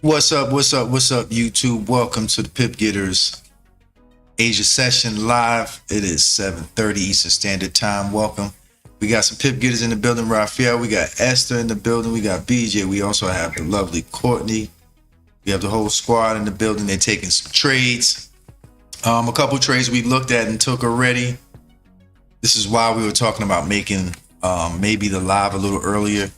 What's up? What's up? What's up, YouTube? Welcome to the Pip Getterz Asia session live. It is 7:30 Eastern Standard Time. Welcome. We got some Pip Getterz in the building. Raphael. We got Esther in the building. We got BJ. We also have the lovely Courtney. We have the whole squad in the building. They're taking some trades. A couple trades we looked at and took already. This is why we were talking about making maybe the live a little earlier.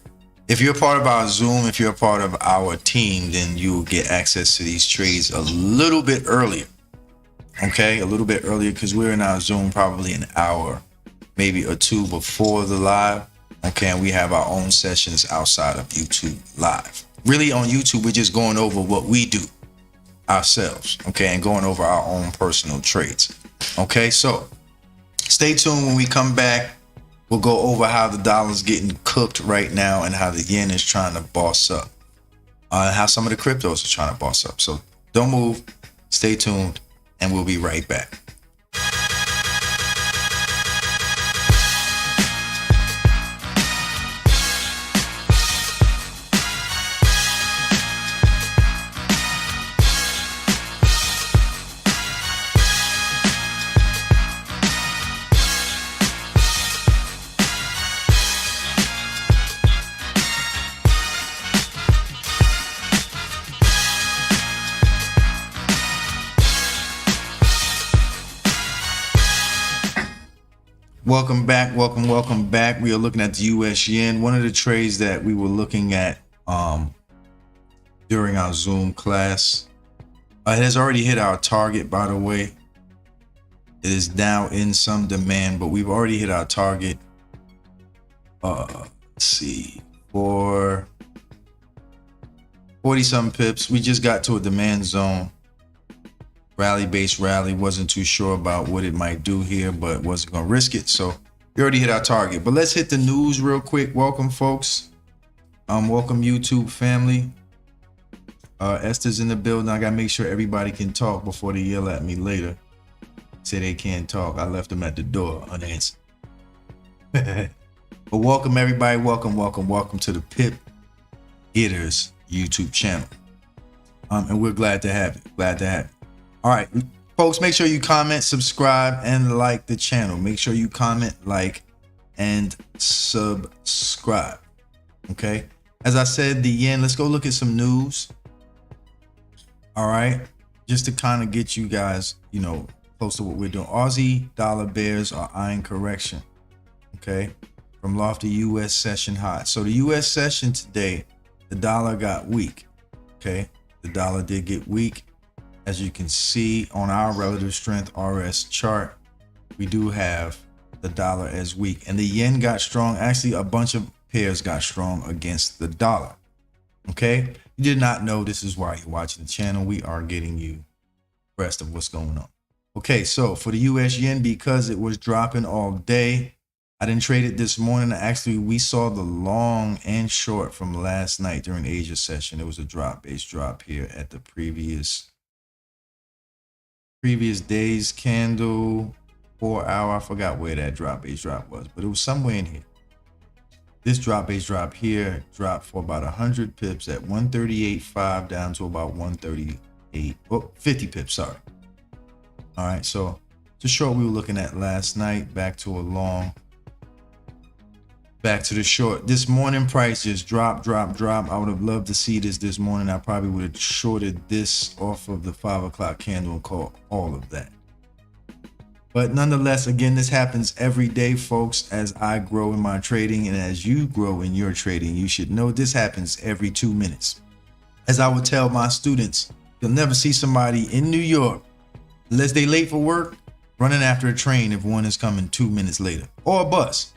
If you're a part of our Zoom, if you're a part of our team, then you'll get access to these trades a little bit earlier. Okay, a little bit earlier because we're in our Zoom probably an hour, maybe or two before the live. Okay, and we have our own sessions outside of YouTube live. Really on YouTube, we're just going over what we do ourselves. Okay, and going over our own personal trades. Okay, so stay tuned when we come back. We'll go over how the dollar's getting cooked right now and how the yen is trying to boss up. How some of the cryptos are trying to boss up. So don't move, stay tuned, and we'll be right back. Welcome back. Welcome back. We are looking at the US yen. One of the trades that we were looking at during our Zoom class. It has already hit our target, by the way. It is now in some demand, but we've already hit our target. Let's see, for 40-something pips. We just got to a demand zone. Rally-based rally. Wasn't too sure about what it might do here, but wasn't gonna risk it. So we already hit our target. But let's hit the news real quick. Welcome, folks. Welcome, YouTube family. Esther's in the building. I gotta make sure everybody can talk before they yell at me later. Say they can't talk. I left them at the door unanswered. But welcome, everybody. Welcome to the Pip Getterz YouTube channel. And we're glad to have it. All right, folks, make sure you comment, subscribe, and like the channel. Make sure you comment, like, and subscribe. Okay. As I said, the yen, let's go look at some news. All right. Just to kind of get you guys, close to what we're doing. Aussie dollar bears are eyeing correction. Okay. From lofty U.S. session high. So the U.S. session today, the dollar got weak. Okay. The dollar did get weak. As you can see on our relative strength RS chart, we do have the dollar as weak, and the yen got strong. Actually, a bunch of pairs got strong against the dollar. Okay, you did not know, this is why you're watching the channel. We are getting you the rest of what's going on. Okay, so for the US yen, because it was dropping all day, I didn't trade it this morning. Actually, we saw the long and short from last night during Asia session. It was a base drop here at the previous day's candle, 4 hour. I forgot where that base drop was, but it was somewhere in here. This base drop here dropped for about 100 pips at 138.5 down to about 138. 50 pips, sorry. All right, so the short we were looking at last night, back to a long, back to the short. This morning price just drop. I would have loved to see this morning. I probably would have shorted this off of the 5 o'clock candle and called all of that. But nonetheless, again, this happens every day, folks. As I grow in my trading and as you grow in your trading, you should know this happens every 2 minutes. As I would tell my students, you'll never see somebody in New York, unless they late for work, running after a train if one is coming 2 minutes later, or a bus.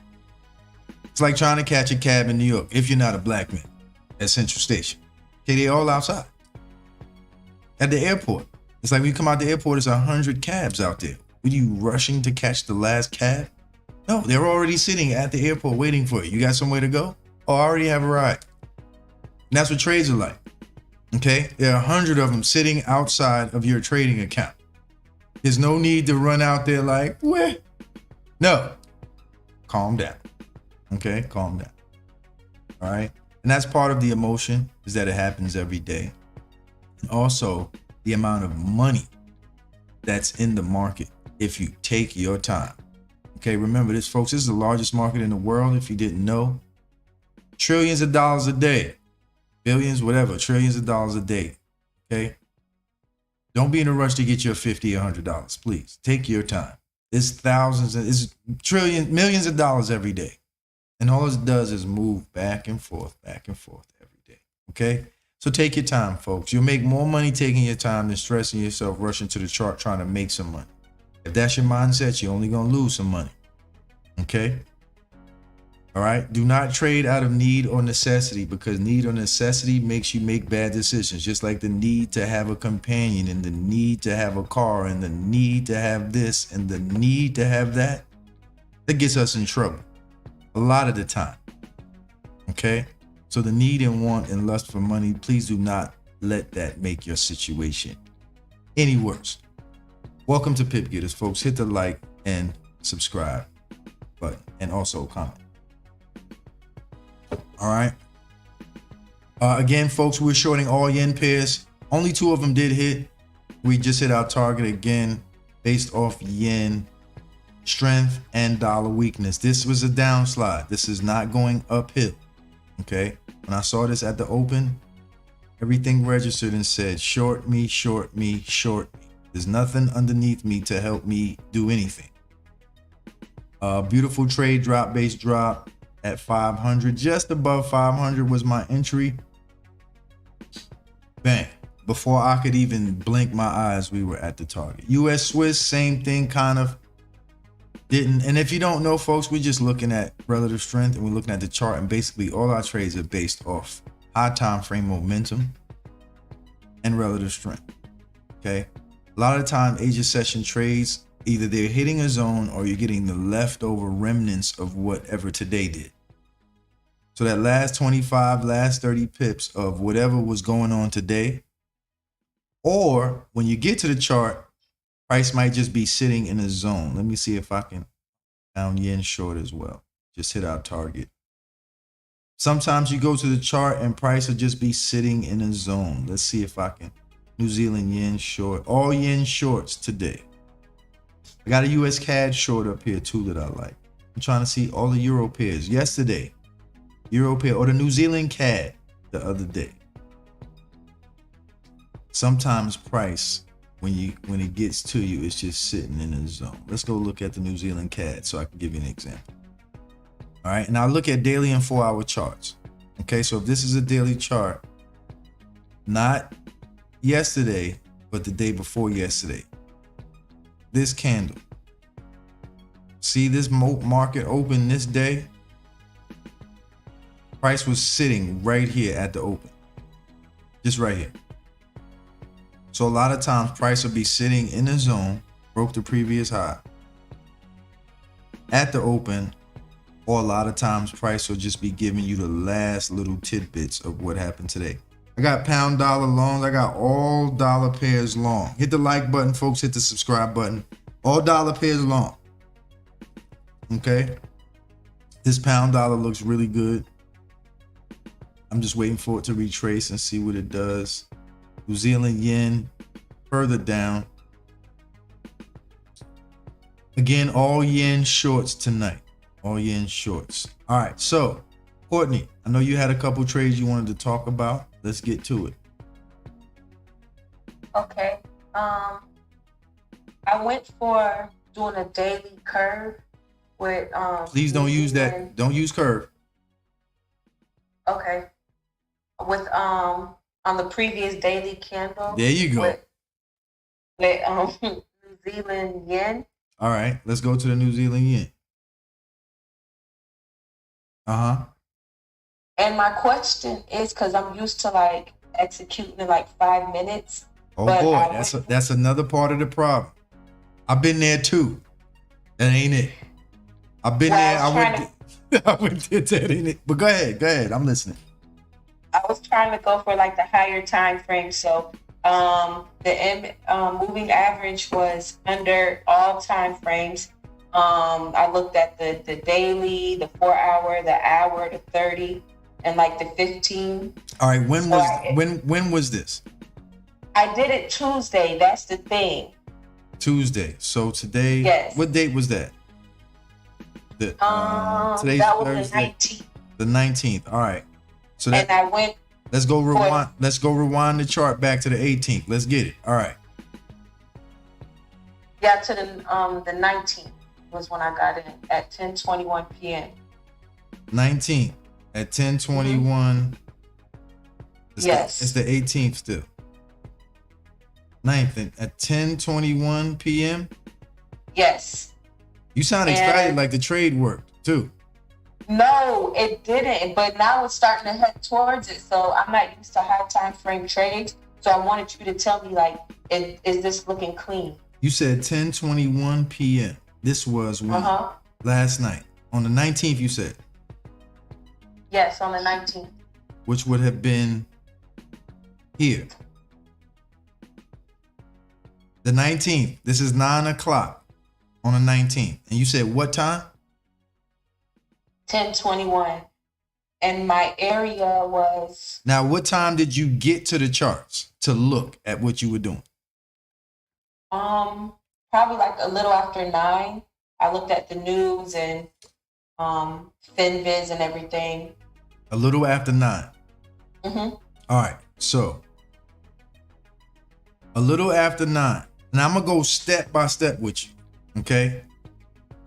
It's like trying to catch a cab in New York if you're not a black man at Central Station. Okay, they all outside. At the airport, it's like when you come out the airport, there's 100 cabs out there. Were you rushing to catch the last cab? No, they're already sitting at the airport waiting for you. You got somewhere to go? Oh, I already have a ride. And that's what trades are like. Okay, there are 100 of them sitting outside of your trading account. There's no need to run out there like, where? No, calm down. Okay, calm down. All right. And that's part of the emotion, is that it happens every day. and also the amount of money that's in the market if you take your time. Okay, remember this, folks. This is the largest market in the world. If you didn't know, trillions of dollars a day, billions, whatever, trillions of dollars a day. Okay, don't be in a rush to get your $50 or $100. Please take your time. It's thousands, it's trillions, millions of dollars every day, and all it does is move back and forth every day. Okay, so take your time, folks. You'll make more money taking your time than stressing yourself rushing to the chart trying to make some money. If that's your mindset, you're only gonna lose some money. Okay. All right. Do not trade out of need or necessity, because need or necessity makes you make bad decisions. Just like the need to have a companion and the need to have a car and the need to have this and the need to have that, that gets us in trouble a lot of the time. Okay. So the need and want and lust for money, please do not let that make your situation any worse. Welcome to Pip Getterz, folks. Hit the like and subscribe button and also comment. All right. Again, folks, we're shorting all yen pairs. Only 2 of them did hit. We just hit our target again based off yen strength and dollar weakness. This was a downslide. This is not going uphill. Okay. When I saw this at the open, everything registered and said, short me, short me, short me. There's nothing underneath me to help me do anything. Beautiful trade drop, base drop at 500. Just above 500 was my entry. Bang. Before I could even blink my eyes, we were at the target. U.S. Swiss, same thing, kind of. Didn't. And if you don't know, folks, we're just looking at relative strength and we're looking at the chart, and basically all our trades are based off high time frame momentum and relative strength. Okay. A lot of the time, Asia session trades, either they're hitting a zone or you're getting the leftover remnants of whatever today did. So that last 25, last 30 pips of whatever was going on today, or when you get to the chart, price might just be sitting in a zone. Let me see if I can pound yen short as well. Just hit our target. Sometimes you go to the chart and price will just be sitting in a zone. Let's see if I can. New Zealand yen short, all yen shorts today. I got a US CAD short up here too that I like. I'm trying to see all the Euro pairs. Yesterday, Euro pair, or the New Zealand CAD the other day. Sometimes price, when it gets to you, it's just sitting in a zone. Let's go look at the New Zealand CAD so I can give you an example. All right, now look at daily and 4-hour charts. Okay, so if this is a daily chart, not yesterday, but the day before yesterday. This candle. See this market open this day? Price was sitting right here at the open. Just right here. So a lot of times price will be sitting in a zone, broke the previous high at the open, or a lot of times price will just be giving you the last little tidbits of what happened today. I got pound dollar longs. I got all dollar pairs long. Hit the like button, folks. Hit the subscribe button. All dollar pairs long. Okay. This pound dollar looks really good. I'm just waiting for it to retrace and see what it does. New Zealand yen further down. Again, all yen shorts tonight. All yen shorts. All right. So, Courtney, I know you had a couple trades you wanted to talk about. Let's get to it. Okay. I went for doing a daily curve with Please don't use that. Don't use curve. Okay. With on the previous daily candle. There you go. With New Zealand yen. All right, let's go to the New Zealand yen. And my question is, because I'm used to like executing in like 5 minutes. Oh boy, that's another part of the problem. I've been there too. That ain't it. I've been there. I went there. That ain't it. But go ahead. I'm listening. I was trying to go for like the higher time frame. So the moving average was under all time frames. I looked at the daily, the 4-hour, the hour, the 30, and like the 15. All right. When was this? I did it Tuesday. That's the thing. Tuesday. So today, Yes. what date was that? Today's that was Thursday. the 19th. The 19th. All right. So And I went. let's go rewind. Let's go rewind the chart back to the 18th. Let's get it. All right. Yeah, to the 19th was when I got in at 10:21 p.m. 19th at 10:21. Yes. It's the 18th still. 9th at 10:21 p.m. Yes. You sound excited like the trade worked too. No, it didn't. But now it's starting to head towards it. So I'm not used to high time frame trades. So I wanted you to tell me, like, is this looking clean? You said 10:21 p.m. This was when? Last night. On the 19th, you said? Yes, on the 19th. Which would have been here. The 19th. This is 9 o'clock on the 19th. And you said what time? 10:21. And my area was... Now, what time did you get to the charts to look at what you were doing? Probably like a little after 9. I looked at the news and FinViz and everything. A little after 9. All right. So a little after 9. Now I'm going to go step by step with you. Okay.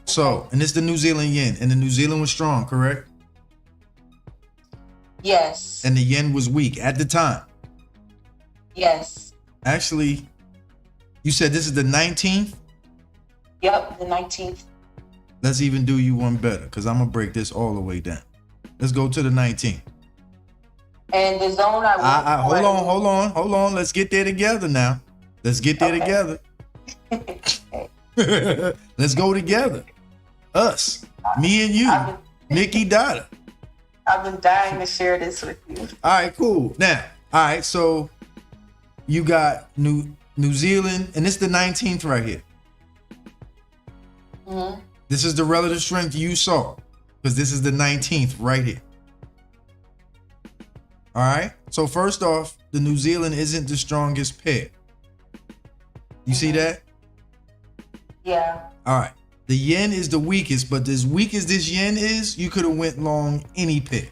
So, and it's the New Zealand yen, and the New Zealand was strong, correct? Yes. And the yen was weak at the time. Yes. Actually, you said this is the 19th? Yep, the 19th. Let's even do you one better, because I'm going to break this all the way down. Let's go to the 19th. And the zone I went hold on. Let's get there together now. Let's get there together. Let's go together. Us. Me and you. Nikki Dada. I've been dying to share this with you. All right, cool. Now, all right, so you got New Zealand, and it's the 19th right here. This is the relative strength you saw, because this is the 19th right here. All right. So first off, the New Zealand isn't the strongest pair. You see that? Yeah. All right. The yen is the weakest, but as weak as this yen is, you could have went long any pair.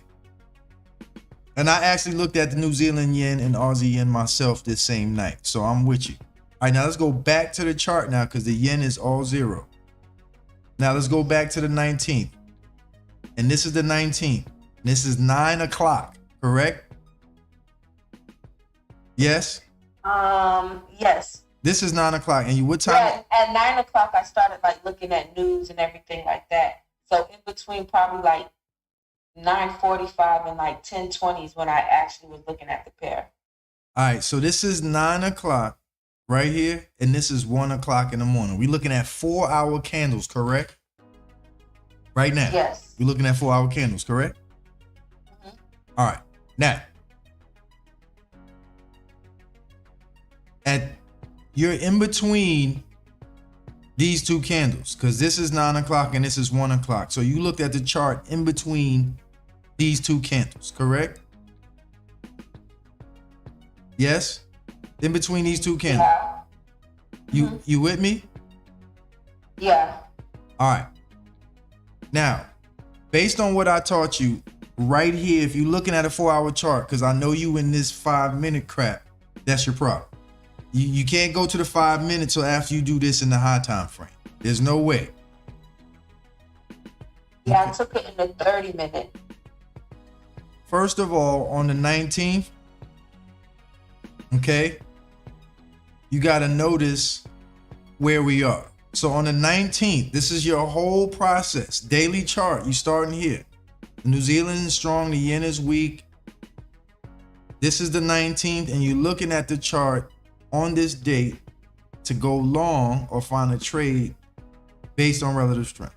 And I actually looked at the New Zealand yen and Aussie yen myself this same night. So I'm with you. All right, now let's go back to the chart now, because the yen is all zero. Now let's go back to the 19th. And this is the 19th. This is 9 o'clock, correct? Yes? Yes. This is 9 o'clock. And you, what time? Yeah, at 9 o'clock, I started like looking at news and everything like that. So in between probably like 9:45 and like 10:20 is when I actually was looking at the pair. All right. So this is 9 o'clock right here. And this is 1 o'clock in the morning. We're looking at 4-hour candles, correct? Right now. Yes. We're looking at 4-hour candles, correct? All right. Now, you're in between these two candles, because this is 9 o'clock and this is 1 o'clock. So you looked at the chart in between these two candles, correct? Yes? In between these two candles. Yeah. You with me? Yeah. All right. Now, based on what I taught you right here, if you're looking at a 4-hour chart, because I know you in this 5-minute crap, that's your problem. You can't go to the 5 minutes till after you do this in the high time frame. There's no way. Yeah, okay. I took it in the 30-minute. First of all, on the 19th, okay, you got to notice where we are. So on the 19th, this is your whole process. Daily chart, you starting here. New Zealand is strong, the yen is weak. This is the 19th, and you're looking at the chart on this date to go long or find a trade based on relative strength.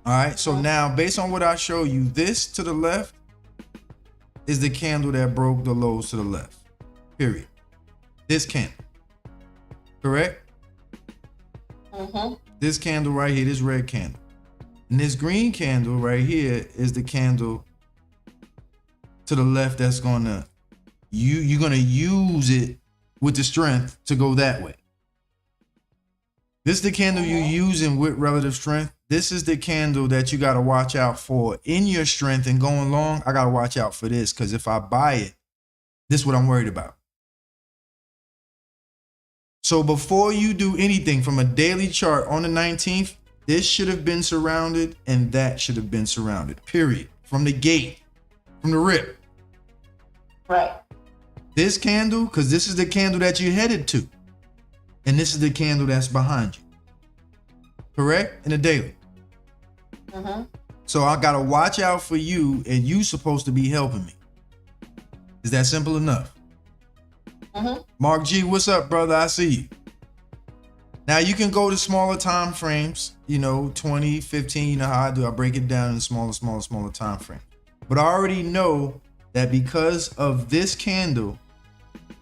All right, so now based on what I show you, this to the left is the candle that broke the lows to the left, period. This candle, correct? This candle right here, this red candle. And this green candle right here is the candle to the left that's gonna, you're gonna use it with the strength to go that way. This is the candle you're using with relative strength. This is the candle that you got to watch out for in your strength and going long. I got to watch out for this because if I buy it, this is what I'm worried about. So before you do anything from a daily chart on the 19th, this should have been surrounded and that should have been surrounded, period. From the gate, from the rip. Right. This candle, because this is the candle that you're headed to. And this is the candle that's behind you. Correct? In the daily. Mm-hmm. So I got to watch out for you and you supposed to be helping me. Is that simple enough? Mm-hmm. Mark G, what's up, brother? I see you. Now you can go to smaller time frames, 20, 15, you know how I do. I break it down in smaller time frame. But I already know that because of this candle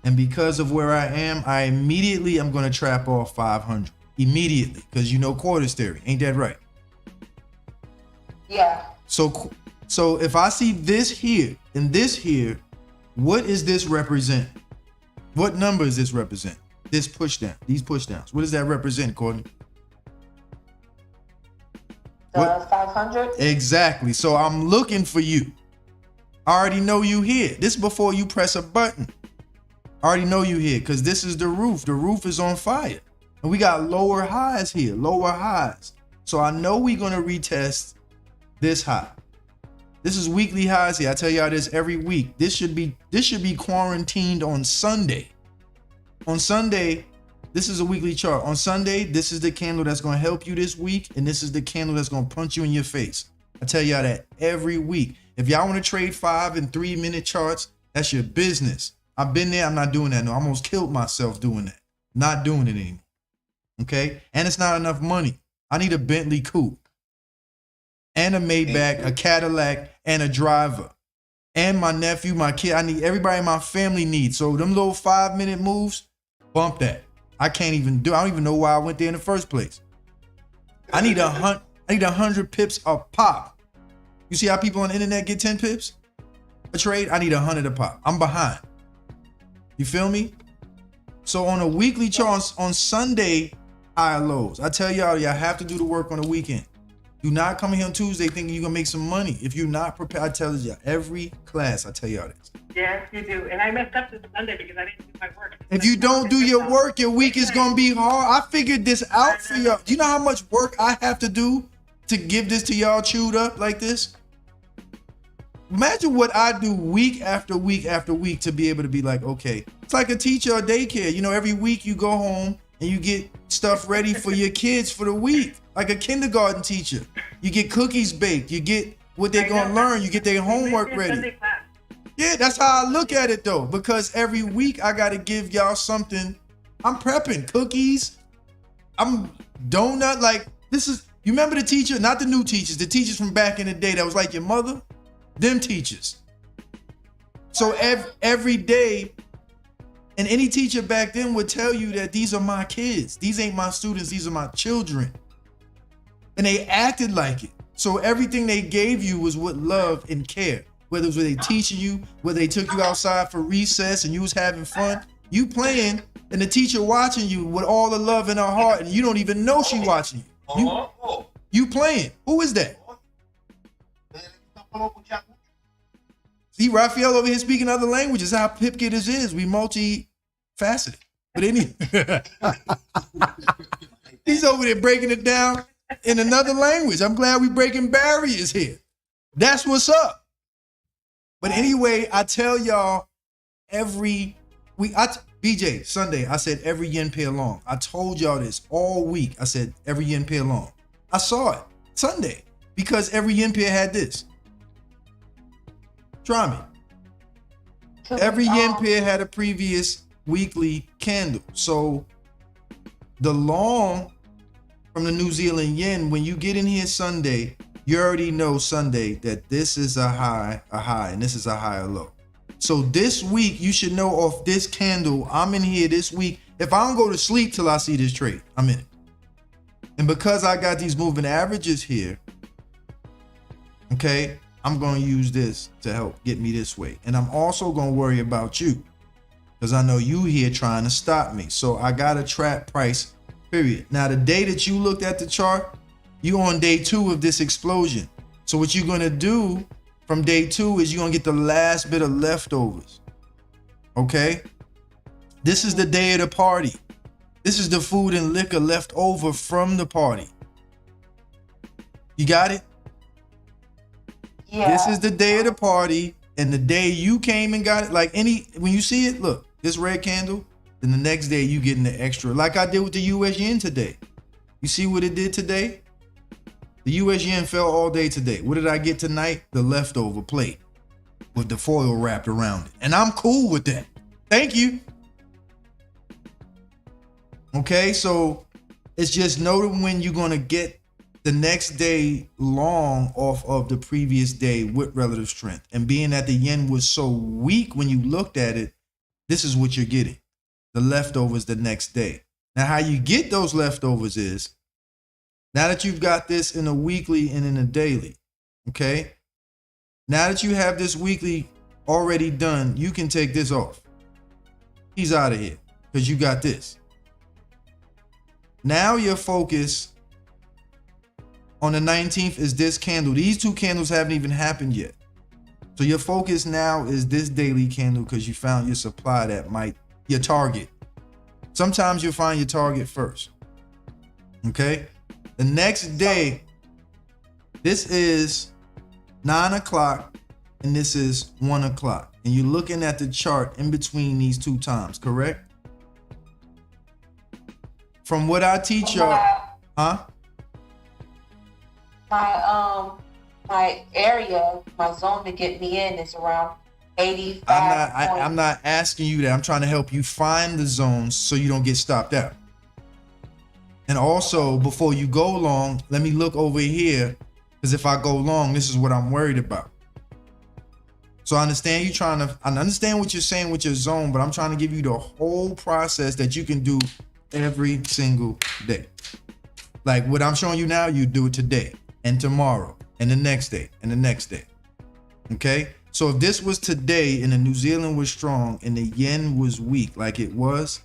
and because of where I am, I immediately am going to trap off 500. Immediately, because quarters theory. Ain't that right? Yeah. So if I see this here and this here, what is this represent? What number does this represent? This push down, these push downs. What does that represent, Courtney? 500. Exactly. So I'm looking for you. I already know you here. This is before you press a button. I already know you here because this is the roof. The roof is on fire. And we got lower highs here, lower highs. So I know we're going to retest this high. This is weekly highs here. I tell y'all this every week. This should be quarantined on Sunday. On Sunday, this is a weekly chart. On Sunday, this is the candle that's going to help you this week. And this is the candle that's going to punch you in your face. I tell y'all that every week. If y'all want to trade 5 and 3 minute charts, that's your business. I've been there. I'm not doing that. No, I almost killed myself doing that. Not doing it anymore. Okay. And it's not enough money. I need a Bentley coupe and a Maybach, a Cadillac, and a driver. And my nephew, my kid, I need everybody in my family needs. So them little 5-minute moves, bump that. I can't even do. I don't even know why I went there in the first place. I need 100 pips a pop. You see how people on the internet get 10 pips a trade? I need 100 a pop. I'm behind. You feel me? So on a weekly chart on Sunday, high lows. I tell y'all have to do the work on the weekend. Do not come here on Tuesday thinking you're gonna make some money. If you're not prepared, I tell you every class, I tell y'all this. Yes, you do. And I messed up this Sunday because I didn't do my work. If you don't do your work, your week is gonna be hard. I figured this out for y'all. Do you know how much work I have to do to give this to y'all chewed up like this? Imagine what I do week after week after week to be able to be like, okay, it's like a teacher or daycare. Every week you go home and you get stuff ready for your kids for the week. Like a kindergarten teacher. You get cookies baked. You get what they're going to learn. You get their homework ready. Yeah, that's how I look at it though. Because every week I got to give y'all something. I'm prepping cookies. I'm donut. Like this is, you remember the teacher, not the new teachers, the teachers from back in the day that was like your mother? Them teachers. So every day, and any teacher back then would tell you that these are my kids. These ain't my students. These are my children. And they acted like it. So everything they gave you was with love and care. Whether it was they teaching you, whether they took you outside for recess and you was having fun, you playing, and the teacher watching you with all the love in her heart, and you don't even know she watching you. You playing. Who is that? See, Raphael over here speaking other languages. How Pip Getterz is. We multi-faceted. But he's over there breaking it down in another language. I'm glad we breaking barriers here. That's what's up. But anyway, I tell y'all every week, BJ, Sunday, I said every yen pair long. I told y'all this all week. I said every yen pair long. I saw it Sunday because every yen pair had this. Try me. Every yen pair had a previous weekly candle. So the long from the New Zealand yen, when you get in here Sunday, you already know Sunday that this is a high, and this is a high or low. So this week, you should know off this candle, I'm in here this week. If I don't go to sleep till I see this trade, I'm in it. And because I got these moving averages here, okay, I'm going to use this to help get me this way. And I'm also going to worry about you. because I know you here trying to stop me. So I got a trap price, period. Now, the day that you looked at the chart, you on day 2 of this explosion. So what you're going to do from day 2 is you're going to get the last bit of leftovers. Okay? This is the day of the party. This is the food and liquor left over from the party. You got it? Yeah. This is the day of the party, and the day you came and got it. Like when you see it, look, this red candle, then the next day you getting the extra. Like I did with the US yen today. You see what it did today? The US yen fell all day today. What did I get tonight? The leftover plate with the foil wrapped around it. And I'm cool with that. Thank you. Okay, so it's just noting when you're going to get the next day long off of the previous day with relative strength. And being that the yen was so weak when you looked at it, this is what you're getting. The leftovers the next day. Now, how you get those leftovers is, now that you've got this in a weekly and in a daily, okay? Now that you have this weekly already done, you can take this off. He's out of here because you got this. Now your focus on the 19th is this candle. These 2 candles haven't even happened yet. So your focus now is this daily candle because you found your supply your target. Sometimes you'll find your target first. Okay? The next day, this is 9 o'clock and this is 1 o'clock. And you're looking at the chart in between these 2 times, correct? From what I teach y'all, My area, my zone to get me in is around 85. I'm not asking you that. I'm trying to help you find the zones so you don't get stopped out. And also, before you go long, let me look over here, because if I go long, this is what I'm worried about. So I understand I understand what you're saying with your zone, but I'm trying to give you the whole process that you can do every single day. Like what I'm showing you now, you do it today and tomorrow and the next day and the next day. Okay? So if this was today and the New Zealand was strong and the yen was weak like it was,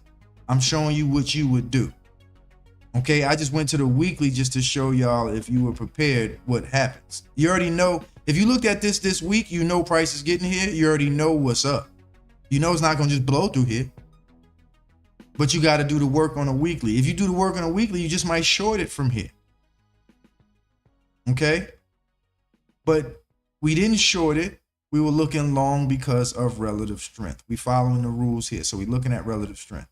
I'm showing you what you would do. Okay? I just went to the weekly just to show y'all, if you were prepared, what happens. You already know. If you looked at this week, you know price is getting here. You already know what's up. You know it's not going to just blow through here. But you got to do the work on a weekly. If you do the work on a weekly, you just might short it from here. Okay? But we didn't short it. We were looking long because of relative strength. We following the rules here. So we're looking at relative strength.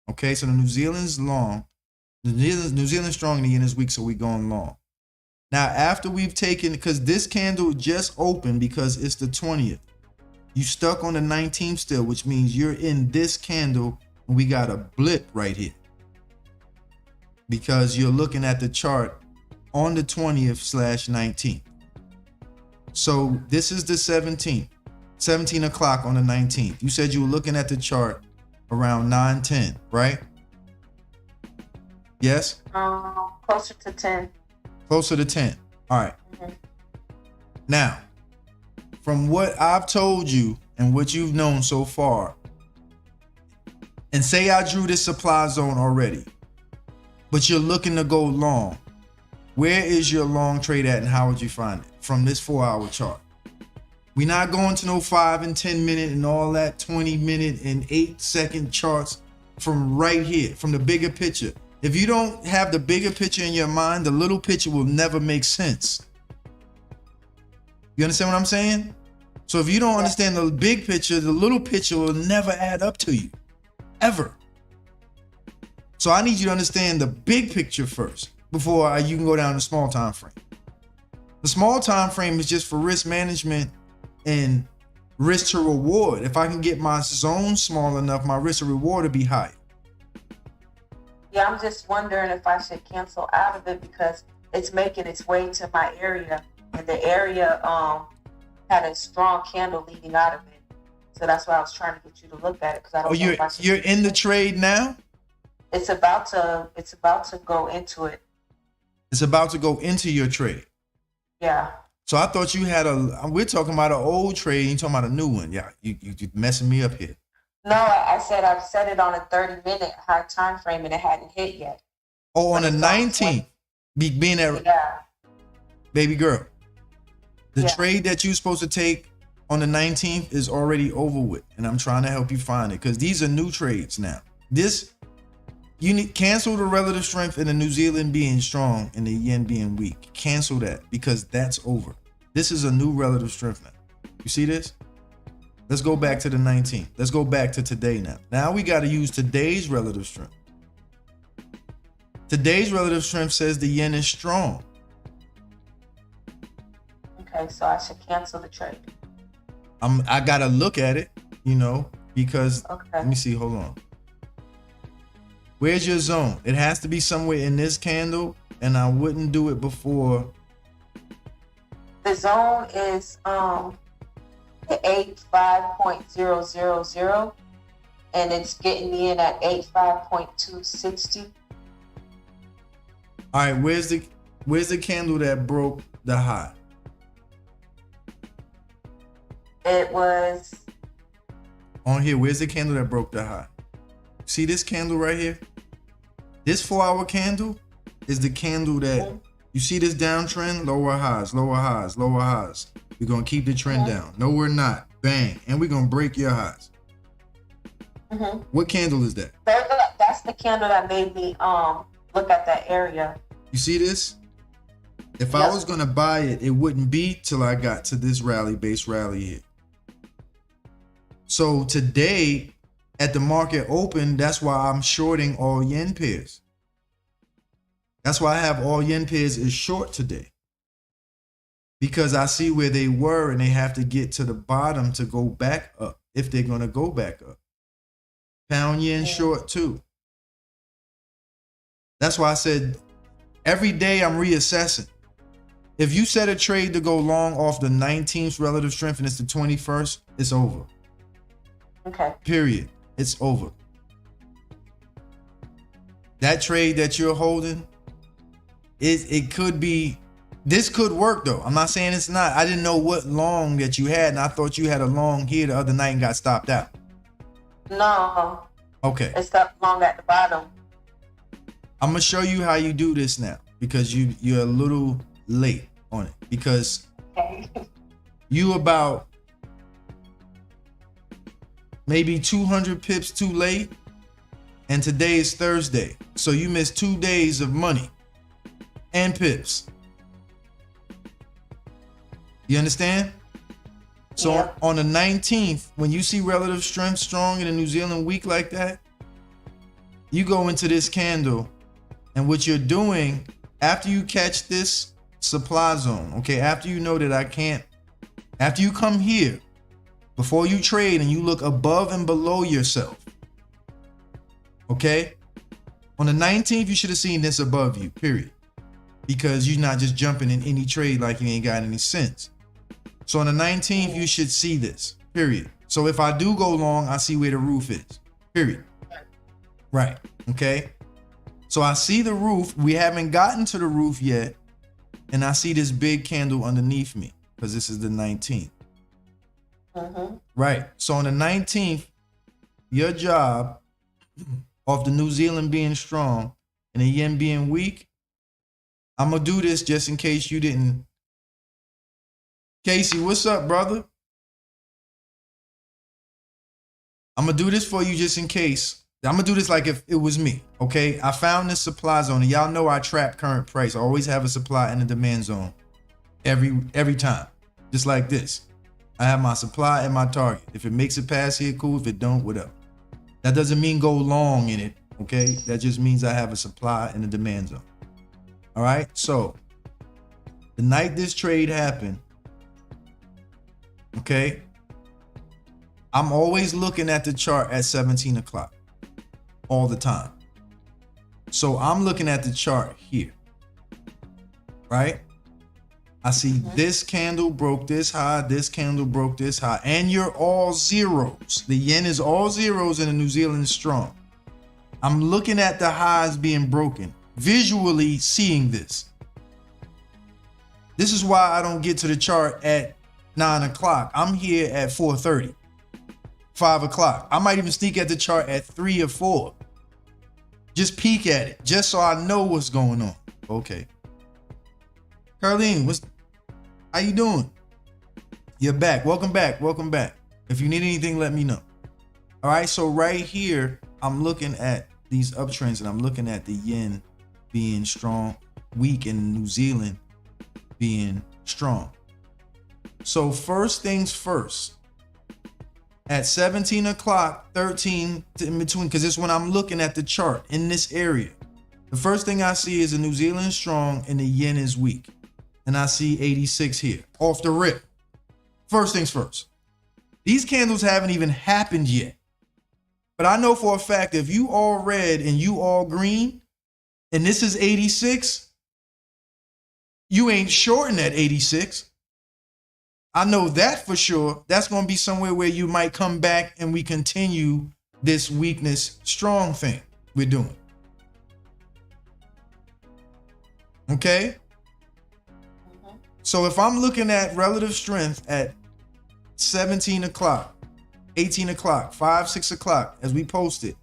Okay? So the New Zealand's long. The New Zealand's strong and the yen is weak, so we're going long. Now, after we've taken, because this candle just opened because it's the 20th. You stuck on the 19th still, which means you're in this candle. And we got a blip right here because you're looking at the chart on the 20th/19th. So this is the 17th, 17 o'clock on the 19th. You said you were looking at the chart around 9:10, right? Yes? Closer to 10. Closer to 10. All right. Mm-hmm. Now, from what I've told you and what you've known so far, and say I drew this supply zone already, but you're looking to go long. Where is your long trade at and how would you find it? From this 4-hour chart. We're not going to no 5 and 10 minute and all that 20 minute and 8-second charts from right here, from the bigger picture. If you don't have the bigger picture in your mind, the little picture will never make sense. You understand what I'm saying? So if you don't understand the big picture, the little picture will never add up to you. Ever. So I need you to understand the big picture first before you can go down to small time frame. The small time frame is just for risk management and risk to reward. If I can get my zone small enough, my risk to reward will be higher. Yeah, I'm just wondering if I should cancel out of it because it's making its way to my area, and the area had a strong candle leading out of it. So that's why I was trying to get you to look at it because I don't know if I should. You're in the trade now? It's about to go into it. It's about to go into your trade. Yeah. So I thought you had we're talking about an old trade, you're talking about a new one. Yeah, you're messing me up here. No, I said I've set it on a 30-minute high time frame and it hadn't hit yet. Oh, on But the it's on 19th, being at Yeah. baby girl. The Yeah. trade that you're supposed to take on the 19th is already over with, and I'm trying to help you find it because these are new trades now. This you need cancel the relative strength in the New Zealand being strong and the yen being weak. Cancel that because that's over. This is a new relative strength now. You see this? Let's go back to the 19th. Let's go back to today now. Now we got to use today's relative strength. Today's relative strength says the yen is strong. Okay, so I should cancel the trade. I gotta look at it, because Okay. let me see. Hold on. Where's your zone? It has to be somewhere in this candle, and I wouldn't do it before. The zone is the 85.000, and it's getting me in at 85.260. All right, where's the candle that broke the high? It was On here, where's the candle that broke the high? See this candle right here? This 4-hour candle is the candle that you see this downtrend, lower highs, lower highs, lower highs. We're gonna keep the trend down. No, we're not. Bang, and we're gonna break your highs. What candle is that? that's the candle that made me look at that area. You see this? If I was gonna buy it, it wouldn't be till I got to this base rally here. So today, at the market open, that's why I'm shorting all yen pairs. That's why I have all yen pairs is short today. Because I see where they were and they have to get to the bottom to go back up if they're gonna go back up. Pound yen short too. That's why I said every day I'm reassessing. If you set a trade to go long off the 19th relative strength and it's the 21st, it's over. Okay. Period. It's over. That trade that you're holding, it could be, this could work though. I'm not saying it's not. I didn't know what long that you had, and I thought you had a long here the other night and got stopped out. No. Okay. It's up long at the bottom. I'm gonna show you how you do this now because you're a little late on it because you about maybe 200 pips too late, and today is Thursday, so you missed 2 days of money and pips. You understand? So on the 19th, when you see relative strength strong in a New Zealand week like that, you go into this candle, and what you're doing after you catch this supply zone, okay, after you know that after you come here, before you trade and you look above and below yourself, okay, on the 19th, you should have seen this above you, period, because you're not just jumping in any trade like you ain't got any sense. So on the 19th, you should see this, period. So if I do go long, I see where the roof is, period. Right, okay? So I see the roof. We haven't gotten to the roof yet. And I see this big candle underneath me because this is the 19th. Right. So on the 19th, your job of the New Zealand being strong and the yen being weak, I'm going to do this just in case you didn't. Casey, what's up, brother? I'm going to do this for you just in case. I'm going to do this like if it was me, okay? I found this supply zone, and y'all know I trap current price. I always have a supply and a demand zone every time, just like this. I have my supply and my target. If it makes it past here, cool. If it don't, whatever. That doesn't mean go long in it, okay? That just means I have a supply and a demand zone. All right? So the night this trade happened, okay, I'm always looking at the chart at 17 o'clock. All the time. So I'm looking at the chart here, right? I see this candle broke this high, this candle broke this high, and you're all zeros. The yen is all zeros and the New Zealand is strong. I'm looking at the highs being broken, visually seeing this. This is why I don't get to the chart at 9 o'clock. I'm here at 4:30. 5 o'clock. I might even sneak at the chart at 3 or 4. Just peek at it, just so I know what's going on. Okay. Carlene, how you doing? You're back. Welcome back. Welcome back. If you need anything, let me know. All right, so right here, I'm looking at these uptrends and I'm looking at the yen being strong, weak, and New Zealand being strong. So first things first, at 17 o'clock, 13 in between, because it's when I'm looking at the chart in this area. The first thing I see is a New Zealand strong and the yen is weak. And I see 86 here, off the rip. First things first. These candles haven't even happened yet. But I know for a fact, if you all red and you all green, and this is 86, you ain't shorting at 86. I know that for sure. That's going to be somewhere where you might come back and we continue this weakness strong thing we're doing. Okay? So if I'm looking at relative strength at 17 o'clock, 18 o'clock, 5, 6 o'clock, as we posted,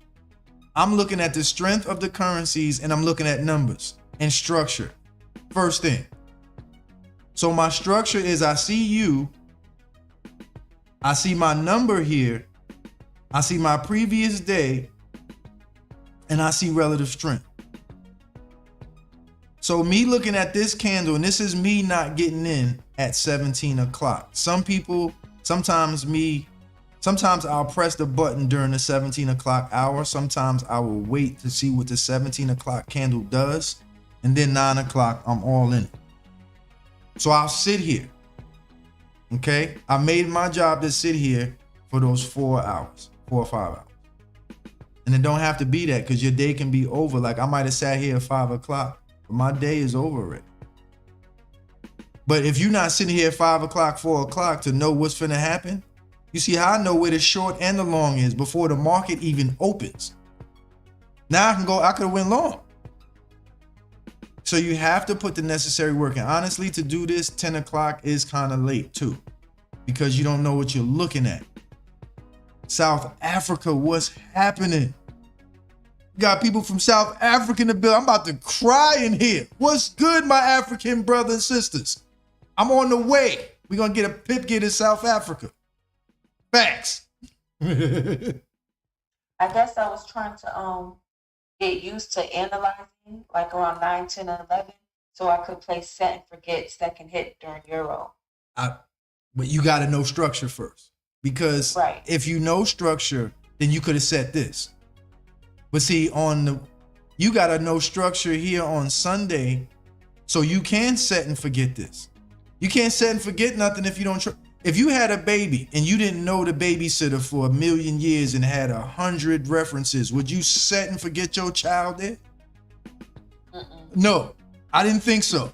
I'm looking at the strength of the currencies and I'm looking at numbers and structure. First thing. So my structure is I see you, I see my number here, I see my previous day, and I see relative strength. So me looking at this candle, and this is me not getting in at 17 o'clock. Some people, sometimes I'll press the button during the 17 o'clock hour. Sometimes I will wait to see what the 17 o'clock candle does. And then 9 o'clock, I'm all in it. So I'll sit here. Okay? I made my job to sit here for those 4 hours, 4 or 5 hours. And it don't have to be that, because your day can be over. Like I might have sat here at 5 o'clock, but my day is over already. But if you're not sitting here at 5 o'clock, 4 o'clock to know what's finna happen, you see how I know where the short and the long is before the market even opens. Now I could have went long. So you have to put the necessary work in. Honestly, to do this, 10 o'clock is kind of late too, because you don't know what you're looking at. South Africa, what's happening? Got people from South Africa in the bill. I'm about to cry in here. What's good, my African brothers and sisters? I'm on the way. We're going to get a Pip Getterz South Africa. Facts. I guess I was trying to get used to analyzing like around 9, 10, and 11 so I could play set and forget second hit during Euro. But you got to know structure first, because if you know structure, then you could have set this. But see, you got to know structure here on Sunday, so you can set and forget this. You can't set and forget nothing if you don't. If you had a baby and you didn't know the babysitter for 1,000,000 years and had 100 references, would you set and forget your child there? No, I didn't think so.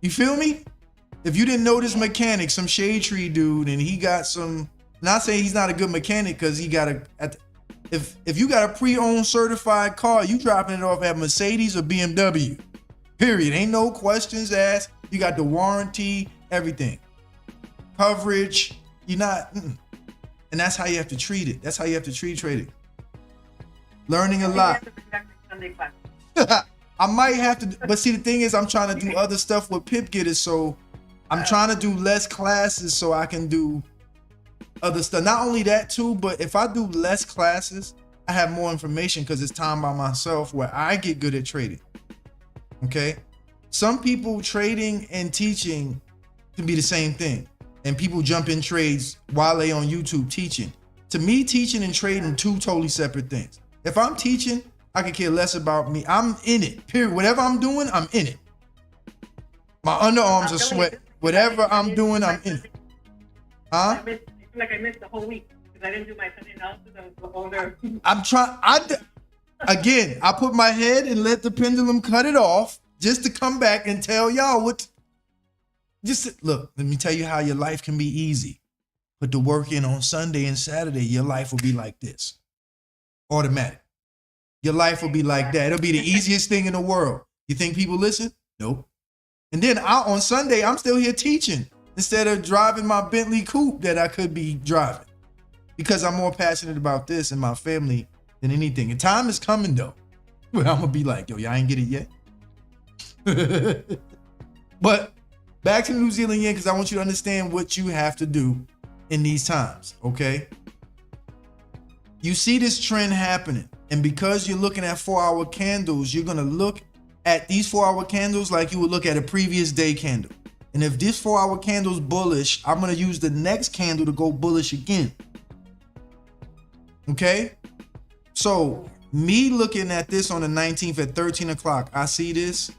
You feel me? If you didn't know this mechanic, some shade tree dude, and he got some, not saying he's not a good mechanic, because he got if you got a pre-owned certified car, you dropping it off at Mercedes or BMW. Period. Ain't no questions asked. You got the warranty, everything. Coverage, you're not, and that's how you have to treat it. That's how you have to trade it. Learning a lot. I might have to, but see, the thing is, I'm trying to do other stuff with Pip Getterz, so I'm trying to do less classes so I can do other stuff. Not only that too, but if I do less classes, I have more information because it's time by myself where I get good at trading. Okay? Some people trading and teaching can be the same thing. And people jump in trades while they on YouTube teaching. To me, teaching and trading, two totally separate things. If I'm teaching, I could care less about me. I'm in it, period. Whatever I'm doing, I'm in it. My underarms are sweat. Whatever I'm doing, I'm in it. Huh? I feel like I missed the whole week because I didn't do my Sunday analysis. I was older. I'm trying. Again, I put my head and let the pendulum cut it off just to come back and tell y'all what. Just look, let me tell you how your life can be easy. Put the work in on Sunday and Saturday, your life will be like this. Automatic. Your life will be like that. It'll be the easiest thing in the world. You think people listen? Nope. And then on Sunday, I'm still here teaching instead of driving my Bentley coupe that I could be driving. because I'm more passionate about this and my family than anything. And time is coming though, where I'm gonna be like, yo, y'all ain't get it yet. But back to New Zealand yen, because I want you to understand what you have to do in these times, okay? You see this trend happening, and because you're looking at 4-hour candles, you're gonna look at these 4-hour candles like you would look at a previous day candle. And if this 4-hour candle's bullish, I'm gonna use the next candle to go bullish again. Okay? So me looking at this on the 19th at 13 o'clock, I see this.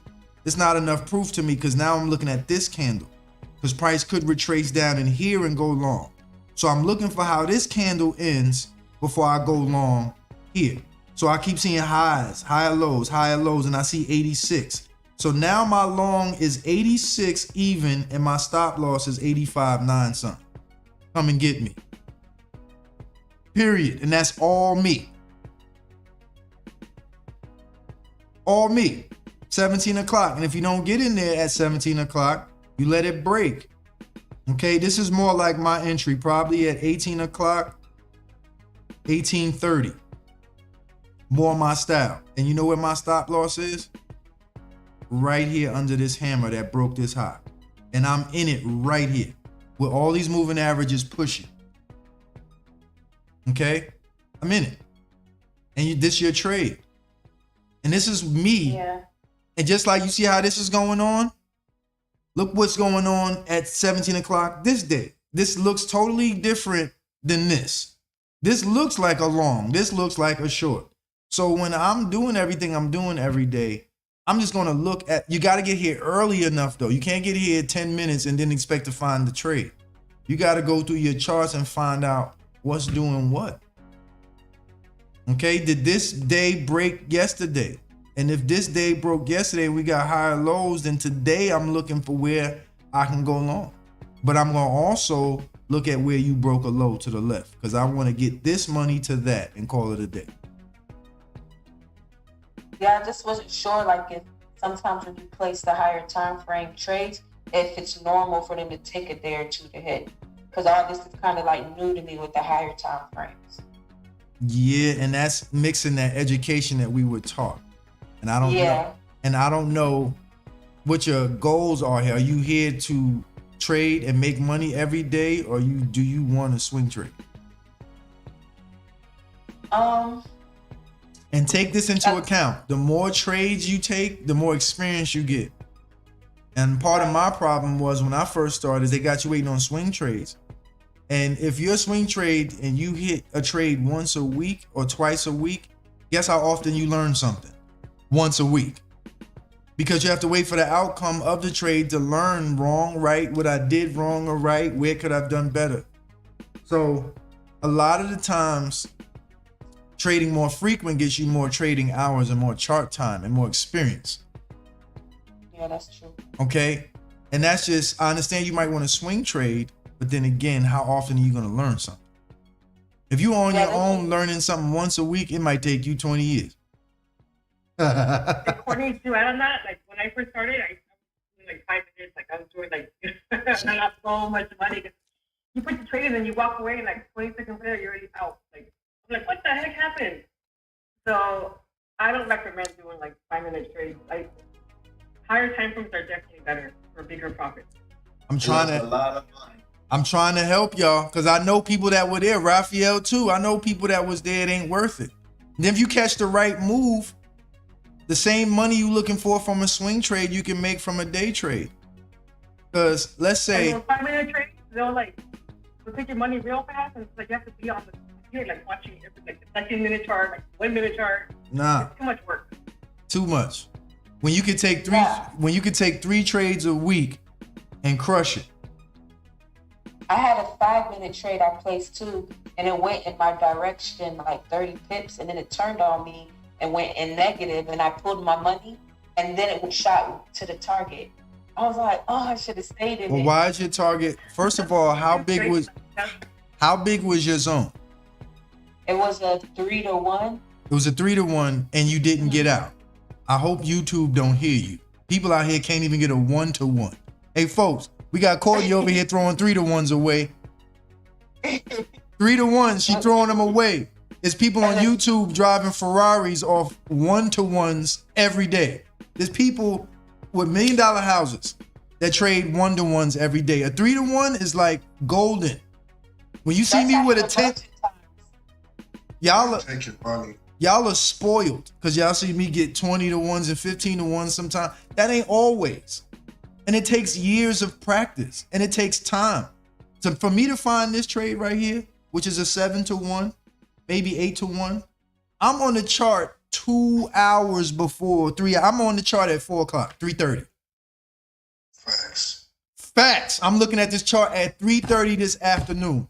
It's not enough proof to me because now I'm looking at this candle, because price could retrace down in here and go long. So I'm looking for how this candle ends before I go long here. So I keep seeing highs, higher lows, and I see 86. So now my long is 86 even, and my stop loss is 85.9 something. Come and get me. Period. And that's all me. All me. 17 o'clock. And if you don't get in there at 17 o'clock, you let it break. Okay, this is more like my entry, probably at 18 o'clock, 18:30. More my style. And you know where my stop loss is? Right here under this hammer that broke this high. And I'm in it right here with all these moving averages pushing. Okay, I'm in it. And this your trade. And this is me. Yeah. And just like you see how this is going on, look what's going on at 17 o'clock this day. This looks totally different than this. This looks like a long. This looks like a short. So when I'm doing everything I'm doing every day, I'm just going to look at, you got to get here early enough though. You can't get here 10 minutes and then expect to find the trade. You got to go through your charts and find out what's doing what. Okay, did this day break yesterday? And if this day broke yesterday, we got higher lows, then today I'm looking for where I can go long. But I'm going to also look at where you broke a low to the left, because I want to get this money to that and call it a day. Yeah, I just wasn't sure, like, if sometimes when you place the higher time frame trades, if it's normal for them to take a day or two to hit. Because all this is kind of like new to me with the higher time frames. Yeah, and that's mixing that education that we were taught. And I don't know. And I don't know what your goals are here. Are you here to trade and make money every day, or do you want to swing trade? And take this into account. The more trades you take, the more experience you get. And part of my problem was when I first started, they got you waiting on swing trades. And if you're a swing trade and you hit a trade once a week or twice a week, guess how often you learn something? Once a week. Because you have to wait for the outcome of the trade to learn wrong, right, what I did wrong or right, where could I have done better. So a lot of the times, trading more frequent gets you more trading hours and more chart time and more experience. Yeah, that's true. Okay. And that's just, I understand you might want to swing trade, but then again, how often are you going to learn something? If you're on your own learning something once a week, it might take you 20 years. According to add on that, like when I first started, I was doing like 5 minutes, like I was doing like I got so much money. You put the trade in and you walk away, and like 20 seconds later, you're already out. Like I'm like, what the heck happened? So I don't recommend doing like 5-minute trades. Like higher time frames are definitely better for bigger profits. I'm trying to help y'all, because I know people that were there. Raphael too. I know people that was there. It ain't worth it. And if you catch the right move, the same money you looking for from a swing trade, you can make from a day trade. Because let's say 5-minute trades, they'll take your money real fast, and it's like you have to be on the computer, like watching like the 2-minute chart, like 1-minute chart. Nah, it's too much work. Too much. When you could take three trades a week and crush it. I had a 5-minute trade I placed too, and it went in my direction like 30 pips, and then it turned on me and went in negative, and I pulled my money, and then it shot to the target. I was like, oh, I should have stayed in it. Well, why is your target? First of all, how big was your zone? It was a 3-to-1. It was a 3-to-1, and you didn't get out. I hope YouTube don't hear you. People out here can't even get a 1-to-1. Hey, folks, we got Courtney over here throwing 3-to-1s away. 3 to 1. She throwing them away. There's people on YouTube driving Ferraris off 1-to-1s every day. There's people with $1 million houses that trade 1-to-1s every day. A 3 to 1 is like golden. When you see me with a 10, y'all are spoiled because y'all see me get 20 to 1s and 15 to 1s sometimes. That ain't always. And it takes years of practice and it takes time. So for me to find this trade right here, which is a 7 to 1, maybe 8 to 1, I'm on the chart 2 hours before 3. I'm on the chart at 4 o'clock, 3:30. Facts. I'm looking at this chart at 3:30 this afternoon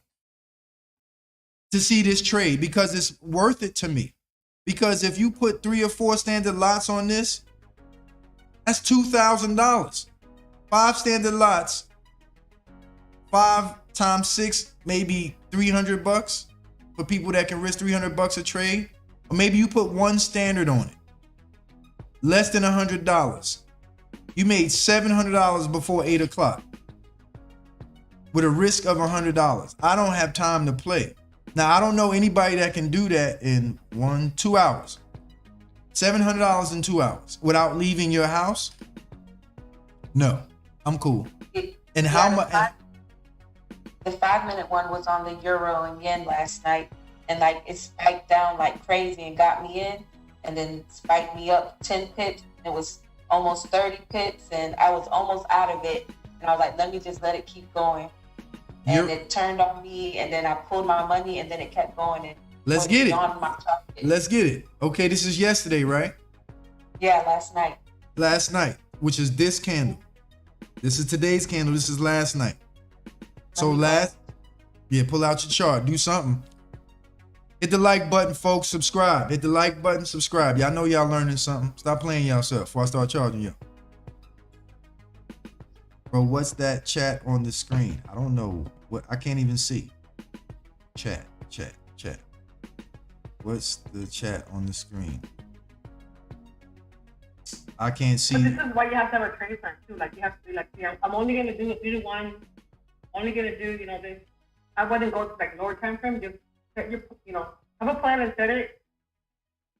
to see this trade because it's worth it to me. Because if you put 3 or 4 standard lots on this, that's $2,000. 5 standard lots, 5 times 6, maybe $300 for people that can risk $300 a trade. Or maybe you put 1 standard on it, less than $100. You made $700 before 8 o'clock with a risk of $100. I don't have time to play. Now, I don't know anybody that can do that in 1-2 hours. $700 in 2 hours without leaving your house? No, I'm cool. And how much? The 5-minute one was on the euro and yen last night, and like it spiked down like crazy and got me in, and then spiked me up 10 pips. It was almost 30 pips, and I was almost out of it. And I was like, let me just let it keep going. And it turned on me, and then I pulled my money, and then it kept going. And let's get it. Let's get it. Okay, this is yesterday, right? Yeah, last night. Last night, which is this candle. This is today's candle. This is last night. So pull out your chart. Do something. Hit the like button, folks. Subscribe. Hit the like button, subscribe. Y'all know y'all learning something. Stop playing yourself before I start charging you. Bro, what's that chat on the screen? I don't know. What I can't even see. Chat. What's the chat on the screen? I can't see. But this is why you have to have a trade plan too. Like you have to be like, yeah, I'm only gonna do a 3 to 1. Only gonna do, this. I wouldn't go to like lower time frame. Just set your, have a plan and set it,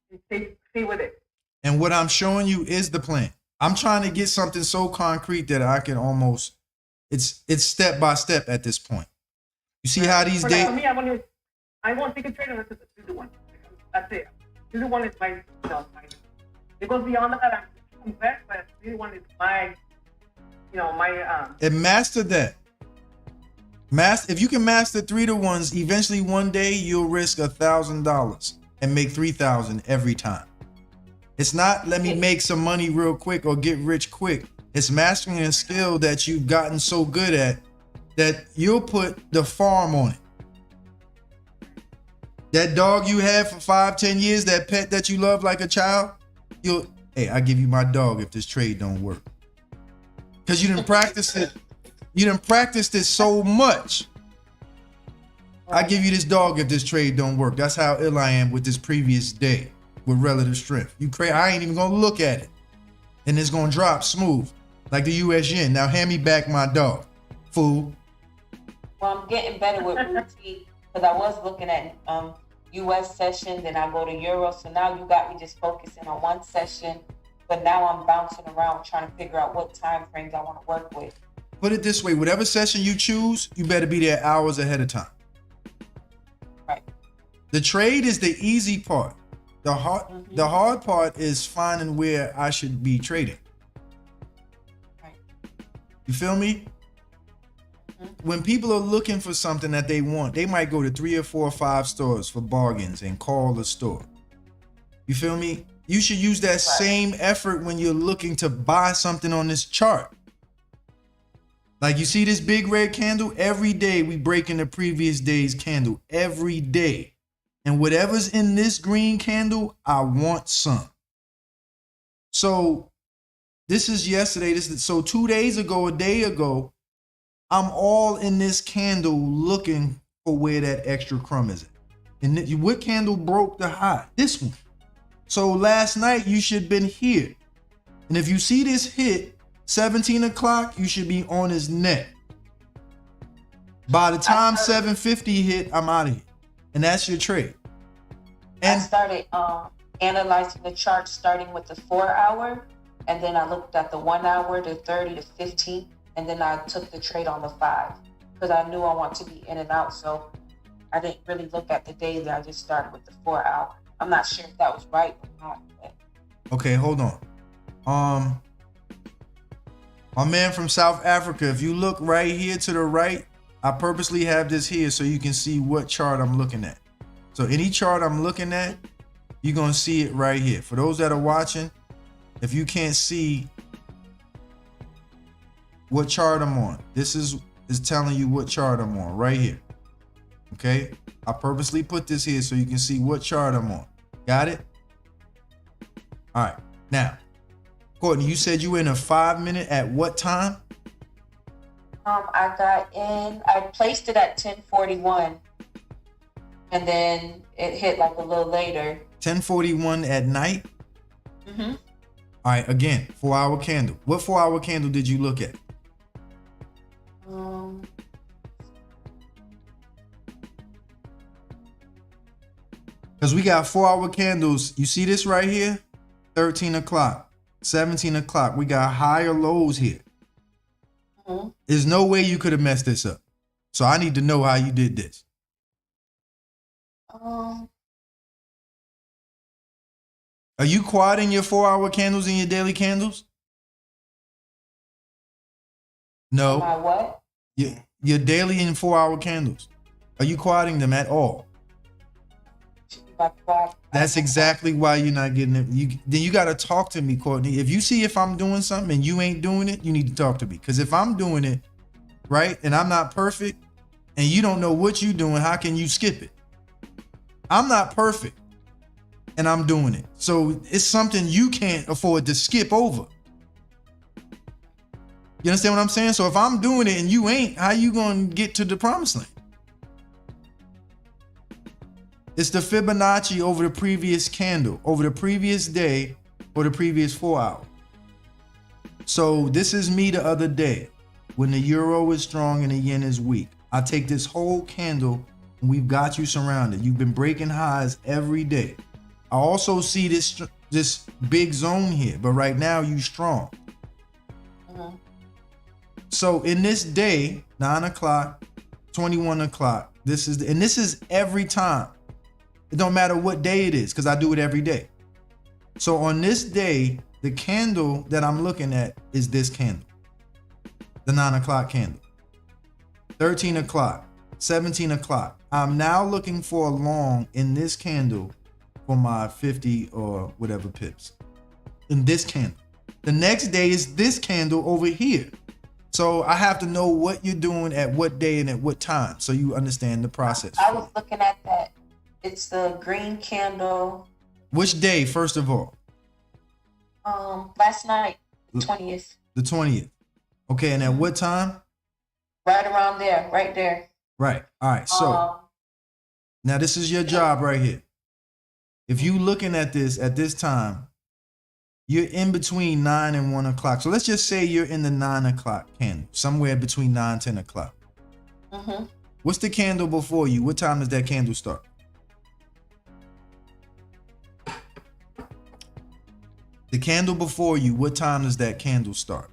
and stay with it. And what I'm showing you is the plan. I'm trying to get something so concrete that I can almost, it's step by step at this point. You see how these days. For me, I won't take a trade unless it's a 3 to 1. That's it. 3 to 1 is my, it goes beyond that. I'm back, but 3 to 1 is my, And master that. If you can master 3 to 1s, eventually one day you'll risk $1,000 and make $3,000 every time. It's not let me make some money real quick or get rich quick. It's mastering a skill that you've gotten so good at that you'll put the farm on it. That dog you had for 5-10 years, that pet that you love like a child, I give you my dog if this trade don't work. Because you didn't practice it. You done practiced it so much. I give you this dog if this trade don't work. That's how ill I am with this previous day with relative strength. I ain't even gonna look at it. And it's gonna drop smooth like the U.S. yen. Now hand me back my dog, fool. Well, I'm getting better with routine because I was looking at U.S. session, then I go to Euro. So now you got me just focusing on one session, but now I'm bouncing around trying to figure out what time frames I want to work with. Put it this way, whatever session you choose, you better be there hours ahead of time. Right. The trade is the easy part. The hard part is finding where I should be trading. Right. You feel me? When people are looking for something that they want, they might go to 3 or 4 or 5 stores for bargains and call the store. You feel me? You should use that same effort when you're looking to buy something on this chart. Like you see this big red candle, every day we break in the previous day's candle, every day. And whatever's in this green candle, I want some. So this is yesterday. So 2 days ago, a day ago, I'm all in this candle looking for where that extra crumb is at. And what candle broke the high? This one. So last night you should have been here. And if you see this hit, 17 o'clock, you should be on his neck. By the time 750 hit, I'm out of here. And that's your trade. I And started analyzing the chart starting with the 4 hour, and then I looked at the 1 hour, the 30, the 15, and then I took the trade on the 5 because I knew I want to be in and out. So I didn't really look at the daily. I just started with the 4 hour. I'm not sure if that was right or not. But... Okay, hold on. My man from South Africa, if you look right here to the right, I purposely have this here so you can see what chart I'm looking at. So any chart I'm looking at, you're going to see it right here. For those that are watching, if you can't see what chart I'm on, this is telling you what chart I'm on right here. Okay? I purposely put this here so you can see what chart I'm on. Got it? All right. Now, Courtney, you said you were in a 5 minute at what time? I got in, I placed it at 10:41, and then it hit like a little later. 10:41 at night? Mm-hmm. All right, again, 4 hour candle. What 4 hour candle did you look at? Because we got 4 hour candles. You see this right here? 13 o'clock, 17 o'clock. We got higher lows here. Mm-hmm. There's no way you could have messed this up. So I need to know how you did this. Are you quadding your 4 hour candles and your daily candles? No. My what? Your daily and 4 hour candles. Are you quadding them at all? That's exactly why you're not getting it. Then you got to talk to me, Courtney. If you see if I'm doing something and you ain't doing it, you need to talk to me. Because if I'm doing it, right, and I'm not perfect, and you don't know what you're doing, how can you skip it? I'm not perfect, and I'm doing it. So it's something you can't afford to skip over. You understand what I'm saying? So if I'm doing it and you ain't, how you going to get to the promised land? It's the Fibonacci over the previous candle, over the previous day, or the previous 4 hours. So this is me the other day when the euro is strong and the yen is weak. I take this whole candle and we've got you surrounded. You've been breaking highs every day. I also see this big zone here, but right now you strong. Mm-hmm. So in this day, 9 o'clock, 21 o'clock, this is every time. It don't matter what day it is because I do it every day. So on this day, the candle that I'm looking at is this candle, the 9 o'clock candle, 13 o'clock, 17 o'clock. I'm now looking for a long in this candle for my 50 or whatever pips in this candle. The next day is this candle over here. So I have to know what you're doing at what day and at what time so you understand the process. I was looking at that. It's the green candle. Which day, first of all? Last night, the 20th. The 20th. Okay, and at what time? Right around there, right there. Right. All right. So now this is your job right here. If you looking at this at this time, you're in between 9 and 1 o'clock. So let's just say you're in the 9 o'clock candle, somewhere between 9 and 10 o'clock. Mm-hmm. What's the candle before you? What time does that candle start? The candle before you, what time does that candle start?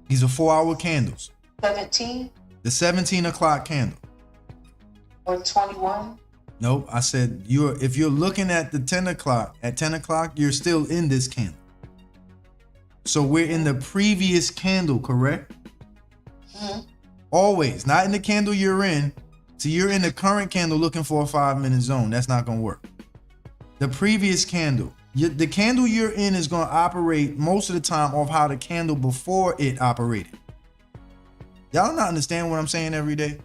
These are 4 hour candles. 17? The 17 o'clock candle. Or 21? Nope, I said if you're looking at the 10 o'clock, at 10 o'clock, you're still in this candle. So we're in the previous candle, correct? Mm-hmm. Always, not in the candle you're in. So you're in the current candle looking for a 5 minute zone. That's not gonna work. The previous candle. The candle you're in is going to operate most of the time off how the candle before it operated. Y'all not understand what I'm saying every day?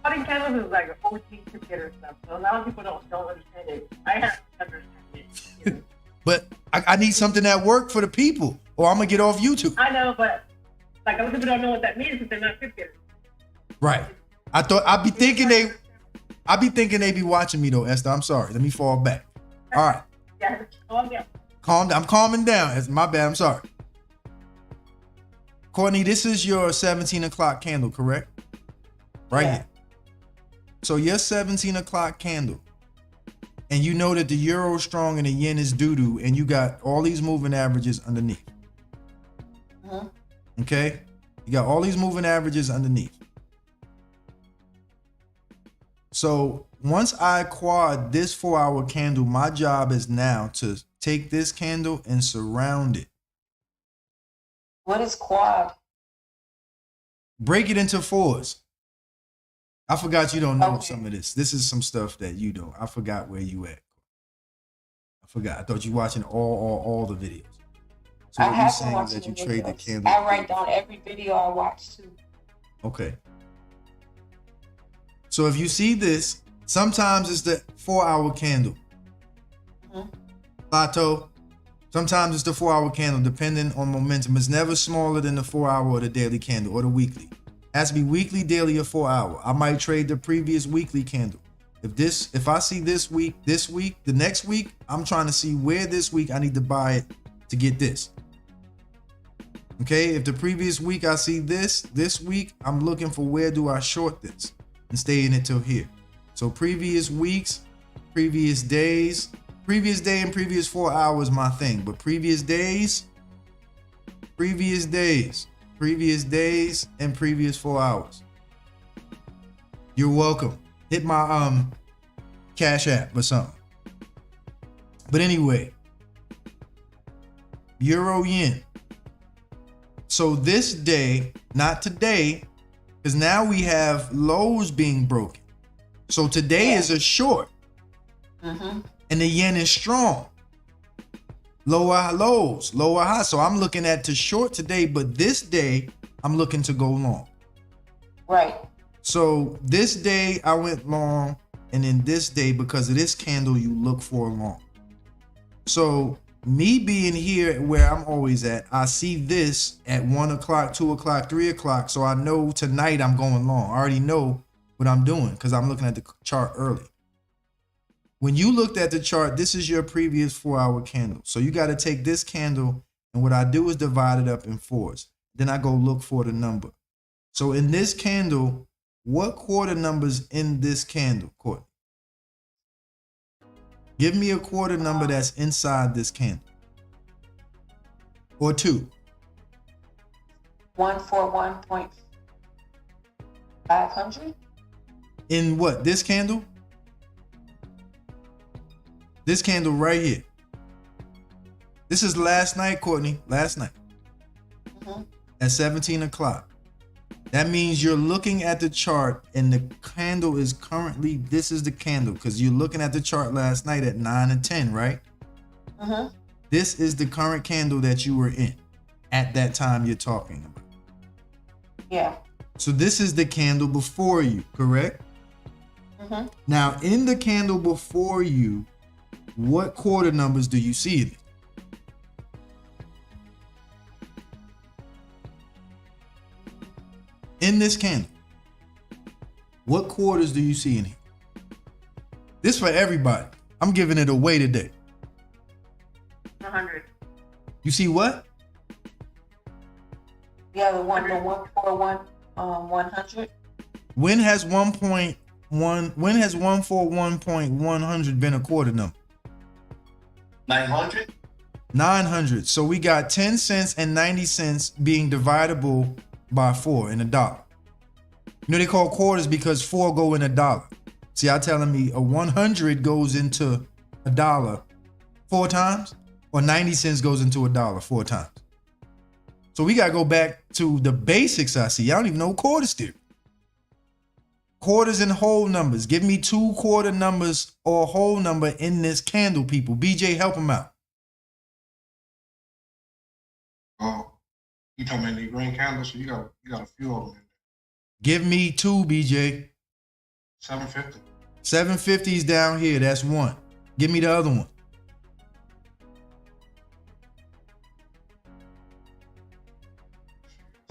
Cutting candles is like a OG Pip Getterz stuff, so a lot of people don't understand it. I have to understand it. But I need something that work for the people, or I'm gonna get off YouTube. I know, but like a lot of people don't know what that means because they're not Pip Getterz. Right. I'd be thinking they be watching me though, Esther. I'm sorry. Let me fall back. All right. Yeah, calm down. Calm down. I'm calming down. It's my bad. I'm sorry. Courtney, this is your 17 o'clock candle, correct? Right here. So your 17 o'clock candle, and you know that the euro is strong and the yen is doo-doo, and you got all these moving averages underneath. Okay? You got all these moving averages underneath. So once I quad this 4-hour candle, my job is now to take this candle and surround it. What is quad? Break it into fours. I forgot you don't know some of this. This is some stuff that you don't. I forgot where you at. I forgot. I thought you watching all the videos. So I what you have been saying watching that you the trade the videos. candle? I write down every video I watch too. Okay. So if you see this, sometimes it's the 4-hour candle. Plateau. Sometimes it's the 4-hour candle, depending on momentum. It's never smaller than the 4-hour or the daily candle or the weekly. It has to be weekly, daily, or 4-hour. I might trade the previous weekly candle. If I see this week, the next week, I'm trying to see where this week I need to buy it to get this. Okay, if the previous week I see this week, I'm looking for where do I short this and stay in it till here. So previous weeks, previous days, previous day and previous 4 hours my thing, but previous days and previous 4 hours. You're welcome. Hit my Cash App or something. But anyway, euro yen. So this day, not today, because now we have lows being broken. So today is a short. And the yen is strong. Lower lows, lower highs. So I'm looking at to short today, but this day I'm looking to go long. Right. So this day I went long, and then this day, because of this candle, you look for long. So me being here where I'm always at, I see this at 1 o'clock, 2 o'clock, 3 o'clock. So I know tonight I'm going long. I already know what I'm doing because I'm looking at the chart early. When you looked at the chart, this is your previous 4-hour candle. So you got to take this candle, and what I do is divide it up in fours. Then I go look for the number. So in this candle, what quarter numbers in this candle, Courtney? Give me a quarter number that's inside this candle. Or two. 141.500. In what? This candle? This candle right here. This is last night, Courtney. Last night. At 17 o'clock. That means you're looking at the chart and the candle is currently, this is the candle because you're looking at the chart last night at 9 and 10, right? This is the current candle that you were in at that time you're talking about. Yeah. So this is the candle before you, correct? Now, in the candle before you, what quarter numbers do you see in it? In this candle, what quarters do you see in here? This for everybody. I'm giving it away today. 100. You see what? Yeah, the 141, 100. When has 141.100 been a quarter number? 900. 900. So we got 10 cents and 90 cents being dividable by 4 in a dollar. You know they call quarters because 4 go in a dollar. See, y'all telling me a 100 goes into a dollar 4 times, or 90 cents goes into a dollar 4 times. So we gotta go back to the basics. I see. Y'all don't even know quarters theory. Quarters and whole numbers. Give me 2 quarter numbers or a whole number in this candle, people. BJ, help them out. Oh, you talking about the green candle? So you got a few of them in there. Give me 2, BJ. 750. 750 is down here. That's 1. Give me the other one.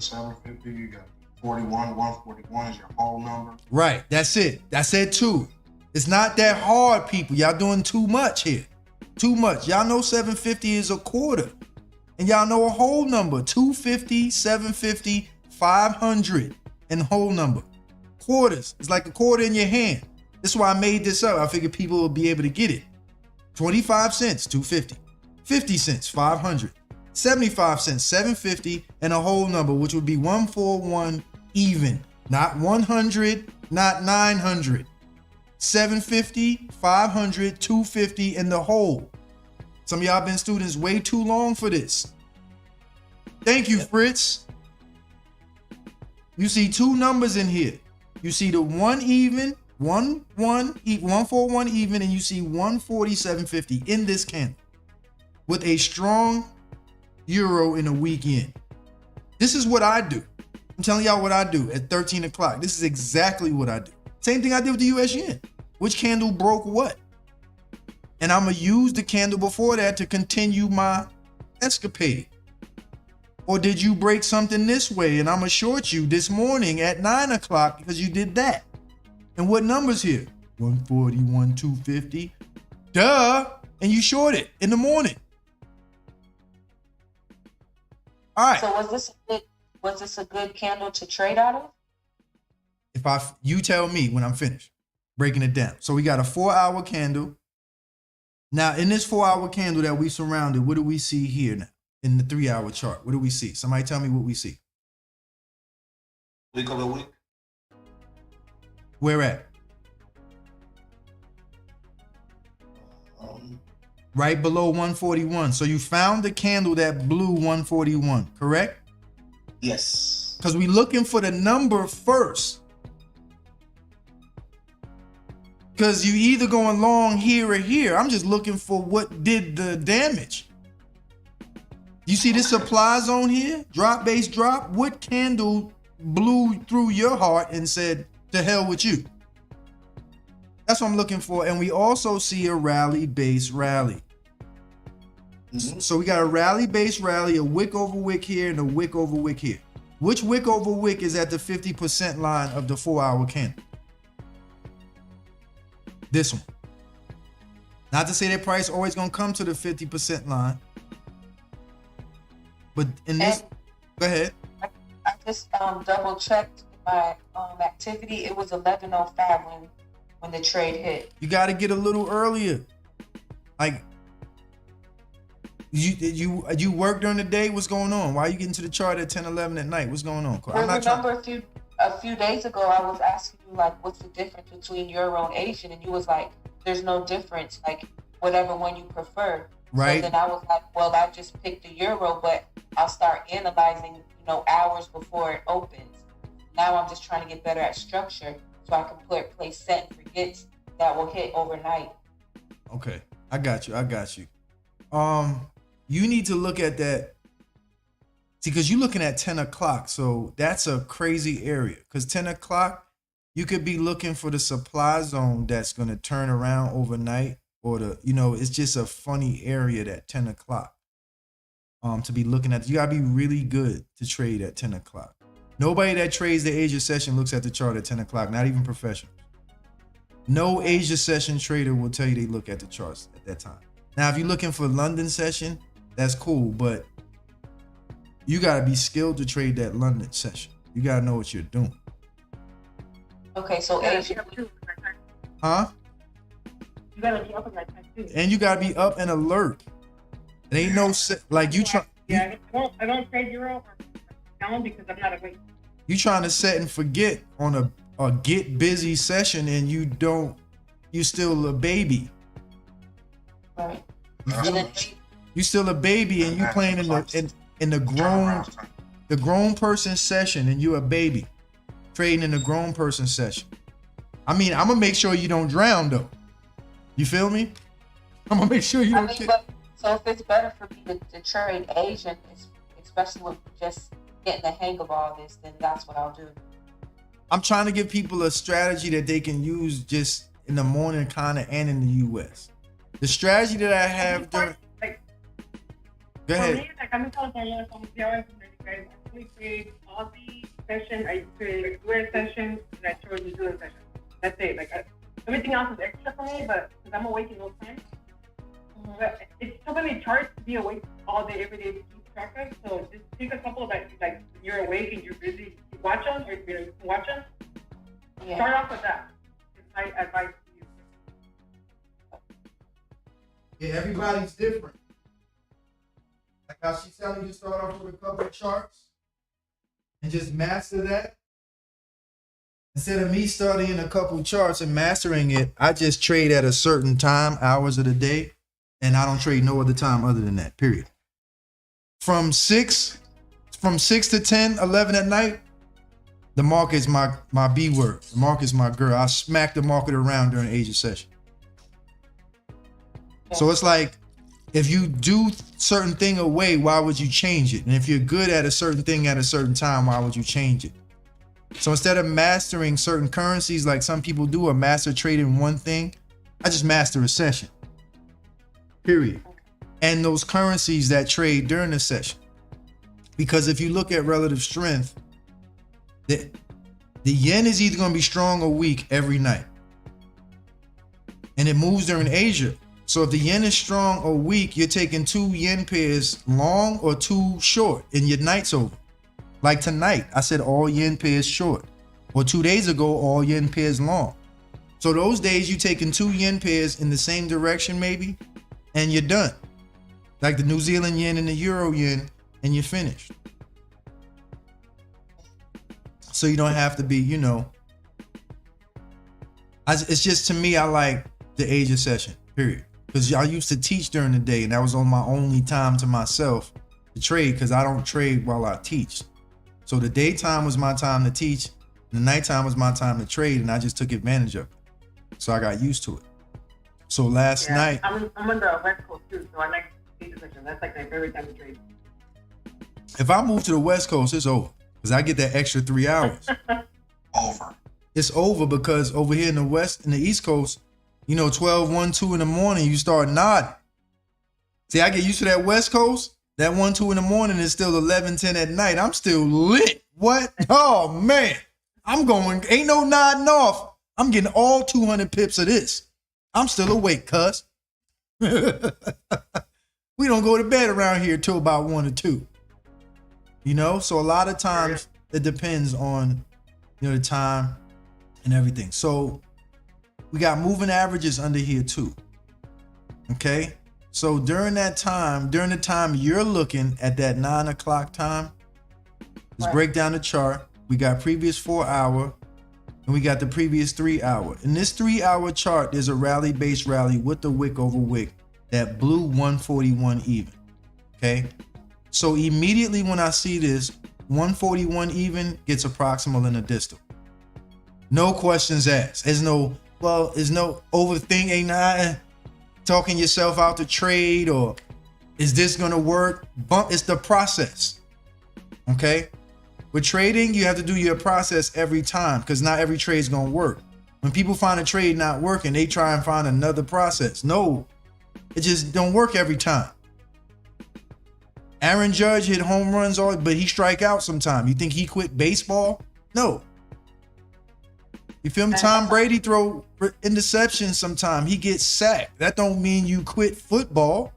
750. You got 41. 141 is your whole number. Right. That's it. I said 2. It's not that hard, people. Y'all doing too much here. Too much. Y'all know 750 is a quarter. And y'all know a whole number, 250, 750, 500, and whole number. Quarters, it's like a quarter in your hand. That's why I made this up. I figured people would be able to get it. 25 cents, 250. 50 cents, 500. 75 cents, 750, and a whole number, which would be 141 even. Not 100, not 900. 750, 500, 250, and the whole. Some of y'all been students way too long for this. Thank you, Fritz. You see two numbers in here. You see the one even, 141 even, and you see 147.50 in this candle with a strong euro in a weekend. This is what I do. I'm telling y'all what I do at 13 o'clock. This is exactly what I do. Same thing I did with the US yen. Which candle broke what? And I'm going to use the candle before that to continue my escapade. Or did you break something this way and I'm going to short you this morning at 9 o'clock because you did that? And what number's here? 141, 250. Duh. And you short it in the morning. All right. So was this a good candle to trade out of? You tell me when I'm finished breaking it down. So we got a 4-hour candle. Now in this 4-hour candle that we surrounded, what do we see here now in the 3-hour chart? What do we see? Somebody tell me what we see. Week over week. Where at? Right below 141. So you found the candle that blew 141, correct? Yes. Because we looking for the number first. Because you either going long here or here. I'm just looking for what did the damage. You see this supply zone here? Drop, base, drop. What candle blew through your heart and said, to hell with you? That's what I'm looking for. And we also see a rally base rally. Mm-hmm. So we got a rally base rally, a wick over wick here, and a wick over wick here. Which wick over wick is at the 50% line of the 4-hour candle? This one. Not to say that price always gonna come to the 50% line, but in this, go ahead. I just double checked my activity. It was 11:05 when the trade hit. You got to get a little earlier. Like you work during the day. What's going on? Why are you getting to the chart at 10:11 at night? What's going on? A few days ago, I was asking you, like, what's the difference between Euro and Asian? And you was like, there's no difference, like, whatever one you prefer. Right. So then I was like, well, I just picked the Euro, but I'll start analyzing, hours before it opens. Now I'm just trying to get better at structure so I can place set and forgets that will hit overnight. Okay. I got you. You need to look at that. See, because you're looking at 10 o'clock, so that's a crazy area. Because 10 o'clock, you could be looking for the supply zone that's going to turn around overnight, or it's just a funny area at 10 o'clock to be looking at. You got to be really good to trade at 10 o'clock. Nobody that trades the Asia session looks at the chart at 10 o'clock, not even professionals. No Asia session trader will tell you they look at the charts at that time. Now, if you're looking for London session, that's cool, but you got to be skilled to trade that London session. You got to know what you're doing. Okay, so Asia. Huh? You gotta be up at that time too. And you got to be up and alert. It ain't no like you try. Yeah, I don't trade Euro or pound because I'm not awake. You trying to set and forget on a get busy session, and you still a baby. Right. You still a baby, and you playing in the grown person session, and you a baby trading in the grown person session. I mean, I'm gonna make sure you don't drown though. You feel me? I'm gonna make sure you don't get. So if it's better for me to trade Asian, especially with just getting the hang of all this, then that's what I'll do. I'm trying to give people a strategy that they can use just in the morning, kind of, and in the U.S. The strategy that I have during. Go ahead. For me, like, I'm in California, so I'm guys. I only trade Aussie session, I trade US session, and I trade New Zealand session. That's it. Like, everything else is extra for me, but because I'm awake in those times. But it's so many charts to be awake all day, every day, to keep chakras, so just take a couple that like when you're awake and you're busy, you watch them, or you can watch them. Yeah. Start off with that. It's my advice to you. Yeah, everybody's different. Like how she's telling you to start off with a couple of charts and just master that. Instead of me studying a couple of charts and mastering it, I just trade at a certain time, hours of the day, and I don't trade no other time other than that, period. From 6 to 10, 11 at night, the market's my B word. The market's my girl. I smack the market around during the Asia session. So it's like, if you do certain thing away, why would you change it? And if you're good at a certain thing at a certain time, why would you change it? So instead of mastering certain currencies like some people do, or master trading one thing, I just master a session. Period. And those currencies that trade during the session. Because if you look at relative strength, the yen is either going to be strong or weak every night. And it moves during Asia. So if the yen is strong or weak, you're taking 2 yen pairs long or 2 short, and your night's over. Like tonight, I said all yen pairs short. Or 2 days ago, all yen pairs long. So those days you taking 2 yen pairs in the same direction maybe, and you're done. Like the New Zealand yen and the Euro yen, and you're finished. So you don't have to be, you know. It's just, to me, I like the Asia session, period. Because I used to teach during the day, and that was on my only time to myself to trade, because I don't trade while I teach. So the daytime was my time to teach, and the nighttime was my time to trade, and I just took advantage of it. So I got used to it. So last night, I'm on the West Coast too, so I like Asia session. That's like my favorite time to trade. if I move to the West Coast, it's over, because I get that extra 3 hours. Over. It's over because over here in the West, in the East Coast, you know, 12, 1, 2 in the morning, you start nodding. See, I get used to that West Coast. That 1, 2 in the morning is still 11, 10 at night. I'm still lit. What? Oh, man. I'm going, ain't no nodding off. I'm getting all 200 pips of this. I'm still awake, cuz. We don't go to bed around here till about 1 or 2. You know? So a lot of times it depends on, you know, the time and everything. So we got moving averages under here too. Okay? So during that time, during the time you're looking at that 9 o'clock time, let's break down the chart. We got previous 4 hour and we got the previous 3 hour. In this 3 hour chart, there's a rally base rally with the wick over wick, that blue 141 even. Okay? So immediately when I see this, 141 even gets a proximal and a distal. No questions asked. There's no, well, there's no overthink, ain't not talking yourself out to trade, or is this gonna work? It's the process. Okay? With trading, you have to do your process every time, because not every trade is gonna work. When people find a trade not working, they try and find another process. No, it just don't work every time. Aaron Judge hit home runs all, but he strike out sometime. You think he quit baseball? No. You feel me? Tom Brady throw interceptions sometime. He gets sacked. That don't mean you quit football.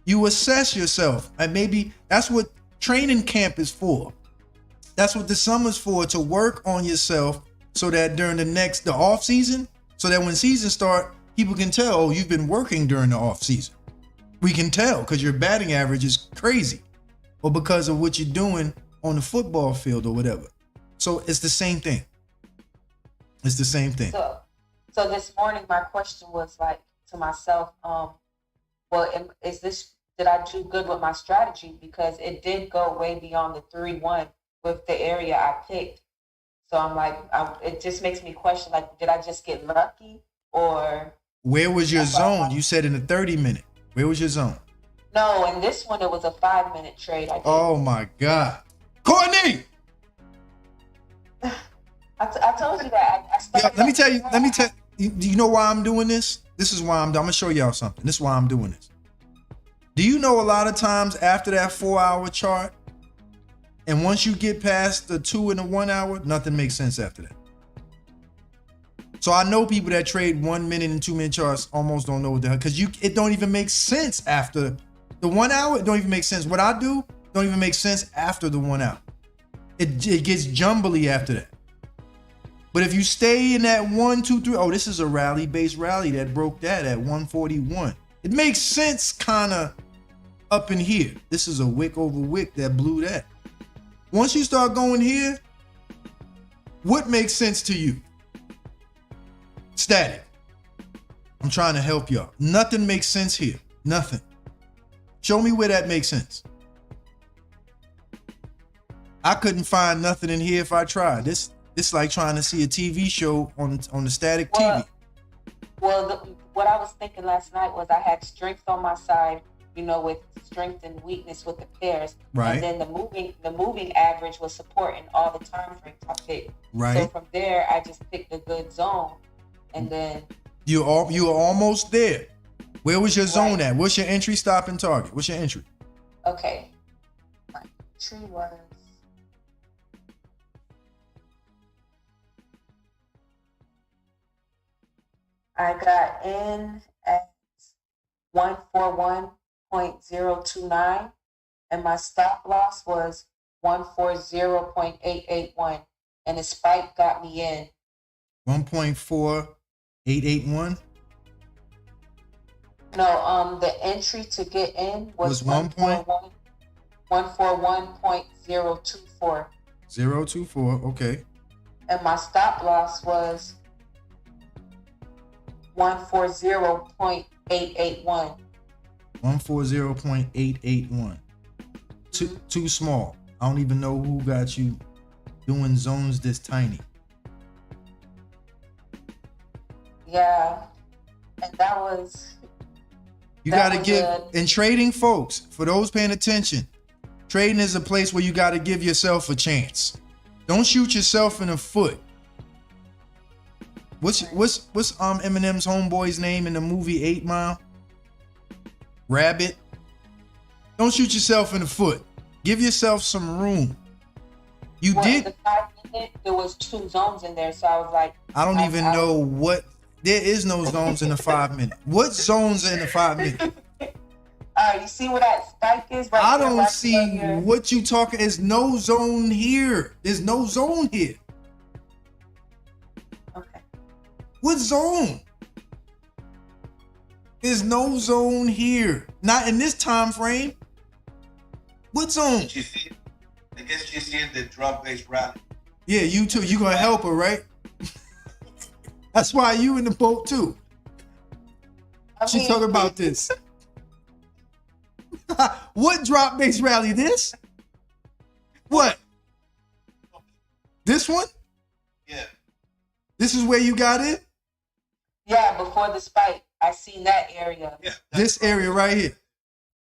You assess yourself. And maybe that's what training camp is for. That's what the summer's for, to work on yourself so that during the off season, so that when season start, people can tell, oh, you've been working during the off season. We can tell because your batting average is crazy, or because of what you're doing on the football field or whatever. So it's the same thing. It's the same thing. So this morning, my question was like to myself, well, did I do good with my strategy? Because it did go way beyond the 3-1 with the area I picked. So I'm like, it just makes me question, like, did I just get lucky, or? Where was your zone? You said in the 30-minute. Where was your zone? No, in this one, it was a 5-minute trade. Oh my God. Courtney! I told you that. Let me tell you, do you know why I'm doing this? This is why I'm going to show y'all something. This is why I'm doing this. Do you know a lot of times after that 4-hour chart, and once you get past the 2 and the 1 hour, nothing makes sense after that. So I know people that trade 1 minute and 2 minute charts almost don't know what the hell, because it don't even make sense after the 1 hour. It don't even make sense. What I do, Don't even make sense after the 1 out. It gets jumbly after that. But if you stay in that 1, 2, 3, oh, this is a rally-based rally that broke that at 141. It makes sense kind of up in here. This is a wick over wick that blew that. Once you start going here, what makes sense to you? Static. I'm trying to help y'all. Nothing makes sense here. Nothing. Show me where that makes sense. I couldn't find nothing in here if I tried. This like trying to see a TV show on the static TV. Well, what I was thinking last night was I had strength on my side, you know, with strength and weakness with the pairs. Right. And then the moving average was supporting all the time frames I picked. Right. So from there, I just picked a good zone, and then you were almost there. Where was your zone Right. at? What's your entry, stop, and target? What's your entry? okay, my entry was. I got in at 141.029, and my stop loss was 140.881, and the spike got me in. 1.4881 No, the entry to get in was 141.024, 024. Okay. and my stop loss was 140.881. 140.881. Too small. I don't even know who got you doing zones this tiny. Yeah, and that was. You That got to was give, good. in trading, folks, for those paying attention, trading is a place where you got to give yourself a chance. Don't shoot yourself in the foot. What's Eminem's homeboy's name in the movie 8 Mile? Rabbit. Don't shoot yourself in the foot. Give yourself some room. You Well, did. the 5 minute, there was 2 zones in there, so I was like, I don't even know what. There is no zones in the 5 minute. What zones are in the 5 minute? you see where that spike is? Right I there, don't right see there? what you talking. There's no zone here. There's no zone here. Okay. What zone? There's no zone here. Not in this time frame. What zone? You see, I guess you see the drop-based rally. Yeah, you too. You gonna help her, right? That's why you in the boat too. She talking about this. What drop-based rally? This? What? This one? Yeah. This is where you got it? Yeah, before the spike, I seen that area. Yeah. This area right here.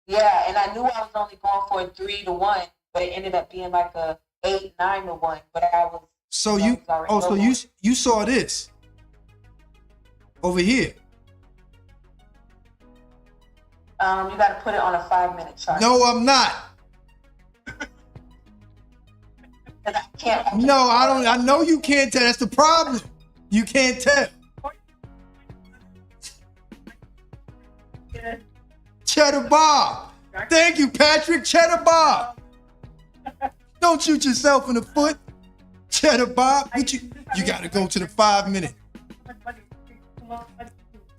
Yeah, and I knew I was only going for a 3-1, but it ended up being like a 8-9-1. But I was. So that you, was already oh, so over. you saw this over here. You got to put it on a 5-minute chart. No, I'm not. 'Cause I can't. No, I don't. I know you can't tell. That's the problem. You can't tell. Yeah. Cheddar Bob. Thank you, Patrick. Cheddar Bob. Don't shoot yourself in the foot. Cheddar Bob. What you got to go to the 5 minute.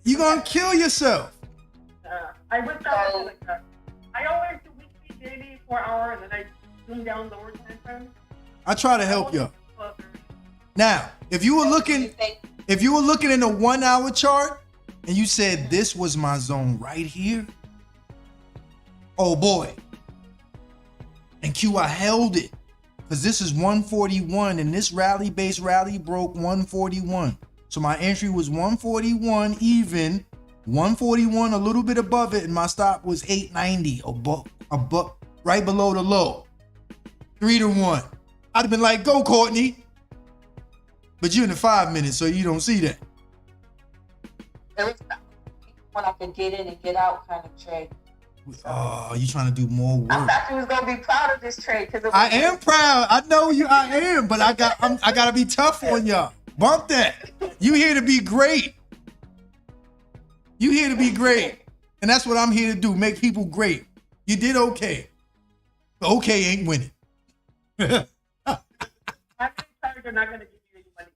You're going to kill yourself. I went down to like that. I always do weekly, daily, 4 hours, and I zoom down lower time frame. I try to help you. Now, if you were looking in a 1 hour chart and you said this was my zone right here, oh boy. And Q, I held it because this is 141 and this rally-based rally broke 141. So my entry was 141 even, 141 a little bit above it, and my stop was 890 above, right below the low. 3-1. I'd have been like, go Courtney. But you're in the 5 minutes, so you don't see that. It was when I could get in and get out kind of trade. Oh, you trying to do more I work. thought you was gonna be proud of this trade because I am proud. I know you. I am, but I gotta be tough on y'all. Bump that. You here to be great. You here to be great, and that's what I'm here to do. Make people great. You did okay. Okay ain't winning. My players are not gonna give you any money.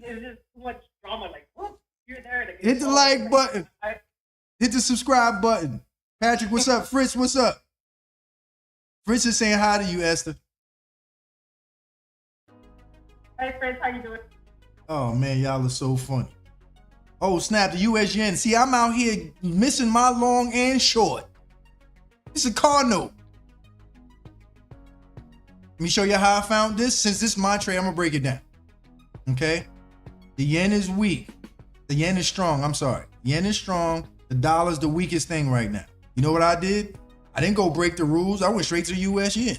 There's just too much drama. Like, whoop, you're there. Like, Hit the like button. I, Hit the subscribe button. Patrick, what's up? Fritz, what's up? Fritz is saying hi to you, Esther. hey, friends, how you doing? Oh man, y'all are so funny. Oh snap, the US yen. See, I'm out here missing my long and short. It's a car note. Let me show you how I found this. Since this is my trade, I'm gonna break it down. Okay? The yen is weak. The yen is strong. I'm sorry. Yen is strong. The dollar's the weakest thing right now. You know what I did? I didn't go break the rules. I went straight to the US yen.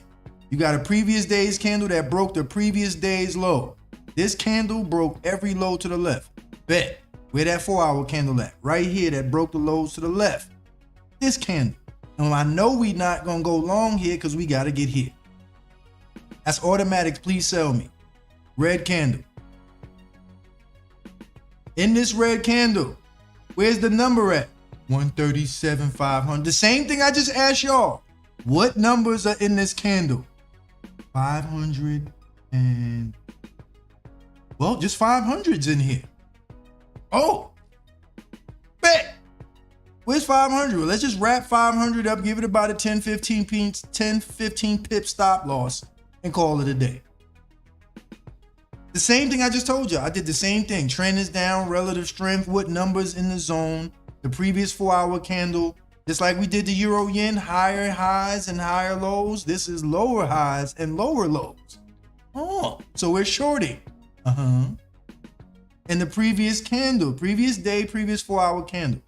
You got a previous day's candle that broke the previous day's low. This candle broke every low to the left. Bet. Where that 4-hour candle at? Right here that broke the lows to the left. This candle. And I know we not gonna go long here because we gotta get here. That's automatics. Please sell me. Red candle. In this red candle, where's the number at? 137,500. The same thing I just asked y'all. What numbers are in this candle? 500 and... well, just 500's in here. Oh! Bet! Where's 500? Let's just wrap 500 up, give it about a 10-15 pip stop loss, and call it a day. The same thing I just told you. I did the same thing. Trend is down, relative strength, what numbers in the zone, the previous 4-hour candle, just like we did the euro yen, higher highs and higher lows. This is lower highs and lower lows. Oh, so we're shorting. And the previous candle, previous day, previous 4-hour candle.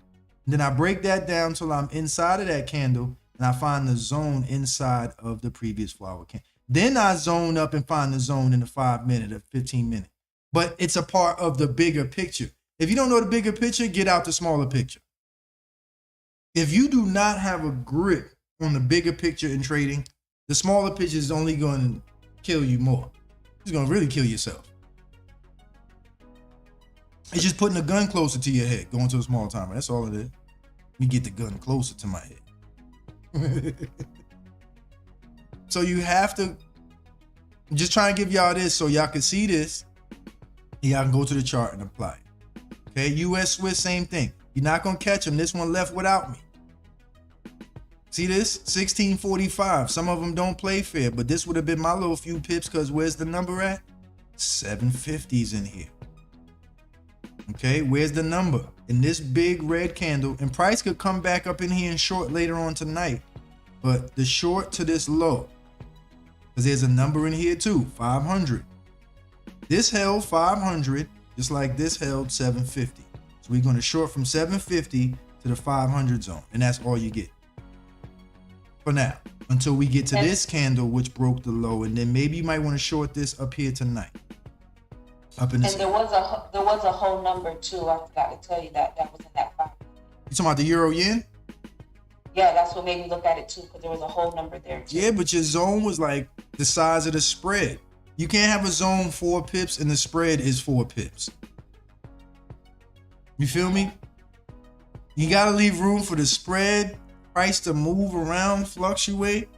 And then I break that down till I'm inside of that candle and I find the zone inside of the previous 4-hour candle. Then I zone up and find the zone in the 5-minute or 15-minute. But it's a part of the bigger picture. If you don't know the bigger picture, get out the smaller picture. If you do not have a grip on the bigger picture in trading, the smaller picture is only going to kill you more. It's going to really kill yourself. It's just putting a gun closer to your head, going to a small timer. That's all it is. You get the gun closer to my head. So you have to, I'm just trying to give y'all this so y'all can see this. Y'all can go to the chart and apply it. Okay, US Swiss, same thing. You're not going to catch them. This one left without me. See this? 1645. Some of them don't play fair, but this would have been my little few pips because where's the number at? 750's in here. Okay, where's the number? In this big red candle, and price could come back up in here and short later on tonight, but the short to this low, because there's a number in here too, 500. This held 500, just like this held 750. So we're going to short from 750 to the 500 zone, and that's all you get for now, until we get to this candle, which broke the low, and then maybe you might want to short this up here tonight. Up in this. And there was a whole number too. I forgot to tell you that was in that 5. You talking about the euro yen? Yeah, that's what made me look at it too, because there was a whole number there too. Yeah, but your zone was like the size of the spread. You can't have a zone 4 pips and the spread is 4 pips. You feel me? You gotta leave room for the spread price to move around, fluctuate.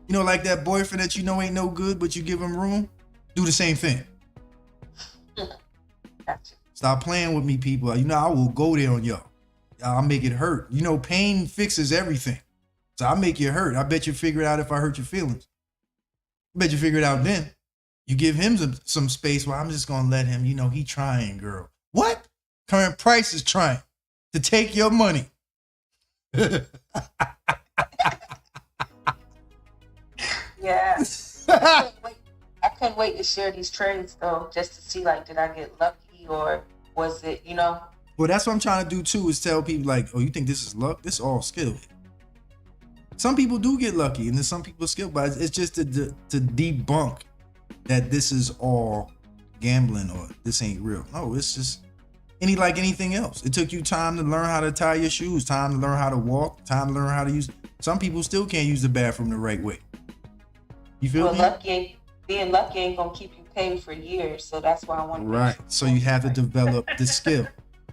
You know, like that boyfriend that you know ain't no good, but you give him room. Do the same thing. Gotcha. Stop playing with me, people. You know, I will go there on y'all. I'll make it hurt. You know, pain fixes everything. So I'll make you hurt. I bet you figure it out if I hurt your feelings. I bet you figure it out then. You give him some space. Well, I'm just going to let him, you know, he trying, girl. What? Current price is trying to take your money. Yeah. I couldn't wait to share these trades though, just to see like, did I get lucky or was it, you know? Well, that's what I'm trying to do too, is tell people like, oh, you think this is luck? This is all skill. Some people do get lucky and then some people skill, but it's just to debunk that this is all gambling or this ain't real. No, it's just like anything else. It took you time to learn how to tie your shoes, time to learn how to walk, time to learn how to use. Some people still can't use the bathroom the right way. You feel me? Being lucky ain't gonna keep you paid for years, so that's why I want to. Right. So you have to develop the skill.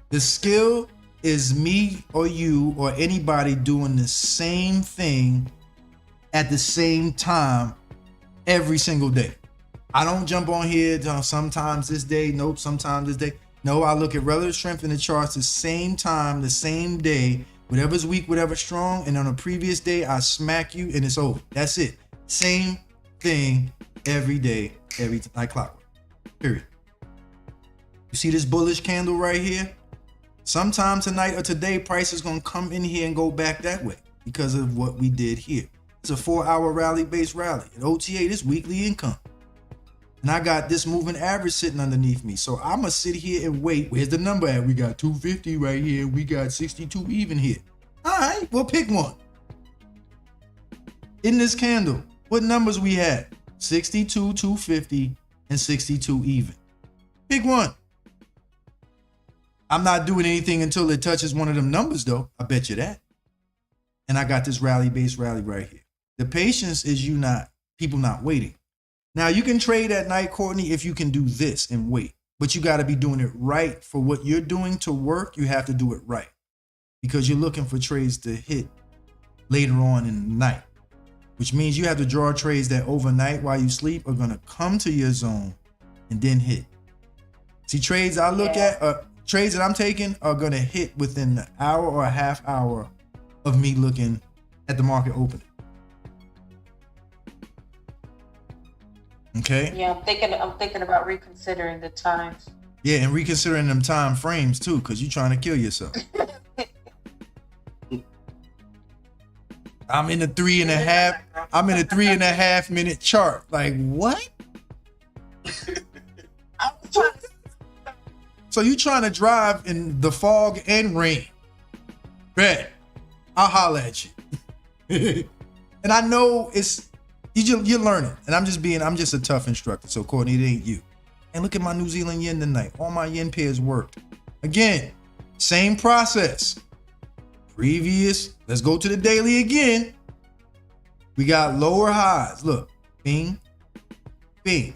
The skill is me or you or anybody doing the same thing at the same time every single day. I don't jump on here sometimes this day, nope, sometimes this day. No, I look at relative strength in the charts the same time, the same day, whatever's weak, whatever's strong, and on a previous day, I smack you and it's over. That's it. Same thing every day, like clockwork, period. You see this bullish candle right here? Sometime tonight or today, price is going to come in here and go back that way because of what we did here. It's a 4-hour rally-based rally. At OTA, this weekly income. And I got this moving average sitting underneath me. So I'm going to sit here and wait. Where's the number at? We got 250 right here. We got 62 even here. All right, well, pick one. In this candle, what numbers we had? 62, 250, and 62 even. Pick one. I'm not doing anything until it touches one of them numbers, though. I bet you that. And I got this rally-based rally right here. The patience is people not waiting. Now, you can trade at night, Courtney, if you can do this and wait. But you got to be doing it right. For what you're doing to work, you have to do it right. Because you're looking for trades to hit later on in the night. Which means you have to draw trades that overnight while you sleep are going to come to your zone and then hit. See, trades I look at, trades that I'm taking are going to hit within an hour or a half hour of me looking at the market opening. Okay. Yeah, I'm thinking about reconsidering the times. Yeah, and reconsidering them time frames too, because you're trying to kill yourself. I'm in a 3.5 minute chart. Like what? So you trying to drive in the fog and rain? Bet. I'll holler at you. And I know you're learning, and I'm just a tough instructor. So Courtney, it ain't you. And look at my New Zealand yen tonight. All my yen pairs worked. Again, same process. Previous. Let's go to the daily again. We got lower highs. Look, bing, bing.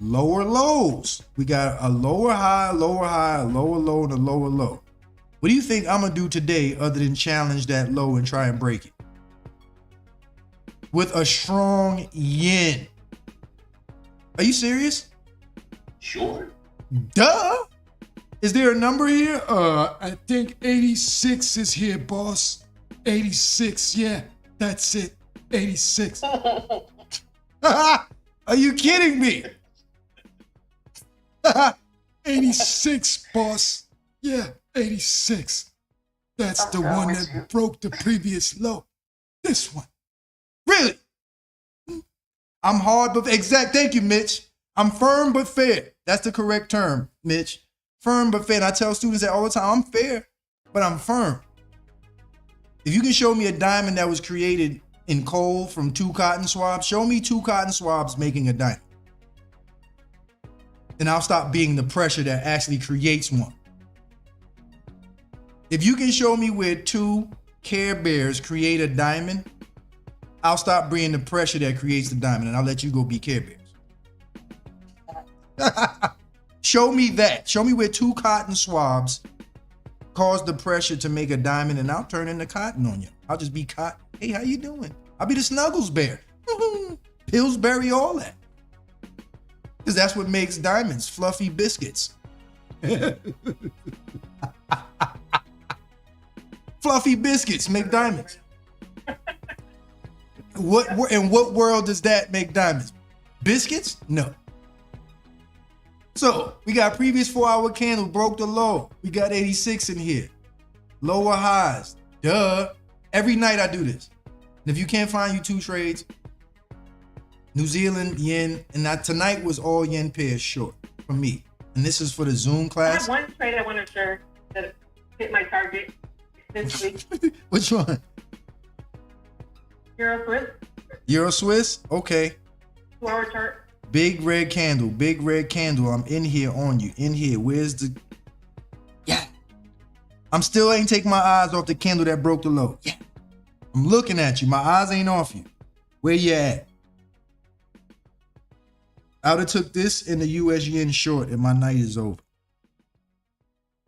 Lower lows. We got a lower high, a lower low, and a lower low. What do you think I'm gonna do today other than challenge that low and try and break it? With a strong yen. Are you serious? Sure. Duh. Is there a number here? I think 86 is here, boss. 86, yeah, that's it. 86. Are you kidding me? 86, boss. Yeah, 86. That's the one that broke the previous low. This one. Really? I'm hard but exact. Thank you, Mitch. I'm firm but fair. That's the correct term, Mitch. Firm but fair. And I tell students that all the time. I'm fair, but I'm firm. If you can show me a diamond that was created in coal from 2 cotton swabs, show me 2 cotton swabs making a diamond. And I'll stop being the pressure that actually creates one. If you can show me where 2 Care Bears create a diamond, I'll stop bringing the pressure that creates the diamond, and I'll let you go be Care Bears. Show me that. Show me where 2 cotton swabs cause the pressure to make a diamond, and I'll turn into cotton on you. I'll just be cotton. Hey, how you doing? I'll be the Snuggles Bear. Pillsbury, all that. Because that's what makes diamonds, fluffy biscuits. Fluffy biscuits make diamonds. In what world does that make diamonds? Biscuits? No. So we got previous 4-hour candle, broke the low. We got 86 in here. Lower highs. Duh. Every night I do this. And if you can't find you 2 trades, New Zealand, yen, and tonight was all yen pairs short for me. And this is for the Zoom class. I have one trade I want to share that hit my target this week. Which one? Euro Swiss. Euro Swiss? Okay. 2-hour chart. Big red candle, big red candle. I'm in here on you. In here. Where's the... Yeah. I'm still ain't taking my eyes off the candle that broke the low. Yeah. I'm looking at you. My eyes ain't off you. Where you at? I would have took this in the US yen short and my night is over.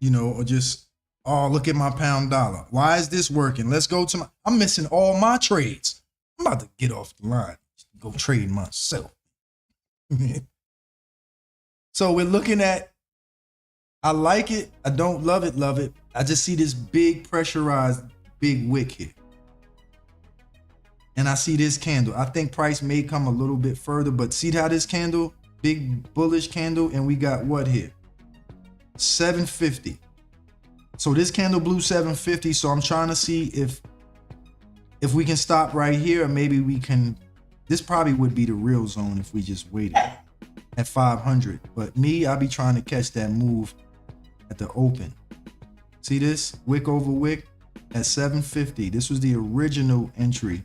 You know, or just, oh, look at my pound dollar. Why is this working? Let's go to I'm missing all my trades. I'm about to get off the line, go trade myself. So we're looking at, I like it. I don't love it. I just see this big pressurized big wick here. And I see this candle. I think price may come a little bit further, but see how this candle, big bullish candle, and we got what here? 750. So this candle blew 750. So I'm trying to see if we can stop right here, or maybe we can, this probably would be the real zone if we just waited at 500. But me, I'll be trying to catch that move at the open. See this wick over wick at 750. This was the original entry.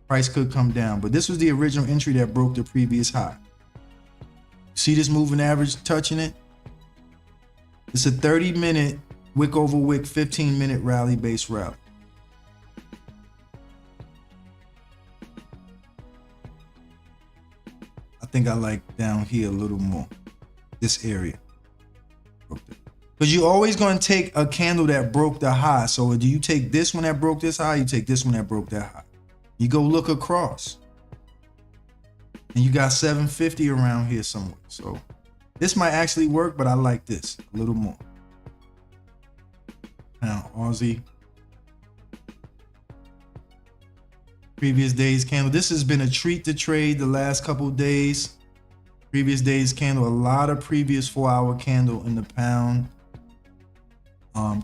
Price could come down, but this was the original entry that broke the previous high. See this moving average touching it? It's a 30-minute wick over wick, 15-minute rally base rally. I think I like down here a little more, this area. Because you're always going to take a candle that broke the high. So do you take this one that broke this high? You take this one that broke that high. You go look across. And you got 750 around here somewhere. So this might actually work, but I like this a little more. Now, Aussie. Previous day's candle. This has been a treat to trade the last couple of days. Previous day's candle. A lot of previous 4-hour candle in the pound.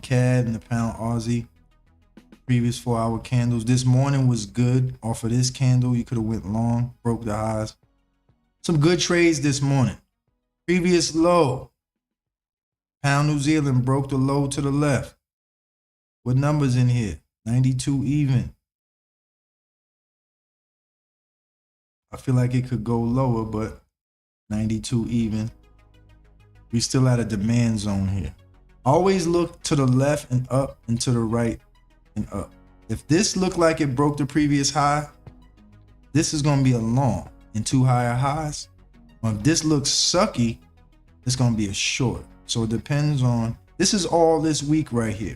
CAD and the pound Aussie. Previous 4-hour candles. This morning was good off of this candle. You could have went long, broke the highs. Some good trades this morning. Previous low. Pound New Zealand broke the low to the left. What numbers in here? 92 even. I feel like it could go lower, but 92 even. We still at a demand zone here. Always look to the left and up and to the right and up. If this looked like it broke the previous high, this is going to be a long and 2 higher highs. Or if this looks sucky, it's going to be a short. So it depends on, this is all this week right here.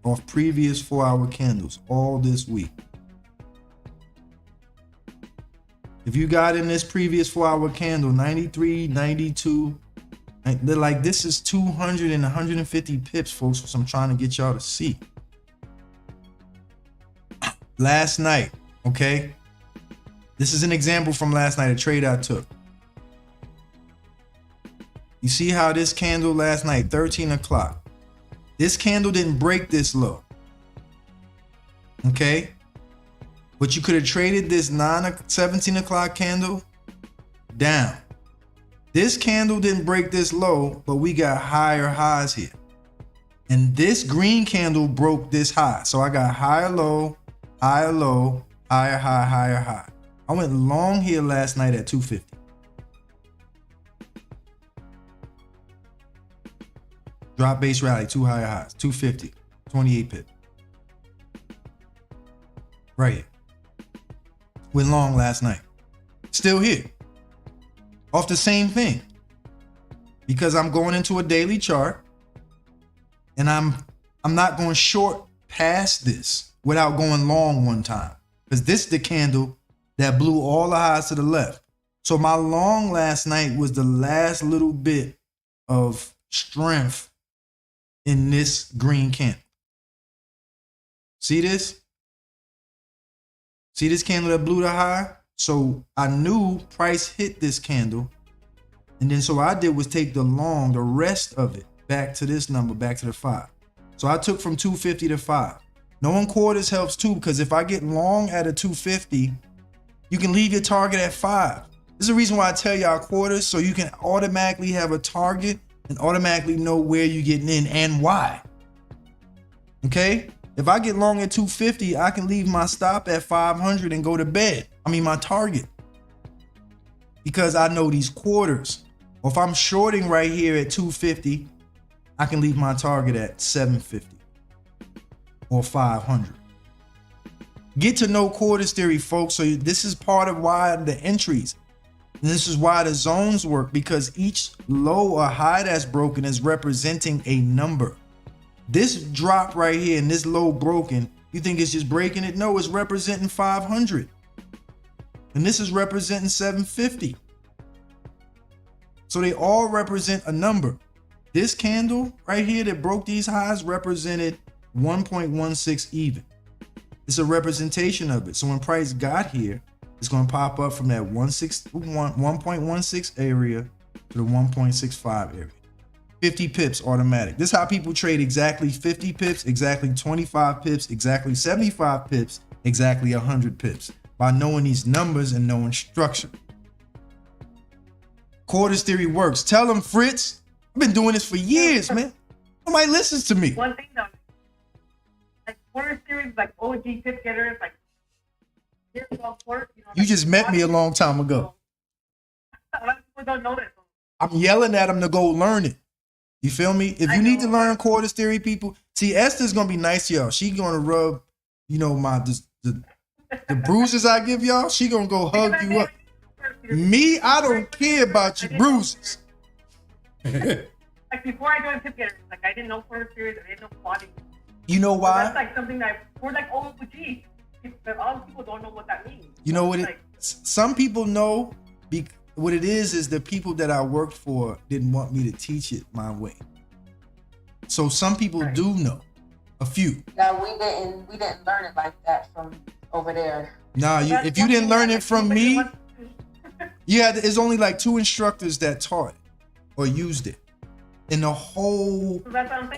Off previous 4-hour candles, all this week. If you got in this previous 4-hour candle, 93, 92, they're like, this is 200 and 150 pips, folks, which I'm trying to get y'all to see. Last night, okay? This is an example from last night, a trade I took. You see how this candle last night, 13 o'clock. This candle didn't break this low. Okay? But you could have traded this 17 o'clock candle down. This candle didn't break this low, but we got higher highs here. And this green candle broke this high. So I got higher low, higher low, higher high, higher high. I went long here last night at 250. Drop base rally, 2 higher highs, 250, 28 pip. Right here. Went long last night. Still here. Off the same thing. Because I'm going into a daily chart and I'm not going short past this without going long one time. Because this is the candle that blew all the highs to the left. So my long last night was the last little bit of strength in this green candle. See this? See this candle that blew the high? So I knew price hit this candle. And then so what I did was take the long, the rest of it, back to this number, back to the 5. So I took from 250 to 5. Knowing quarters helps too, because if I get long at a 250, you can leave your target at 5. This is the reason why I tell y'all quarters, so you can automatically have a target and automatically know where you're getting in and why. Okay? If I get long at 250, I can leave my stop at 500 and go to bed. I mean, my target. Because I know these quarters. Or if I'm shorting right here at 250, I can leave my target at 750 or 500. Get to know quarters theory, folks. So this is part of why the entries. And this is why the zones work, because each low or high that's broken is representing a number. This drop right here and this low broken You think it's just breaking it? No, it's representing 500. And this is representing 750. So they all represent a number. This candle right here that broke these highs represented 1.16 even. It's a representation of it. So when price got here, it's going to pop up from that 1.16 area to the 1.65 area. 50 pips automatic. This is how people trade exactly 50 pips, exactly 25 pips, exactly 75 pips, exactly 100 pips by knowing these numbers and knowing structure. Quarters theory works. Tell them, Fritz. I've been doing this for years, man. Nobody listens to me. One thing though, like quarter series, like OG Pip Getterz, like years ago, You just met me a long time ago. A lot of people don't know this. I'm yelling at them to go learn it. You feel me? If you need to learn quarters theory, people, see, Esther's gonna be nice to y'all. She gonna rub, the bruises I give y'all. She gonna go hug you up. Me, I don't care about your bruises. Like before I joined Pip Getterz, like I didn't know quarter series, I didn't know plotting. You know why? So that's like something that we're like, oh, gee, but a lot of people don't know what that means. You know what some people know. What it is the people that I worked for didn't want me to teach it my way. So some people do know, a few. No, we didn't learn it like that from over there. Nah, if you didn't learn it from me, there's only like 2 instructors that taught it or used it in the whole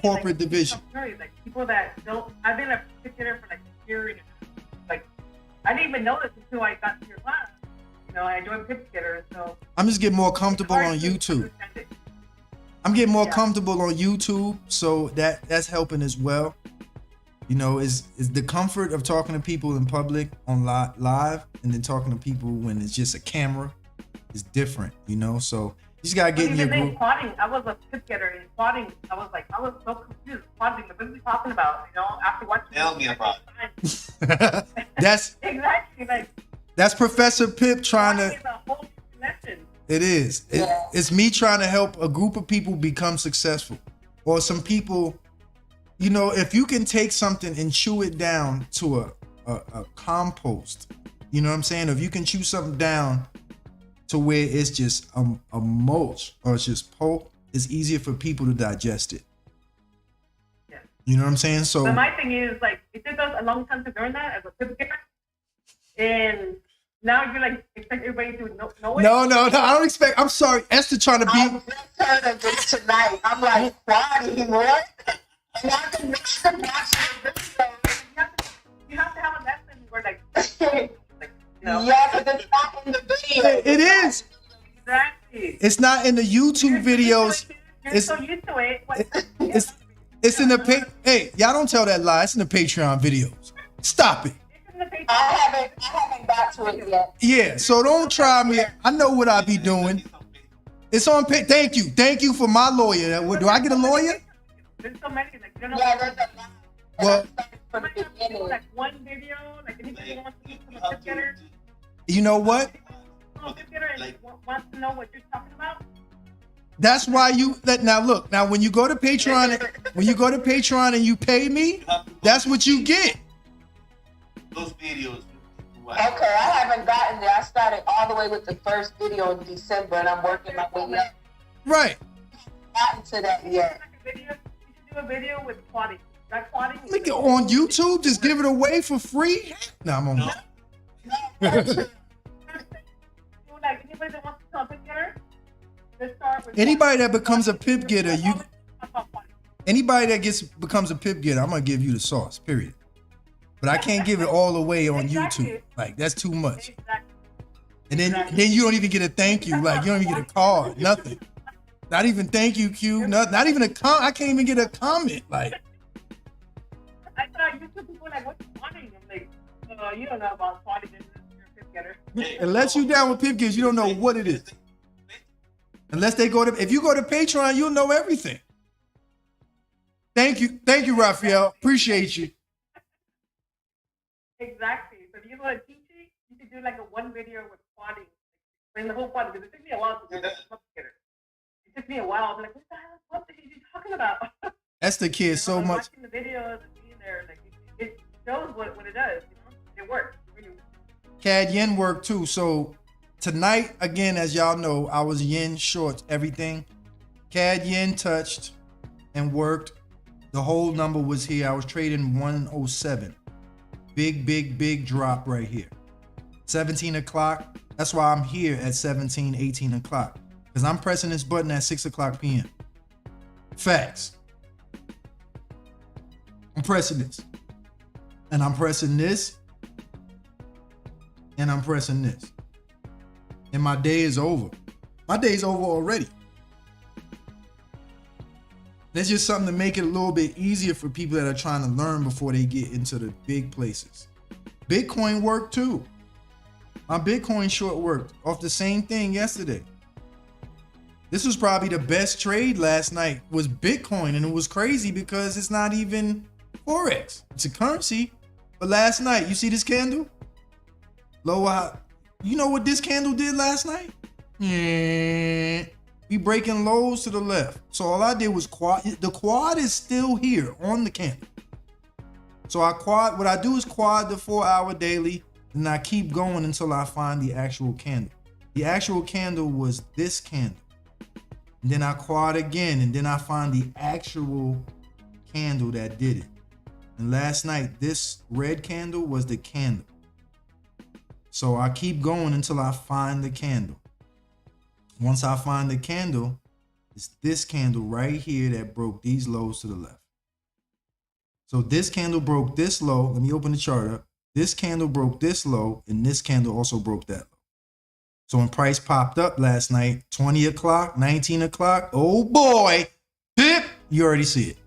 corporate division. Like people that don't, I've been a Pip Getterz for like a year. Like I didn't even know this until I got to your class. I joined Pip Getterz, so I'm just getting more comfortable on YouTube. I'm getting more comfortable on YouTube, so that's helping as well. Is the comfort of talking to people in public on live and then talking to people when it's just a camera is different, so you just gotta get in your group. Plotting, I was a Pip Getterz and plotting. I was so confused. Plotting, what are we talking about? After watching. Tell me about it. That's exactly like. That's Professor Pip trying to. It is. It's me trying to help a group of people become successful, or some people. If you can take something and chew it down to a compost, you know what I'm saying? If you can chew something down to where it's just a mulch or it's just pulp, it's easier for people to digest it. Yeah. You know what I'm saying? So. But my thing is like it took us a long time to learn that as a Pip Getterz, and now you're like expect everybody to know it. No, I don't expect. I'm sorry, Esther trying to be. I just heard of this tonight. I'm like, why, what? And I can mix the match with this thing. You have to have a lesson where like Yeah, but it's not in the video. It is. Exactly. It's not in the YouTube videos. You're so used to it. It's in the Hey, y'all don't tell that lie. It's in the Patreon videos. Stop it. I haven't got to it yet. Yeah, so don't try me. I know what I be doing. It's on pay. Thank you for my lawyer. Do I get a lawyer? There's so many. Like, you don't know. Yeah, there's a lot. Well, From the beginning. Like one video, like anybody wants to use from a Pip Getterz. You know what? Pip Getterz and wants to know what you're talking about. That's why now when you go to Patreon, and you pay me, that's what you get. Those videos. Okay, I haven't gotten there. I started all the way with the first video in December, and I'm working my way up. Right. Gotten to that yet. You should do a video with plotting. Like plotting. Look at on YouTube, just give it away for free. No, I'm on. No. Like anybody that wants to sell Pip Getterz, let's start with Anybody that becomes a Pip Getter, anybody that becomes a Pip Getter, I'm gonna give you the sauce. Period. But I can't give it all away on YouTube. Like that's too much. And then you don't even get a thank you. Like you don't even get a card. Nothing. Not even thank you, Q. Not even a I can't even get a comment. Like. I thought YouTube people were like, what's plotting? I'm like, you don't know about plotting. You're a Pip Getterz. Unless you down with Pip Getterz, you don't know what it is. Unless if you go to Patreon, you'll know everything. Thank you, Raphael. Appreciate you. Exactly. So if you want to teach it, you could do like a one video with plotting, explain the whole plot. Because it took me a while to get Pip Getterz. It took me a while. I'm like, what the hell? What are you talking about? That's the kid so much. Watching the videos and being there, like shows what it does. It works. It really works. CAD yen worked too. So tonight, again, as y'all know, I was yen short everything. CAD yen touched and worked. The whole number was here. I was trading 107. Big drop right here. 17 o'clock. That's why I'm here at 17, 18 o'clock. Because I'm pressing this button at 6 o'clock p.m. Facts. I'm pressing this. And I'm pressing this. And I'm pressing this. And my day is over. My day's over already. That's just something to make it a little bit easier for people that are trying to learn before they get into the big places. Bitcoin worked too. My Bitcoin short worked off the same thing yesterday. This was probably the best trade last night was Bitcoin, and it was crazy because it's not even Forex. It's a currency. But last night, you see this candle? Lower, you know what this candle did last night? Yeah. We breaking lows to the left. So all I did was quad. The quad is still here on the candle. So what I do is quad the 4-hour daily, and I keep going until I find the actual candle. The actual candle was this candle. And then I quad again, and then I find the actual candle that did it. And last night, this red candle was the candle. So I keep going until I find the candle. Once I find the candle, it's this candle right here that broke these lows to the left. So this candle broke this low. Let me open the chart up. This candle broke this low, and this candle also broke that low. So when price popped up last night, 20 o'clock, 19 o'clock, oh boy, Pip, you already see it.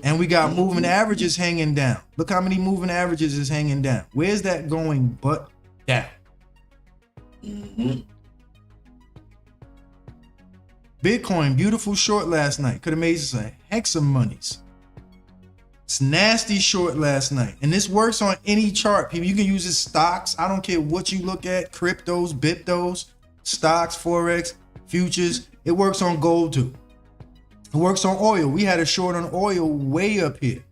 And we got moving averages hanging down. Look how many moving averages is hanging down. Where's that going but down? Bitcoin, beautiful short last night. Could have made some heck some monies. It's nasty short last night. And this works on any chart. People, you can use it stocks. I don't care what you look at. Cryptos, Biptos, stocks, Forex, futures. It works on gold too. It works on oil. We had a short on oil way up here.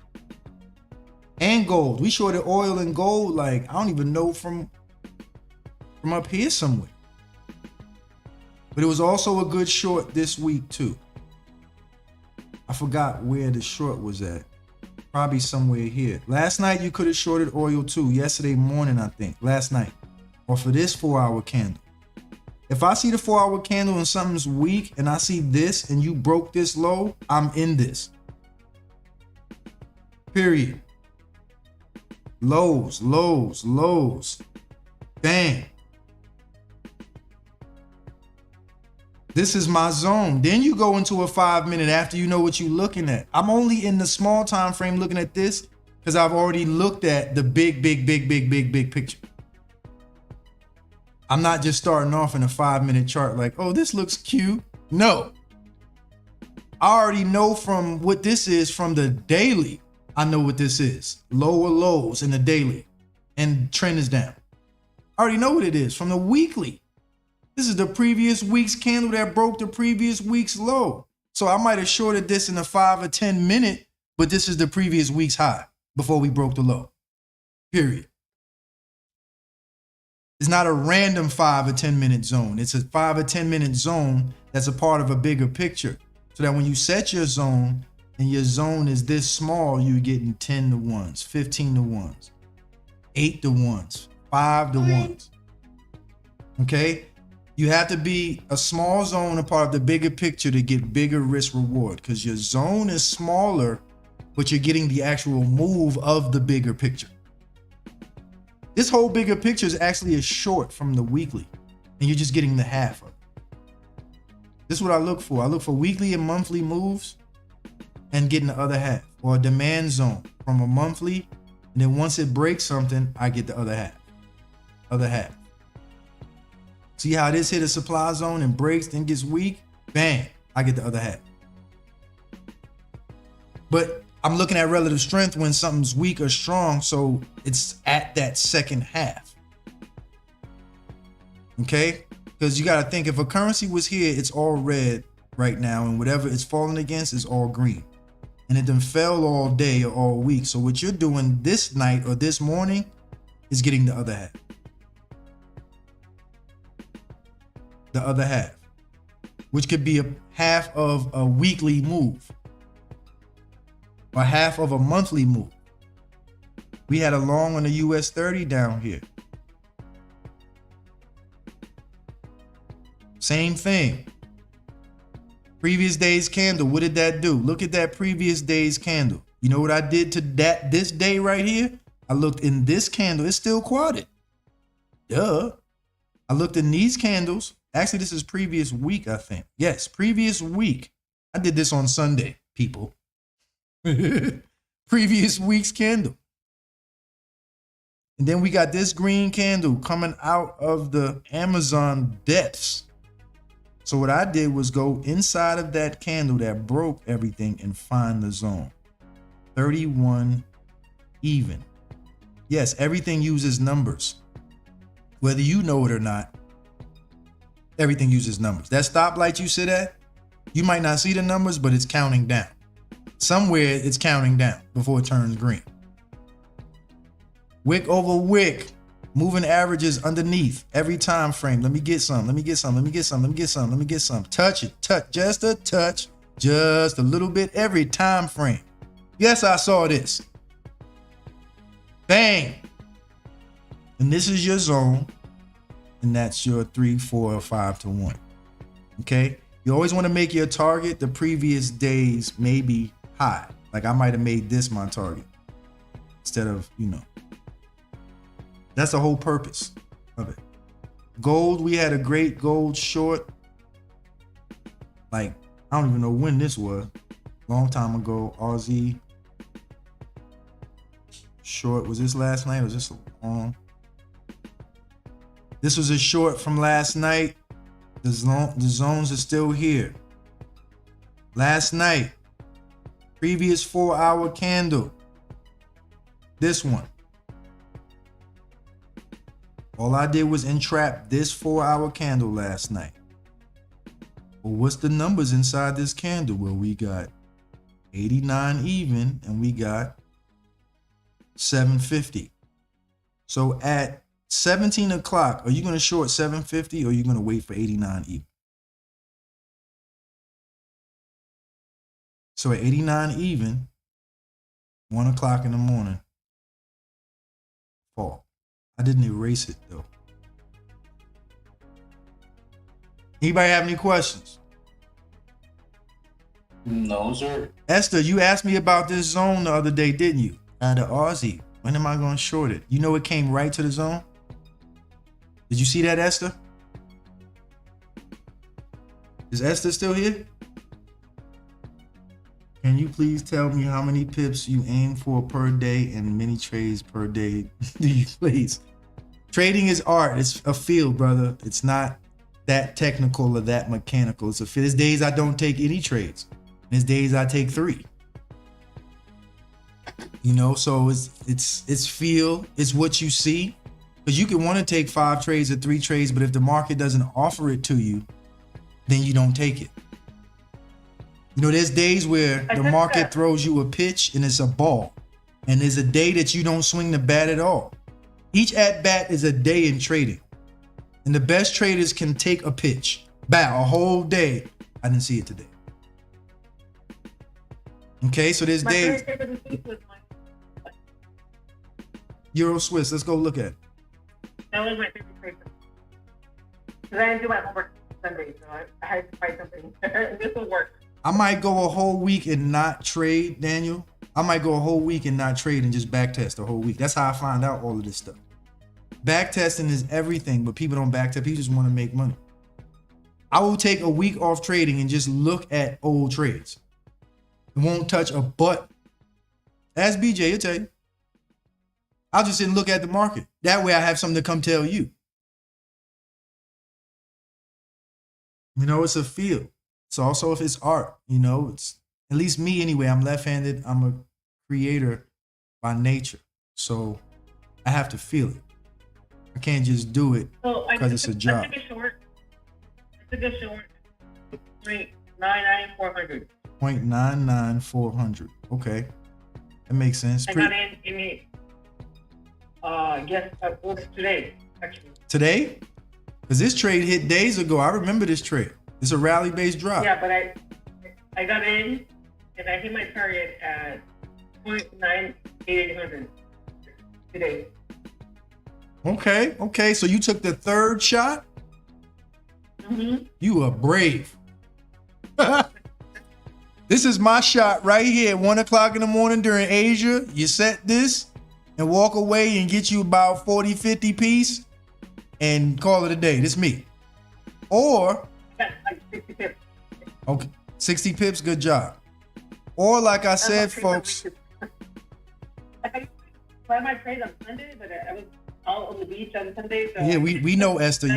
And gold. We shorted oil and gold like, I don't even know from up here somewhere. But it was also a good short this week too. I forgot where the short was at. Probably somewhere here. Last night you could have shorted oil too. Yesterday morning, I think. Last night. Or for this 4-hour candle. If I see the 4-hour candle and something's weak and I see this and you broke this low, I'm in this. Period. Lows, lows, lows. Bang. This is my zone. Then you go into a 5-minute after you know what you're looking at. I'm only in the small time frame looking at this because I've already looked at the big picture. I'm not just starting off in a 5-minute chart like, oh, this looks cute. No. I already know from what this is from the daily. I know what this is. Lower lows in the daily. And trend is down. I already know what it is from the weekly. This is the previous week's candle that broke the previous week's low. So I might have shorted this in a 5 or 10 minute, but this is the previous week's high before we broke the low. Period. It's not a random 5 or 10 minute zone. It's a 5 or 10 minute zone that's a part of a bigger picture. So that when you set your zone and your zone is this small, you're getting 10 to 1s, 15 to 1s, 8 to 1s, 5 to 1s. Okay? You have to be a small zone, a part of the bigger picture to get bigger risk reward because your zone is smaller, but you're getting the actual move of the bigger picture. This whole bigger picture is actually a short from the weekly, and you're just getting the half of it. This is what I look for. I look for weekly and monthly moves and getting the other half, or a demand zone from a monthly, and then once it breaks something, I get the other half. Other half. See how this hit a supply zone and breaks, then gets weak? Bang, I get the other half. But I'm looking at relative strength when something's weak or strong, so it's at that second half. Okay? Because you got to think, if a currency was here, it's all red right now, and whatever it's falling against is all green. and it then fell all day or all week. So what you're doing this night or this morning is getting the other half. The other half, which could be a half of a weekly move or half of a monthly move. We had a long on the US 30 down here. Same thing. Previous day's candle, what did that do? Look at that previous day's candle. You know what I did to this day right here? I looked in this candle, it's still quadded. Duh. I looked in these candles. Actually, this is previous week, I think. Yes, previous week. I did this on Sunday, people. Previous week's candle. And then we got this green candle coming out of the Amazon depths. So what I did was go inside of that candle that broke everything and find the zone. 31 even. Yes, everything uses numbers. Whether you know it or not, everything uses numbers. That stoplight you sit at, you might not see the numbers, but it's counting down. Somewhere it's counting down before it turns green. Wick over wick, moving averages underneath every time frame. Let me get some, let me get some, let me get some, let me get some, let me get some. Touch it, just a touch, just a little bit every time frame. Yes, I saw this. Bang. And this is your zone. And that's your 3, 4, or 5 to 1. Okay. You always want to make your target the previous day's maybe high. Like I might have made this my target instead of, that's the whole purpose of it. Gold, we had a great gold short. Like, I don't even know when this was. Long time ago, Aussie short. Was this last night or was this long? This was a short from last night. The zones are still here. Last night, previous 4-hour candle. This one. All I did was entrap this 4-hour candle last night. Well, what's the numbers inside this candle? Well, we got 89 even and we got 750. So at 17 o'clock, are you going to short 750 or are you going to wait for 89 even? So at 89 even, 1 o'clock in the morning, fall. I didn't erase it though. Anybody have any questions? No, sir. Esther, you asked me about this zone the other day, didn't you? The Aussie. When am I going to short it? You know it came right to the zone? Did you see that, Esther? Is Esther still here? Can you please tell me how many pips you aim for per day and many trades per day do you place? Trading is art. It's a field, brother. It's not that technical or that mechanical. It's a field. There's days I don't take any trades. There's days I take 3. So it's feel. It's what you see. Because you can want to take 5 trades or 3 trades, but if the market doesn't offer it to you, then you don't take it. There's days where the market throws you a pitch and it's a ball. And there's a day that you don't swing the bat at all. Each at bat is a day in trading. And the best traders can take a pitch, bat a whole day. I didn't see it today. Okay, so there's days. Euro Swiss, let's go look at it. That was my favorite trade. Because I didn't do my homework Sunday, so I had to find something. This will work. I might go a whole week and not trade, Daniel. I might go a whole week and not trade and just backtest a whole week. That's how I find out all of this stuff. Backtesting is everything, but people don't backtest. People just want to make money. I will take a week off trading and just look at old trades. It won't touch a button. Ask BJ, he'll tell you. I'll just sit and look at the market. That way I have something to come tell you. It's a field. It's also if it's art, it's at least me anyway. I'm left-handed. I'm a creator by nature. So I have to feel it. I can't just do it because it's a job. I took a short. 399,400. 0.99400. Okay, that makes sense. I got in it. Yes, it was today actually. Today, because this trade hit days ago. I remember this trade. It's a rally-based drop. Yeah, but I got in and I hit my target at 0.9800 today. Okay. So you took the third shot. Mm-hmm. You are brave. This is my shot right here. 1 o'clock in the morning during Asia. You set this and walk away and get you about 40, 50 piece and call it a day. This me. Or, Yeah, like 60 pips. okay, 60 pips, good job. Or like I said, folks. I plan my trade on Sunday, but I was out on the beach on Sunday. So Yeah, we know, Esther.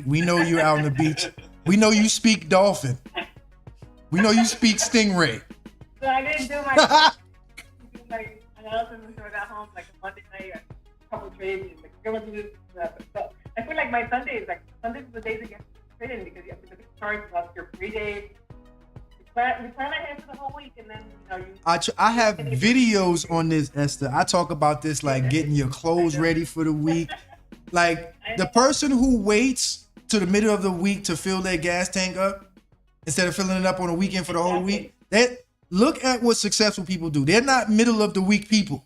We know you're out on the beach. We know you speak dolphin. We know you speak stingray. So I didn't do my analysis until I got home like a Monday night, a couple trades, and so I feel like my Sundays are the days that you have to fit in because you have to charge about your free days. You plan ahead for the whole week, and then I have videos on this, Esther. I talk about this like getting your clothes ready for the week. Like the person who waits to the middle of the week to fill their gas tank up instead of filling it up on a weekend for the whole week. Look at what successful people do. They're not middle of the week people.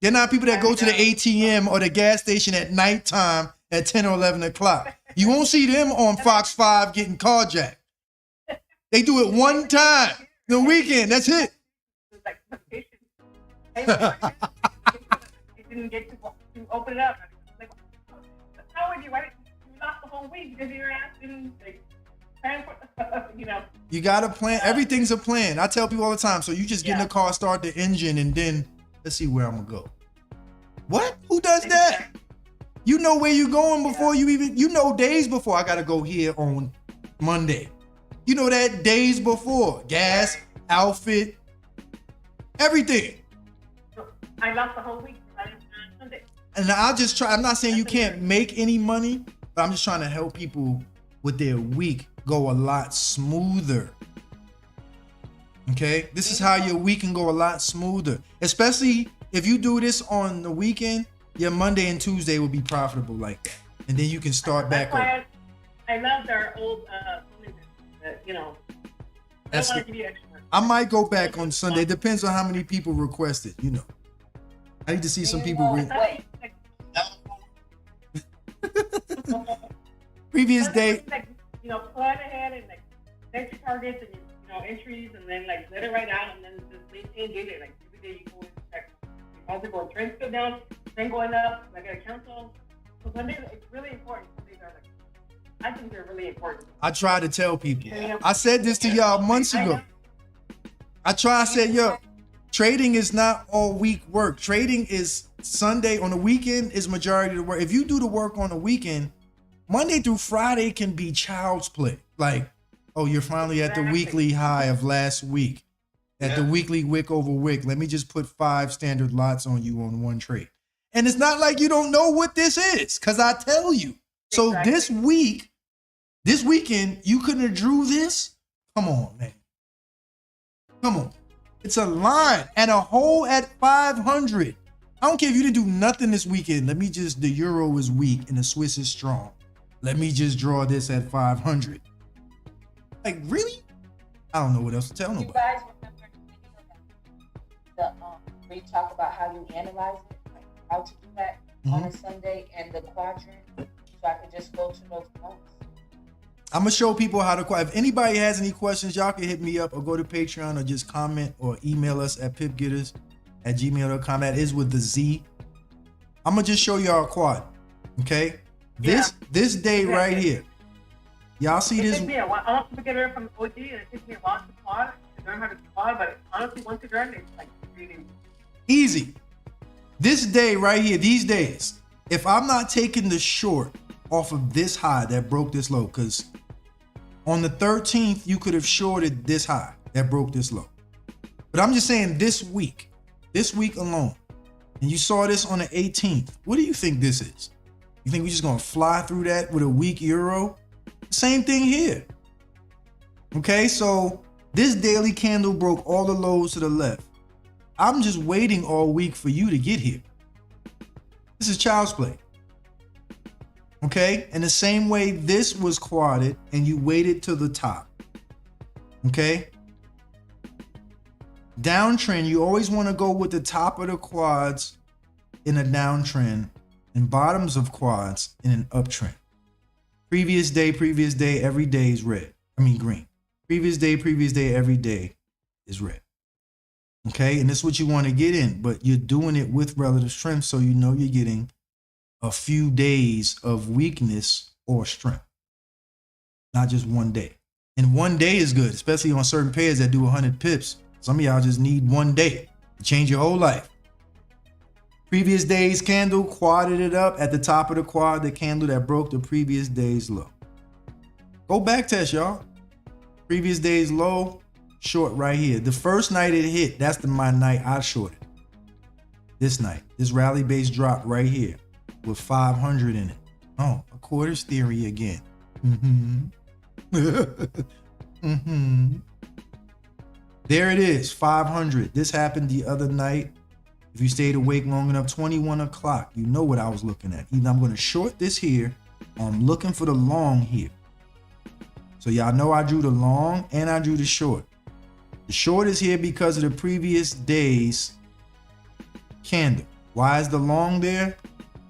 They're not people that go to the ATM or the gas station at nighttime at 10 or 11 o'clock. You won't see them on Fox 5 getting carjacked. They do it one time the weekend. That's it. like I didn't get to open it up. Like, how would you? Why you lost the whole week because your ass didn't plan for You gotta plan. Everything's a plan. I tell people all the time. So you just get in the car, start the engine, and then let's see where I'm gonna go. What? Who does that? You know where you're going before you know days before. I gotta go here on Monday. You know that days before. Gas, outfit, everything. I lost the whole week. I didn't plan Sunday. And I'll just try. I'm not saying you can't make any money, but I'm just trying to help people with their week go a lot smoother. Okay? This is how your week can go a lot smoother. Especially if you do this on the weekend, your Monday and Tuesday will be profitable like that. And then you can start back up. I loved our old, I don't want to give you extra. I might go back on Sunday. It depends on how many people request it, I need to see some people. Previous day. Plan ahead and set your targets and entries, and then let it right out, and then just maintain daily. Every day you go and check. Also going trends go down, then going up. I got to cancel. So Sundays, it's really important. Sundays are I think they're really important. I try to tell people. I said this to y'all months ago. I said, trading is not all week work. Trading is Sunday on the weekend is majority of the work. If you do the work on the weekend, Monday through Friday can be child's play. Like, oh, you're finally at the weekly high of last week. At the weekly wick over wick. Let me just put 5 standard lots on you on one trade. And it's not like you don't know what this is, because I tell you. So this weekend, you couldn't have drew this? Come on, man. Come on. It's a line and a hole at 500. I don't care if you didn't do nothing this weekend. The euro is weak and the Swiss is strong. Let me just draw this at 500. Like, really? I don't know what else to tell nobody. You guys remember where you talk about how you analyze it, like how to do that on a Sunday and the quadrant, so I could just go to those notes. I'm gonna show people how to. If anybody has any questions, y'all can hit me up or go to Patreon or just comment or email us at pipgetters@gmail.com. That is with the Z. I'm gonna just show y'all a quad. Okay, this day right here. Y'all see this? I want to get her from OG, and it takes me a while to quad to learn how to quad. But honestly, once you learn, it's like really easy. This day right here, these days, if I'm not taking the short off of this high that broke this low, because on the 13th, you could have shorted this high that broke this low. But I'm just saying this week alone, and you saw this on the 18th, what do you think this is? You think we're just going to fly through that with a weak euro? Same thing here. Okay, so This daily candle broke all the lows to the left. I'm just waiting all week for you to get here. This is child's play. Okay? In the same way this was quadded and you waited to the top. Okay? Downtrend, you always want to go with the top of the quads in a downtrend and bottoms of quads in an uptrend. Previous day, every day is red. I mean green. Previous day, every day is red. Okay, and this is what you want to get in, but you're doing it with relative strength, so you know you're getting a few days of weakness or strength, not just one day. And one day is good, especially on certain pairs that do 100 pips. Some of y'all just need one day to change your whole life. Previous day's candle, quadded it up at the top of the quad, the candle that broke the previous day's low. Go back test, y'all. Previous day's low, short right here. The first night it hit, that's my night I shorted. This night, this rally base drop right here with 500 in it. Oh, a quarters theory again. There it is, 500. This happened the other night. If you stayed awake long enough, 21 o'clock, you know what I was looking at. Either I'm going to short this here, or I'm looking for the long here. So y'all know I drew the long and I drew the short. The short is here because of the previous day's candle. Why is the long there?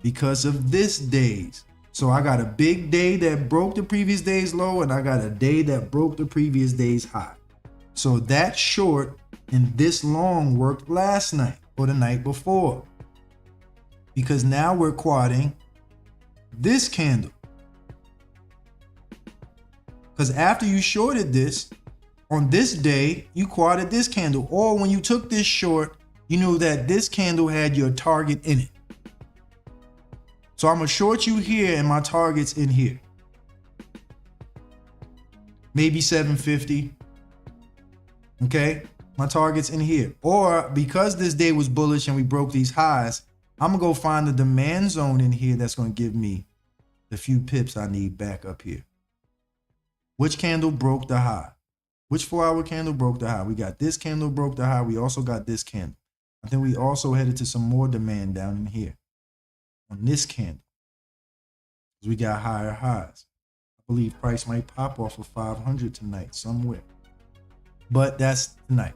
Because of this day's. So I got a big day that broke the previous day's low and I got a day that broke the previous day's high. So that short and this long worked last night or the night before. Because now we're quadding this candle. Because after you shorted this, on this day, you quadded this candle. Or when you took this short, you knew that this candle had your target in it. So I'm going to short you here and my target's in here. Maybe 750. Okay, my target's in here. Or because this day was bullish and we broke these highs, I'm going to go find the demand zone in here that's going to give me the few pips I need back up here. Which candle broke the high? Which 4-hour candle broke the high? We got this candle broke the high. We also got this candle. I think we also headed to some more demand down in here on this candle. We got higher highs. I believe price might pop off of 500 tonight somewhere. But that's tonight.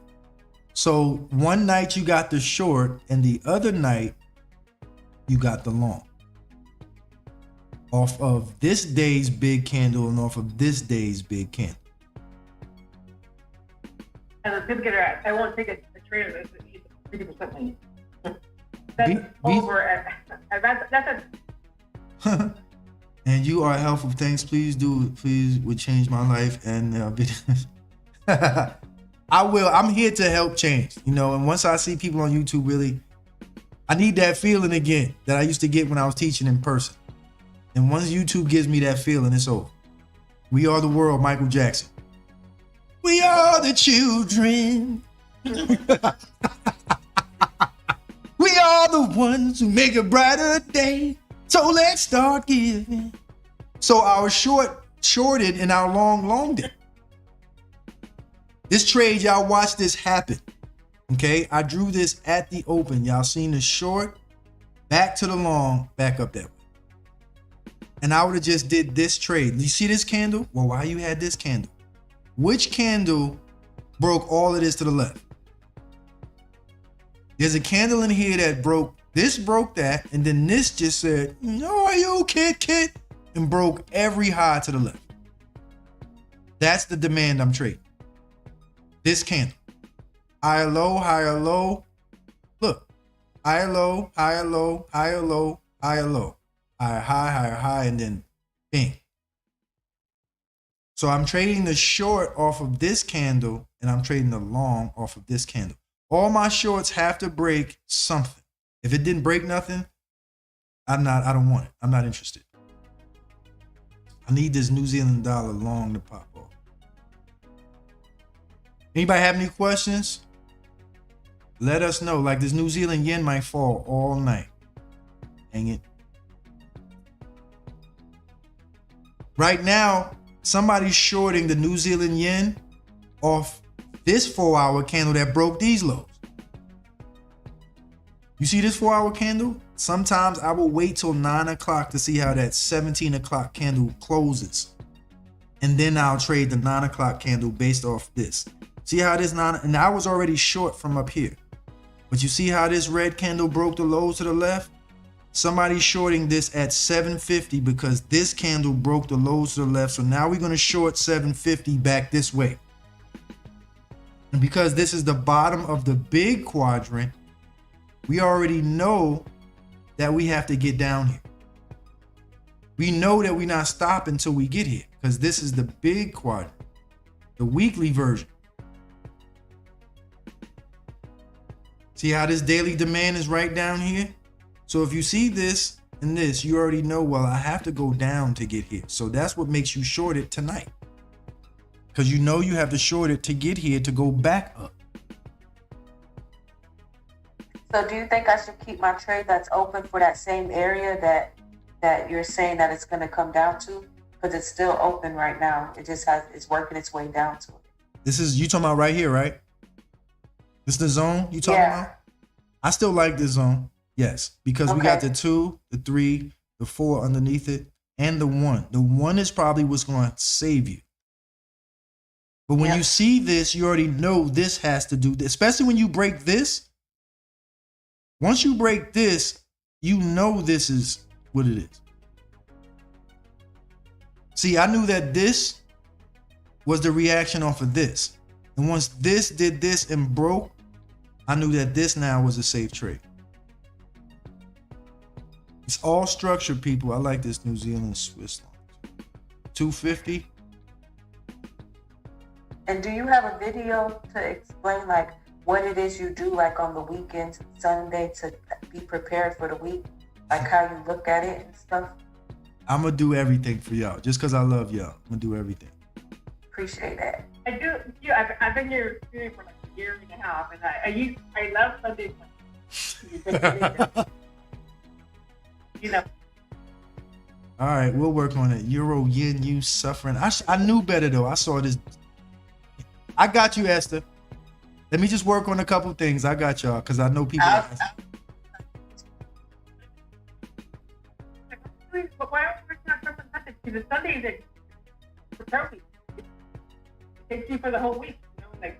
So one night you got the short and the other night you got the long. Off of this day's big candle and off of this day's big candle. As a Pip Getterz, I won't take a trade that's 50% money. That's over at And you are helpful. Thanks. Please would change my life. And I will. I'm here to help change. You know, and once I see people on YouTube, really, I need that feeling again that I used to get when I was teaching in person. And once YouTube gives me that feeling, it's over. We are the world, Michael Jackson. We are the children. We are the ones who make a brighter day. So let's start giving. So our shorted and our long longed it. This trade, y'all watch this happen. Okay, I drew this at the open. Y'all seen the short, back to the long, back up that way. And I would have just did this trade. You see this candle? Well, why you had this candle? Which candle broke all of this to the left? There's a candle in here that broke this, broke that, and then this just said, "No, are you kid?" and broke every high to the left. That's the demand I'm trading. This candle. Higher low, higher low. Look. Higher low, higher low, higher low, higher low. Higher high, and then bing. So I'm trading the short off of this candle, and I'm trading the long off of this candle. All my shorts have to break something. If it didn't break nothing, I don't want it. I'm not interested. I need this New Zealand dollar long to pop off. Anybody have any questions? Let us know. Like this New Zealand yen might fall all night. Dang it. Right now, somebody's shorting the New Zealand yen off this 4-hour candle that broke these lows. You see this 4-hour candle? Sometimes I will wait till 9 o'clock to see how that 17 o'clock candle closes. And then I'll trade the 9 o'clock candle based off this. See how this 9, and I was already short from up here. But you see how this red candle broke the lows to the left? Somebody's shorting this at 750 because this candle broke the lows to the left. So now we're going to short 750 back this way. And because this is the bottom of the big quadrant, we already know that we have to get down here. We know that we're not stopping until we get here because this is the big quadrant, the weekly version. See how this daily demand is right down here? So if you see this and this, you already know, well, I have to go down to get here. So that's what makes you short it tonight. Because you know you have to short it to get here to go back up. So do you think I should keep my trade that's open for that same area that you're saying that it's going to come down to? Because it's still open right now. It's working its way down to it. This is, you talking about right here, right? This the zone you talking about? I still like this zone. Yes, because we got the 2, the 3, the 4 underneath it, and the 1. The 1 is probably what's going to save you. But when you see this, you already know this has to do this, especially when you break this. Once you break this, you know this is what it is. See, I knew that this was the reaction off of this. And once this did this and broke, I knew that this now was a safe trade. It's all structured, people. I like this New Zealand Swiss line. 250. And do you have a video to explain like what it is you do like on the weekends, Sunday, to be prepared for the week? Like how you look at it and stuff? I'm going to do everything for y'all. Just because I love y'all. I'm going to do everything. Appreciate that. I do. Yeah, I've been here for like a year and a half, and I love Sunday. You know. All right, we'll work on it. Euro, yen, you suffering. I knew better though. I saw this. I got you, Esther. Let me just work on a couple things. I got y'all because I know people. But why are we not something Sunday? Because Sunday is for perfect. It takes you for the whole week. You know, like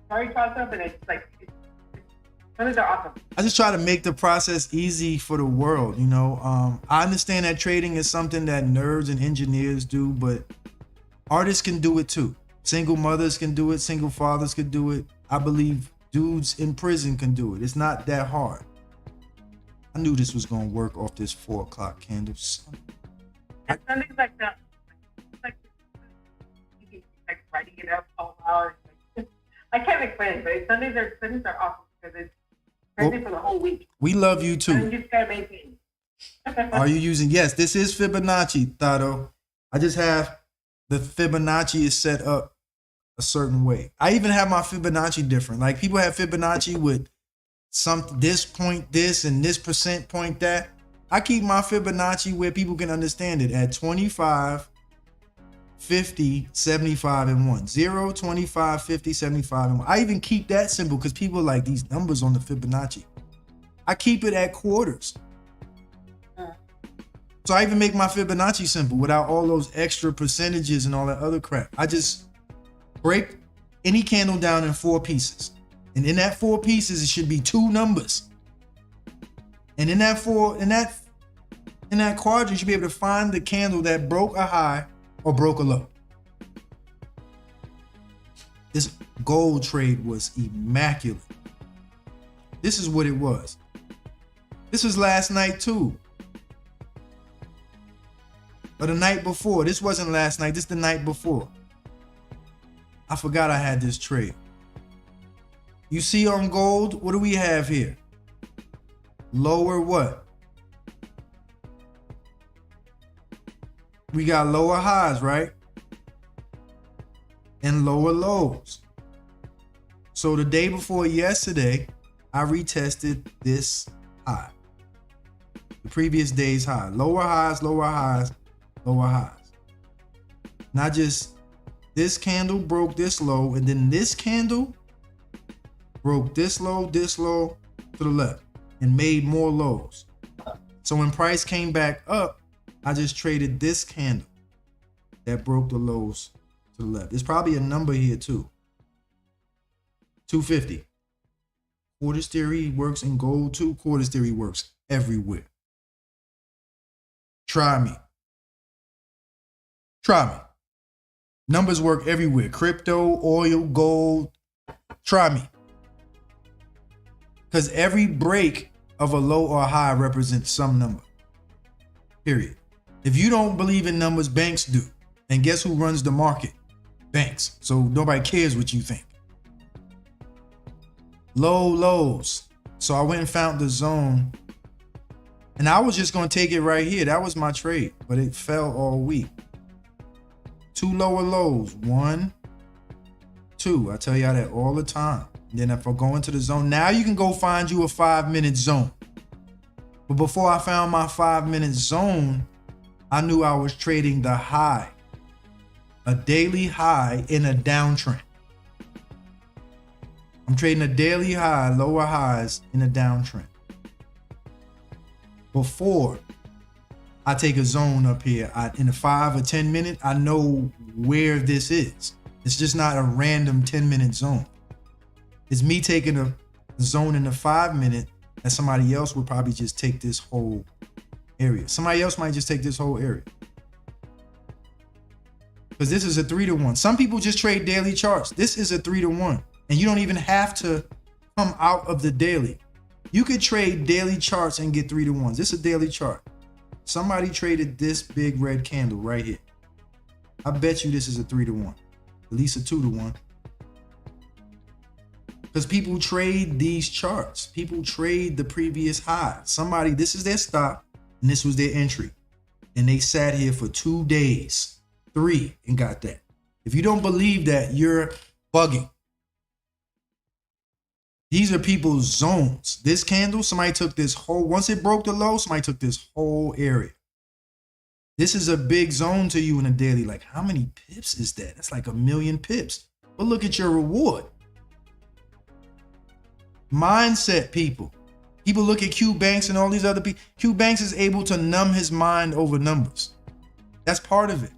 sorry, toss up, and it's like Sundays are awesome. I just try to make the process easy for the world. You know, I understand that trading is something that nerds and engineers do, but artists can do it too. Single mothers can do it. Single fathers can do it. I believe dudes in prison can do it. It's not that hard. I knew this was going to work off this 4 o'clock candle. And Sundays like that, like writing it up all out. I can't explain it, but Sundays are awesome because it's crazy for the whole week. We love you too. And you just gotta maintain. Are you using? Yes, this is Fibonacci, Thado. I just have the Fibonacci is set up a certain way. I even have my Fibonacci different. Like people have Fibonacci with this point this and this percent point that. I keep my Fibonacci where people can understand it at 25, 50, 75, and 1. 0, 25, 50, 75, and 1. I even keep that symbol because people like these numbers on the Fibonacci. I keep it at quarters. So I even make my Fibonacci symbol without all those extra percentages and all that other crap. I just break any candle down in 4 pieces. And in that 4 pieces, it should be 2 numbers. And in that quadrant, you should be able to find the candle that broke a high or broke a low. This gold trade was immaculate. This is what it was. This was last night too. Or the night before. This wasn't last night. This is the night before. I forgot I had this trade. You see on gold, what do we have here? Lower what? We got lower highs, right? And lower lows. So the day before yesterday, I retested this high. The previous day's high. Lower highs, lower highs, lower highs. Not just This candle broke this low, and then this candle broke this low to the left and made more lows. So when price came back up, I just traded this candle that broke the lows to the left. There's probably a number here too. 250. Quarters theory works in gold too. Quarters theory works everywhere. Try me. Try me. Numbers work everywhere. Crypto, oil, gold. Try me. Because every break of a low or high represents some number. Period. If you don't believe in numbers, banks do. And guess who runs the market? Banks. So nobody cares what you think. Low lows. So I went and found the zone. And I was just going to take it right here. That was my trade. But it fell all week. 2 lower lows. 1, 2. I tell y'all that all the time. Then if I go into the zone, now you can go find you a 5-minute zone. But before I found my 5-minute zone, I knew I was trading the high, a daily high in a downtrend. I'm trading a daily high, lower highs in a downtrend. Before I take a zone up here, in a 5 or 10 minute, I know where this is. It's just not a random 10-minute zone. It's me taking a zone in the 5-minute, and somebody else would probably just take this whole area. Somebody else might just take this whole area. Because this is a 3-to-1. Some people just trade daily charts. This is a 3-to-1. And you don't even have to come out of the daily. You could trade daily charts and get 3-to-1s. This is a daily chart. Somebody traded this big red candle right here. I bet you this is a 3-to-1. At least a 2-to-1. Because people trade these charts. People trade the previous high. Somebody, this is their stop, and this was their entry. And they sat here for 2 days, 3, and got that. If you don't believe that, you're bugging. These are people's zones. This candle, somebody took this whole, once it broke the low, somebody took this whole area. This is a big zone to you in a daily. Like, how many pips is that? That's like 1,000,000 pips. But look at your reward. Mindset people. People look at Q Banks and all these other people. Q Banks is able to numb his mind over numbers. That's part of it.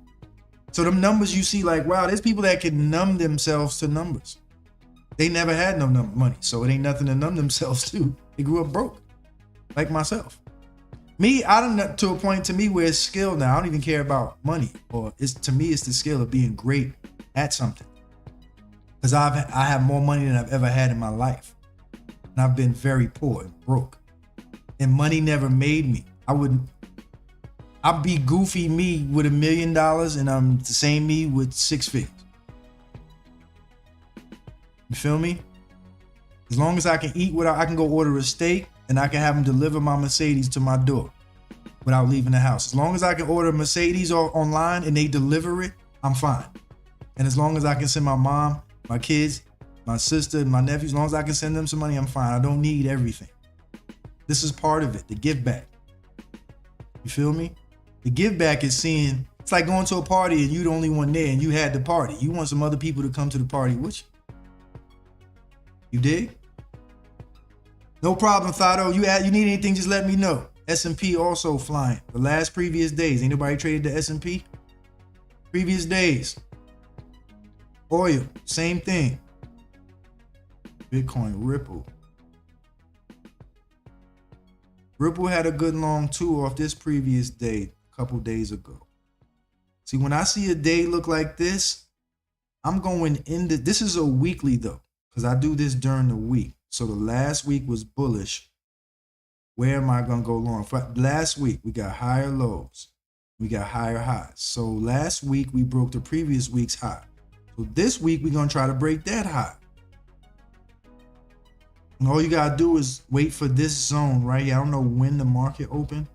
So them numbers you see, like, wow, there's people that can numb themselves to numbers. They never had no money, so it ain't nothing to numb themselves to. They grew up broke, like myself. Me, I done to a point to me where it's skill now. I don't even care about money, or to me it's the skill of being great at something. Because I have more money than I've ever had in my life. And I've been very poor and broke. And money never made me. I'd be goofy me with $1 million and I'm the same me with 6 figures. You feel me? As long as I can eat without, I can go order a steak and I can have them deliver my Mercedes to my door without leaving the house. As long as I can order a Mercedes online and they deliver it, I'm fine. And as long as I can send my mom, my kids, my sister, and my nephews, as long as I can send them some money, I'm fine. I don't need everything. This is part of it, the give back. You feel me? The give back is seeing, it's like going to a party and you the only one there and you had the party. You want some other people to come to the party with you. You dig? No problem, Thado. You need anything, just let me know. S&P also flying. The last previous days. Ain't nobody traded the S&P? Previous days. Oil, same thing. Bitcoin, Ripple. Ripple had a good long tour off this previous day a couple days ago. See, when I see a day look like this, I'm going into, this is a weekly though, because I do this during the week. So the last week was bullish. Where am I going to go long? Last week, we got higher lows. We got higher highs. So last week, we broke the previous week's high. So this week, we're going to try to break that high. And all you got to do is wait for this zone right here. I don't know when the market opened.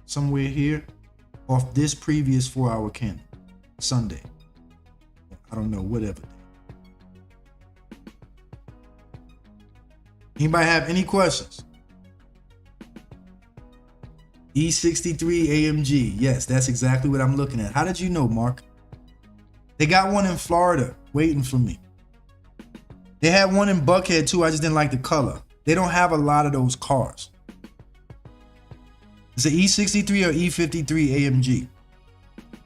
Somewhere here. Off this previous 4-hour candle. Sunday. I don't know, whatever. Anybody have any questions? E63 AMG. Yes, that's exactly what I'm looking at. How did you know, Mark? They got one in Florida waiting for me. They had one in Buckhead too. I just didn't like the color. They don't have a lot of those cars. It's an E63 or E53 AMG.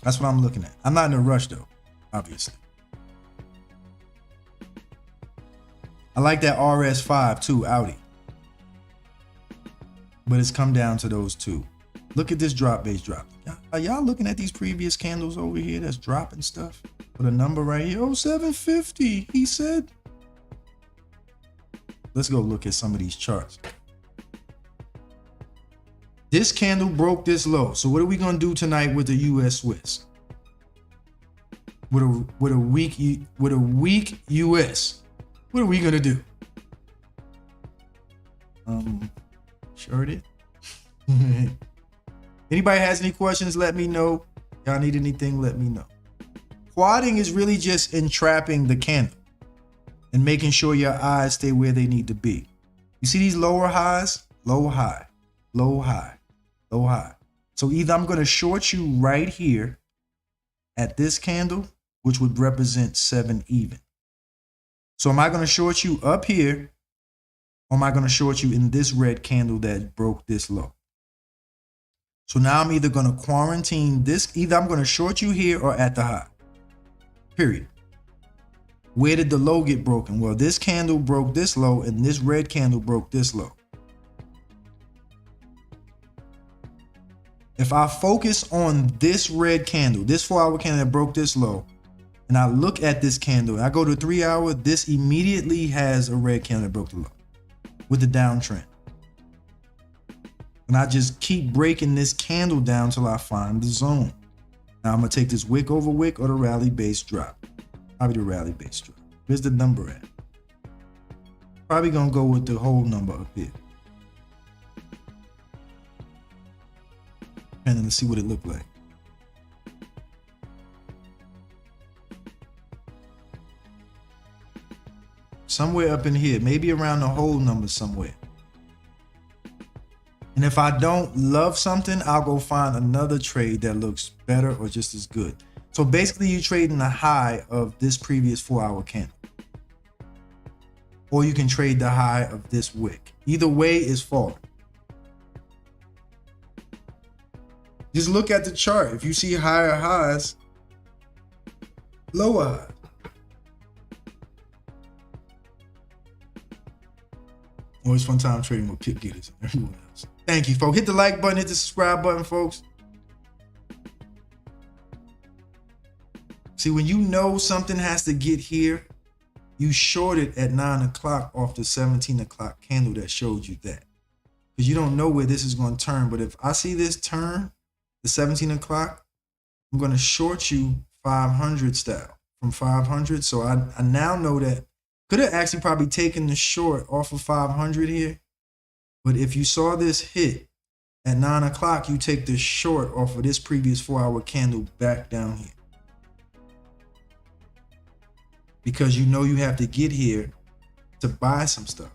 That's what I'm looking at. I'm not in a rush though, obviously. I like that RS5 too, Audi. But it's come down to those two. Look at this drop base drop. Are y'all looking at these previous candles over here that's dropping stuff? With a number right here. Oh, 750, he said. Let's go look at some of these charts. This candle broke this low. So what are we gonna do tonight with the U.S. Swiss? With a weak U.S. What are we gonna do? Short it. Anybody has any questions, let me know. Y'all need anything, let me know. Quadding is really just entrapping the candle and making sure your eyes stay where they need to be. You see these lower highs? Low, high, low, high, low, high. So either I'm going to short you right here at this candle, which would represent 7 even. So am I going to short you up here, or am I going to short you in this red candle that broke this low? So now I'm either going to quarantine this, either I'm going to short you here or at the high. Period. Where did the low get broken? Well, this candle broke this low and this red candle broke this low. If I focus on this red candle, this 4-hour candle that broke this low, and I look at this candle, and I go to 3-hour, this immediately has a red candle that broke the low with the downtrend. And I just keep breaking this candle down till I find the zone. Now I'm gonna take this wick over wick or the rally base drop. Probably the rally base drop. Where's the number at? Probably gonna go with the whole number up here. And then let's see what it looked like. Somewhere up in here, maybe around the whole number somewhere. And if I don't love something, I'll go find another trade that looks better or just as good. So basically you're trading the high of this previous 4-hour candle. Or you can trade the high of this wick. Either way is falling. Just look at the chart. If you see higher highs, lower highs. Always fun time trading with Pip Getterz and everyone else. Thank you, folks. Hit the like button, hit the subscribe button, folks. See, when you know something has to get here, you short it at 9 o'clock off the 17 o'clock candle that showed you that. Because you don't know where this is going to turn. But if I see this turn, the 17 o'clock, I'm going to short you 500 style from 500. So I now know that could have actually probably taken the short off of 500 here. But if you saw this hit at 9 o'clock, you take the short off of this previous 4-hour candle back down here. Because you know you have to get here to buy some stuff.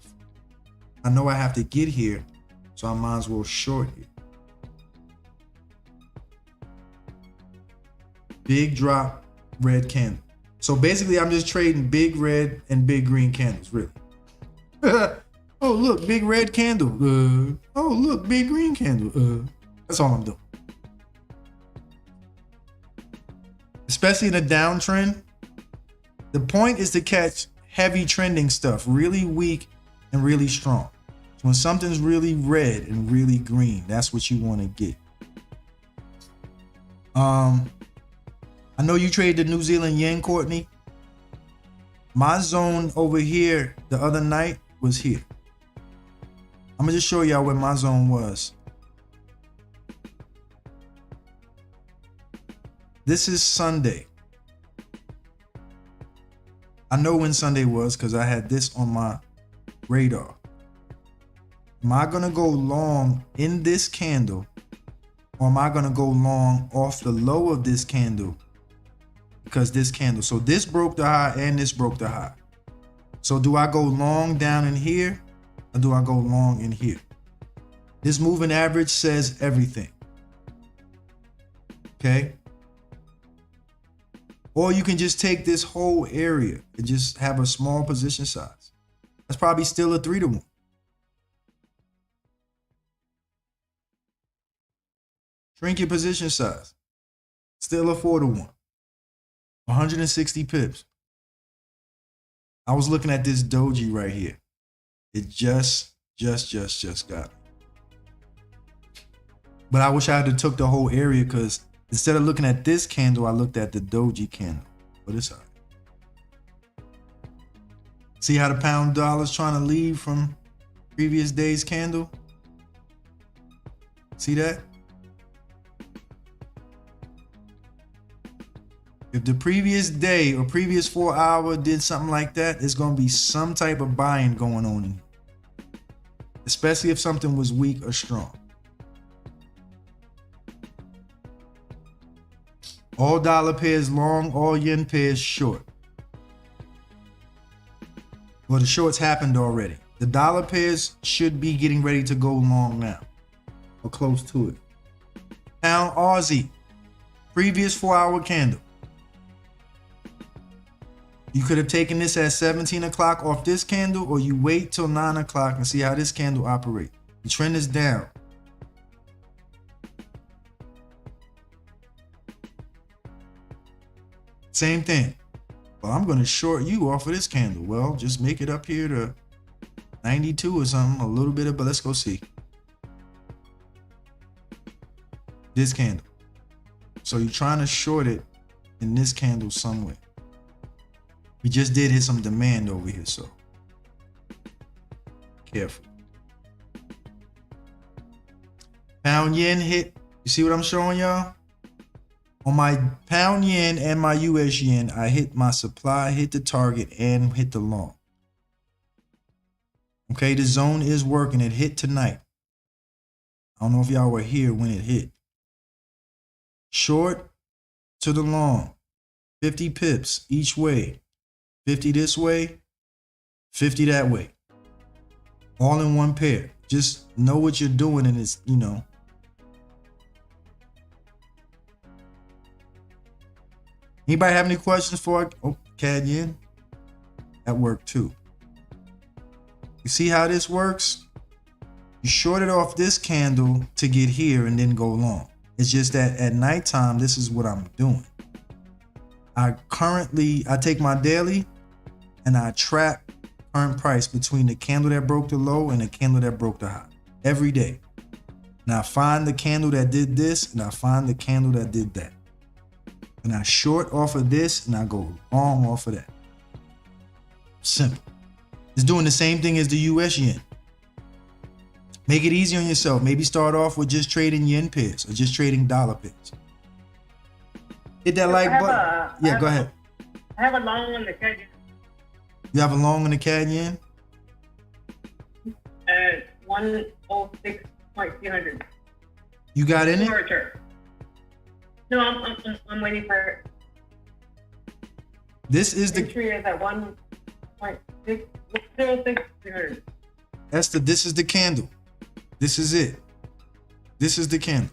I know I have to get here, so I might as well short it. Big drop, red candle. So basically, I'm just trading big red and big green candles, really. Oh, look, big red candle. Oh, look, big green candle. That's all I'm doing. Especially in a downtrend. The point is to catch heavy trending stuff, really weak and really strong. So when something's really red and really green, that's what you want to get. I know you traded the New Zealand yen, Courtney. My zone over here the other night was here. I'm gonna just show y'all where my zone was. This is Sunday. I know when Sunday was because I had this on my radar. Am I gonna go long in this candle, or am I gonna go long off the low of this candle? Because this candle, so this broke the high and this broke the high. So do I go long down in here, or do I go long in here? This moving average says everything. Okay. Or you can just take this whole area and just have a small position size. That's probably still a 3-to-1. Shrink your position size. Still a 4-to-1. 160 pips. I was looking at this doji right here. It just got it. But I wish I had took the whole area, because instead of looking at this candle, I looked at the doji candle. But it's all right. See how the pound dollar's trying to leave from previous day's candle? See that? If the previous day or previous 4 hour did something like that, there's going to be some type of buying going on in here. Especially if something was weak or strong. All dollar pairs long, all yen pairs short. Well, the shorts happened already. The dollar pairs should be getting ready to go long now, or close to it. Pound Aussie, previous 4 hour candle. You could have taken this at 17 o'clock off this candle, or you wait till 9 o'clock and see how this candle operates. The trend is down. Same thing. Well, I'm going to short you off of this candle. Well, just make it up here to 92 or something, a little bit of, but let's go see. This candle. So you're trying to short it in this candle somewhere. We just did hit some demand over here, so careful. Pound yen hit. You see what I'm showing y'all? On my pound yen and my US yen, I hit my supply, hit the target, and hit the long. Okay, the zone is working. It hit tonight. I don't know if y'all were here when it hit. Short to the long. 50 pips each way. 50 this way, 50 that way. All in one pair. Just know what you're doing, and it's, you know. Anybody have any questions for CAD yen? That worked too. You see how this works? You short it off this candle to get here and then go long. It's just that at nighttime, this is what I'm doing. I take my daily and I track current price between the candle that broke the low and the candle that broke the high every day. And I find the candle that did this, and I find the candle that did that. And I short off of this and I go long off of that. Simple. It's doing the same thing as the US yen. Make it easy on yourself. Maybe start off with just trading yen pairs or just trading dollar pairs. Hit that like button. Yeah, go ahead. I have a long on the CAD yen. You have a long on the CAD yen? At 106.300. You got in it? No, I'm waiting for. This is the entry is at 1.606.300. This is the candle. This is it. This is the candle.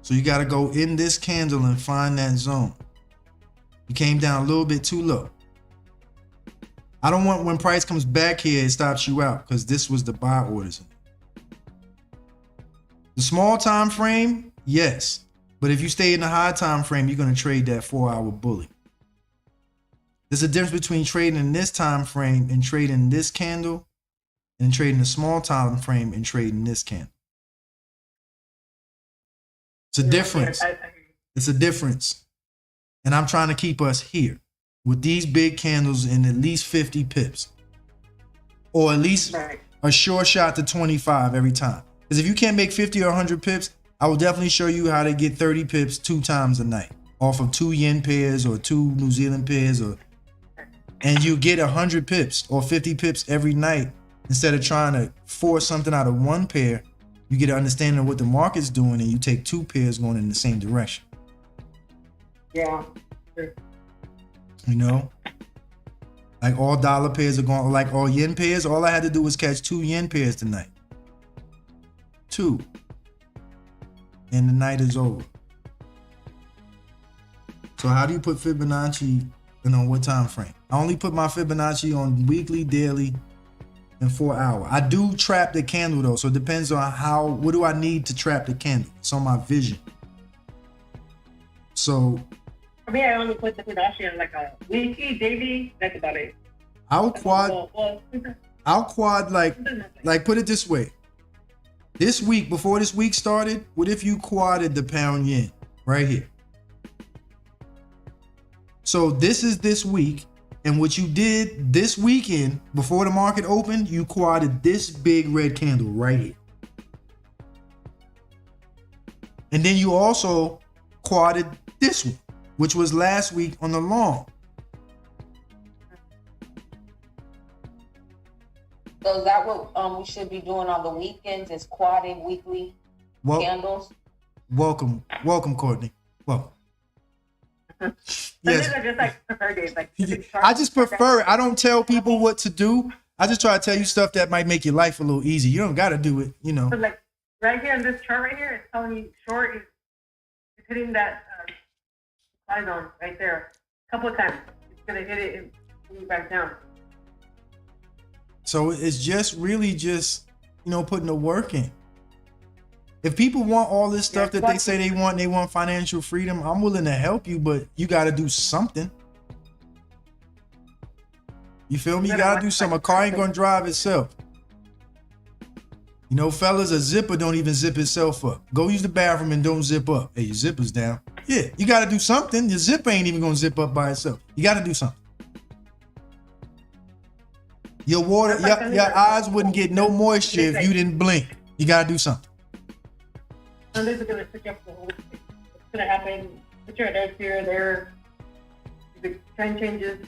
So you got to go in this candle and find that zone. You came down a little bit too low. I don't want when price comes back here, it stops you out, because this was the buy orders. The small time frame, yes. But if you stay in the high time frame, you're going to trade that 4 hour bully. There's a difference between trading in this time frame and trading this candle, and trading the small time frame and trading this candle. It's a difference. It's a difference. And I'm trying to keep us here with these big candles in at least 50 pips, or at least a short shot to 25 every time. Because if you can't make 50 or 100 pips, I will definitely show you how to get 30 pips 2 times a night off of 2 yen pairs or 2 New Zealand pairs, and you get 100 pips or 50 pips every night. Instead of trying to force something out of 1 pair, you get an understanding of what the market's doing, and you take 2 pairs going in the same direction. Yeah. You know, like all dollar pairs are going, like all yen pairs. All I had to do was catch 2 yen pairs tonight. 2. And the night is over. So how do you put Fibonacci and on what time frame? I only put my Fibonacci on weekly, daily, and 4 hour. I do trap the candle though, so it depends on what do I need to trap the candle. It's on my vision. So For me, I only put the Fibonacci on like a weekly, daily. That's about it. I'll quad like put it this way. This week, before this week started, what if you quadded the pound yen right here? So this is this week, and what you did this weekend before the market opened, you quadded this big red candle right here. And then you also quadded this one, which was last week on the long. So is that what we should be doing on the weekends? Is quadding weekly candles? Welcome, Courtney. Welcome. Sundays are just like preferred days. Like I just prefer it. I don't tell people what to do. I just try to tell you stuff that might make your life a little easier. You don't got to do it, you know. So like right here on this chart right here, it's telling you short is hitting that supply zone right there a couple of times. It's gonna hit it and move back down. So it's just really just, you know, putting the work in. If people want all this stuff that they say they want financial freedom, I'm willing to help you, but you got to do something. You feel me? You got to do something. A car ain't going to drive itself. You know, fellas, a zipper don't even zip itself up. Go use the bathroom and don't zip up. Hey, your zipper's down. Yeah, you got to do something. Your zipper ain't even going to zip up by itself. You got to do something. Your water, your eyes wouldn't get no moisture if you didn't blink. You got to do something. Sundays are gonna pick up the whole thing. What's gonna happen? Put your head there. The trend changes.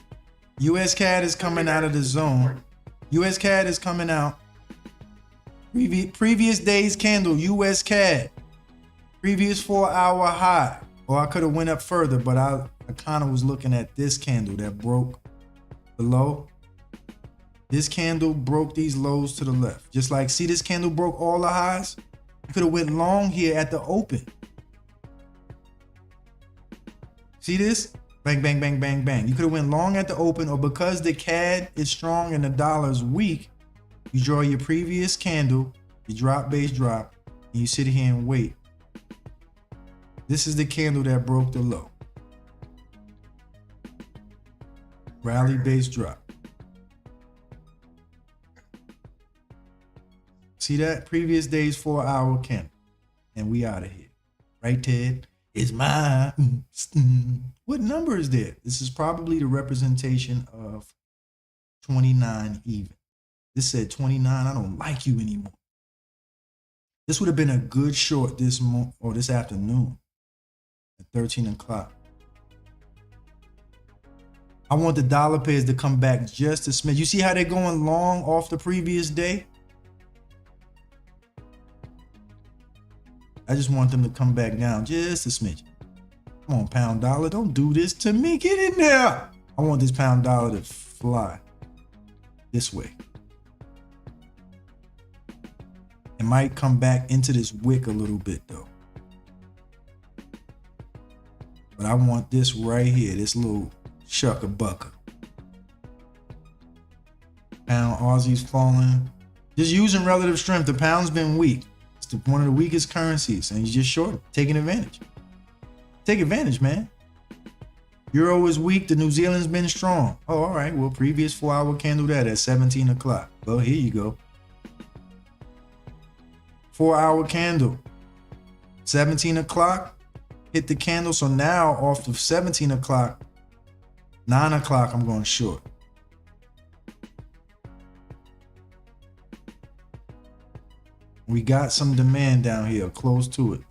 U.S. CAD is coming out of the zone. U.S. CAD is coming out. Previous day's candle, U.S. CAD. Previous 4 hour high. Or I could have went up further, but I kind of was looking at this candle that broke the low. This candle broke these lows to the left. Just like, see this candle broke all the highs? You could have went long here at the open. See this? Bang, bang, bang, bang, bang. You could have went long at the open, or because the CAD is strong and the dollar is weak, you draw your previous candle, you drop, base drop, and you sit here and wait. This is the candle that broke the low. Rally, base drop. See that? Previous day's 4 hour candle. And we out of here. Right, Ted? It's mine. What number is that? This is probably the representation of 29 even. This said 29. I don't like you anymore. This would have been a good short this afternoon at 13 o'clock. I want the dollar pairs to come back just a smidge. You see how they're going long off the previous day? I just want them to come back down just a smidge. Come on, pound dollar. Don't do this to me. Get in there. I want this pound dollar to fly this way. It might come back into this wick a little bit though. But I want this right here, this little shucker bucker. Pound Aussie's falling. Just using relative strength. The pound's been weak. One of the weakest currencies, and he's just short, taking advantage. Take advantage, man. Euro is weak. The New Zealand's been strong. Oh, all right. Well, previous 4 hour candle that at 17 o'clock. Well, here you go. 4 hour candle. 17 o'clock. Hit the candle. So now off of 17 o'clock, 9 o'clock, I'm going short. We got some demand down here, close to it.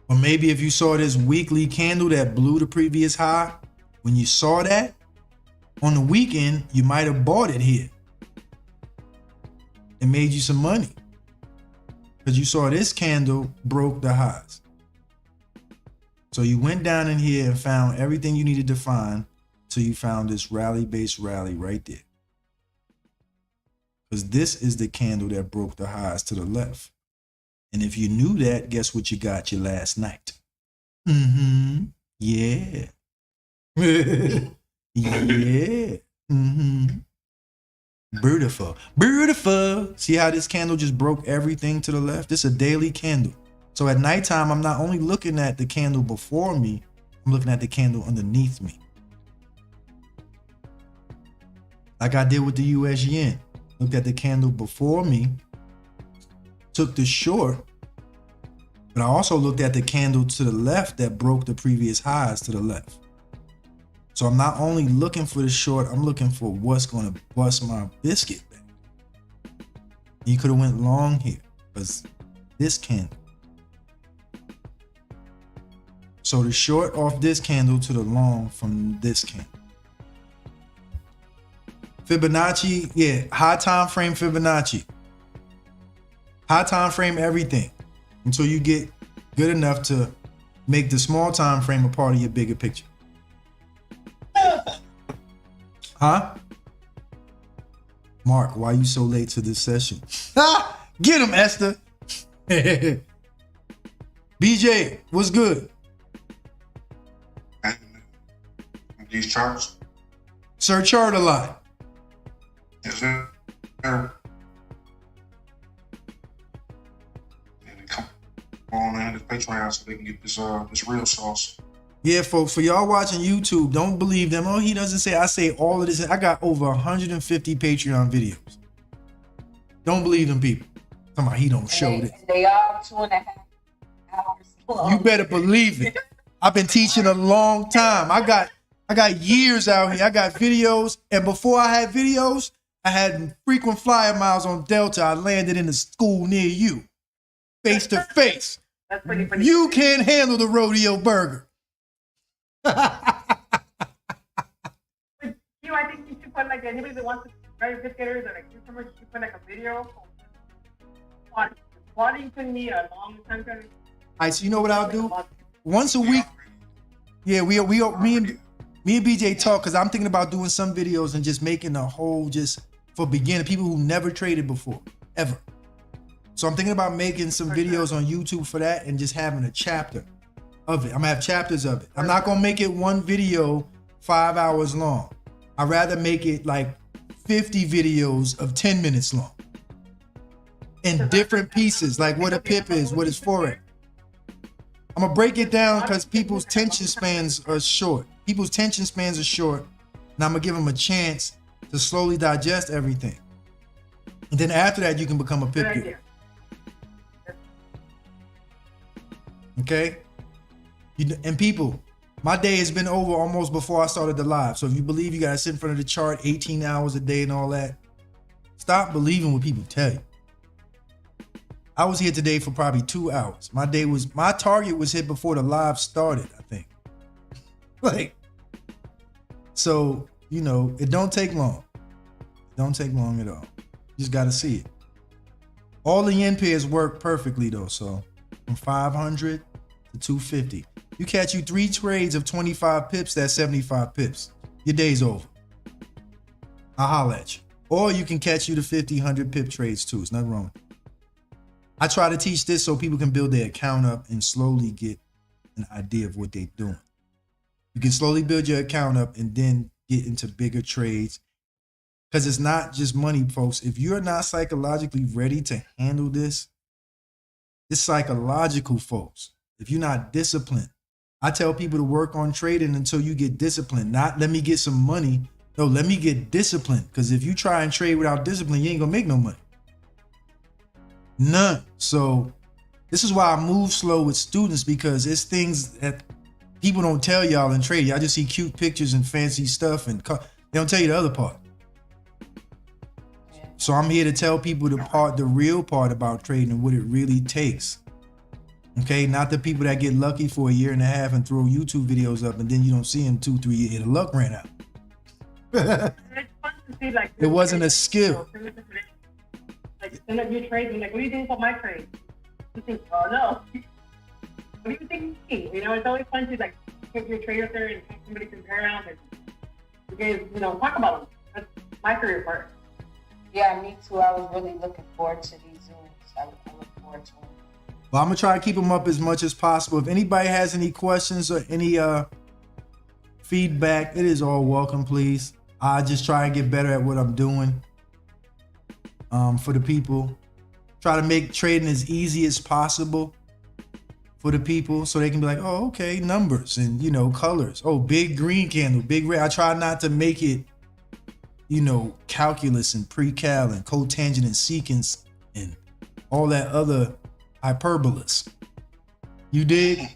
Or maybe if you saw this weekly candle that blew the previous high, when you saw that on the weekend, you might have bought it here. It made you some money because you saw this candle broke the highs. So you went down in here and found everything you needed to find. So you found this rally-based rally right there. Because this is the candle that broke the highs to the left. And if you knew that, guess what you got your last night? Mm-hmm. Yeah. Yeah. Mm-hmm. Beautiful. Beautiful. See how this candle just broke everything to the left? This is a daily candle. So at nighttime, I'm not only looking at the candle before me, I'm looking at the candle underneath me. Like I did with the US yen. Looked at the candle before me, took the short, but I also looked at the candle to the left that broke the previous highs to the left. So I'm not only looking for the short, I'm looking for what's going to bust my biscuit back. You could have went long here because this candle. So the short off this candle to the long from this candle. Fibonacci, yeah, high time frame Fibonacci. High time frame everything until you get good enough to make the small time frame a part of your bigger picture. Huh? Mark, why you so late to this session? Get him, Esther. BJ, what's good? These charts. Sir chart a lot. Is it? And come on in this Patreon so they can get this real sauce. Yeah, folks, for y'all watching YouTube, don't believe them. Oh, he doesn't say. I say all of this. I got over 150 Patreon videos. Don't believe them people. Talking about he don't show this. They are 2.5 hours long. You better believe it. I've been teaching a long time. I got years out here. I got videos, and before I had videos, I had frequent flyer miles on Delta. I landed in a school near you, face to face. That's pretty funny. You can't handle the rodeo burger. You, I think you should put like anybody that wants to try Pip Getterz or like you should put like a video. What you can need a long time. All right, so you know what I'll do? Once a week. Yeah, me and BJ talk because I'm thinking about doing some videos and just making a whole just for beginner people who never traded before ever. So I'm thinking about making some videos on YouTube for that and just having a chapter of it. I'm gonna have chapters of it. I'm not gonna make it one video 5 hours long. I'd rather make it like 50 videos of 10 minutes long in different pieces, like what a pip is, what is forex. I'm gonna break it down because people's attention spans are short. And I'm gonna give them a chance to slowly digest everything. And then after that, you can become a pip getter. Okay? And people, my day has been over almost before I started the live. So if you believe you gotta sit in front of the chart 18 hours a day and all that, stop believing what people tell you. I was here today for probably 2 hours. My target was hit before the live started, I think. Like, so, you know, it don't take long. It don't take long at all. You just gotta see it. All the yen pairs work perfectly though. So from 500 to 250. You catch you 3 trades of 25 pips, that's 75 pips. Your day's over. I'll holler at you. Or you can catch you the 50, 100 pip trades too. It's nothing wrong. I try to teach this so people can build their account up and slowly get an idea of what they're doing. You can slowly build your account up and then get into bigger trades. Because it's not just money, folks. If you're not psychologically ready to handle this, it's psychological, folks. If you're not disciplined, I tell people to work on trading until you get disciplined. Not let me get some money. No, let me get disciplined. Because if you try and trade without discipline, you ain't gonna make no money. None. So this is why I move slow with students, because it's things that people don't tell y'all in trading. Y'all just see cute pictures and fancy stuff, and they don't tell you the other part. So I'm here to tell people the real part about trading and what it really takes. Okay, not the people that get lucky for a year and a half and throw YouTube videos up and then you don't see them 2-3 years. The luck ran out. It's fun to see, like, It wasn't a skill. Like, send up your trades and like, what do you think about my trade? You think, oh no. What do you think? You know, it's always fun to like put your trade up there and have somebody compare out and you guys, you know, talk about them. That's my career part. Yeah, me too. I was really looking forward to these Zooms. I look forward to them. But I'm gonna try to keep them up as much as possible. If anybody has any questions or any feedback, it is all welcome, please. I just try and get better at what I'm doing for the people. Try to make trading as easy as possible for the people so they can be like, oh, okay, numbers and, you know, colors. Oh, big green candle, big red. I try not to make it, you know, calculus and pre-cal and cotangent and secant and all that other hyperbolous. You dig?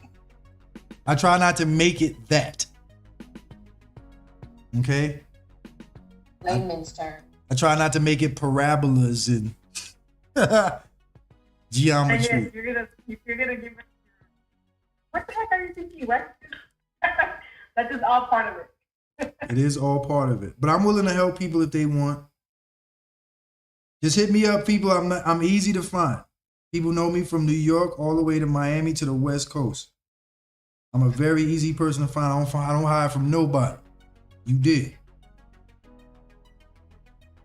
I try not to make it that. Okay? Layman's term. I try not to make it parabolas and geometry. And you're gonna give it. What the heck are you thinking? What? That's just all part of it. It is all part of it. But I'm willing to help people if they want. Just hit me up, people. I'm easy to find. People know me from New York all the way to Miami to the West Coast. I'm a very easy person to find. I don't hide from nobody. You did.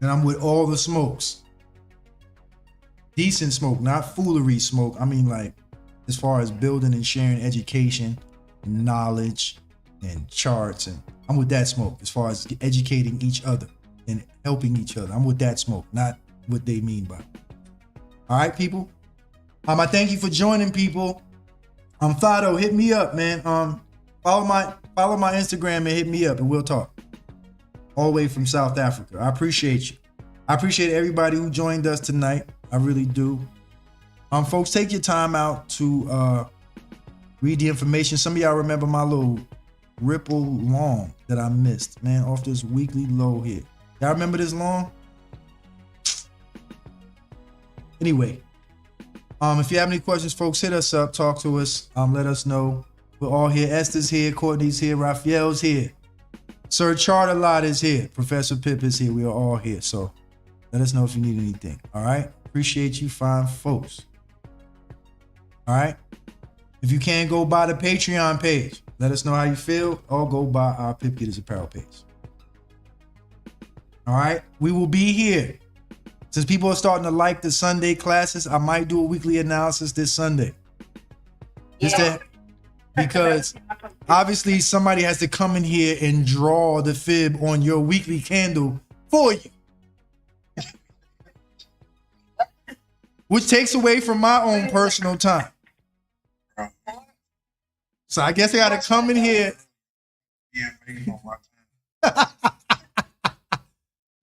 And I'm with all the smokes. Decent smoke, not foolery smoke. I mean, like, as far as building and sharing education and knowledge and charts, and I'm with that smoke as far as educating each other and helping each other. I'm with that smoke, not what they mean by it. All right, people. I thank you for joining, people. Fido, hit me up, man. Follow my Instagram and hit me up and we'll talk. All the way from South Africa. I appreciate you. I appreciate everybody who joined us tonight. I really do. Folks, take your time out to read the information. Some of y'all remember my little ripple long that I missed, man, off this weekly low here. Y'all remember this long? Anyway, if you have any questions, folks, hit us up, talk to us, let us know. We're all here. Esther's here, Courtney's here, Raphael's here. Sir Charter-Lot is here. Professor Pip is here. We are all here. So let us know if you need anything. All right. Appreciate you fine folks. All right. If you can't go by the Patreon page, let us know how you feel, or go by our Pip Getterz apparel page. All right. We will be here. Since people are starting to like the Sunday classes, I might do a weekly analysis this Sunday. Because obviously somebody has to come in here and draw the fib on your weekly candle for you. Which takes away from my own personal time. So I guess I gotta come in here.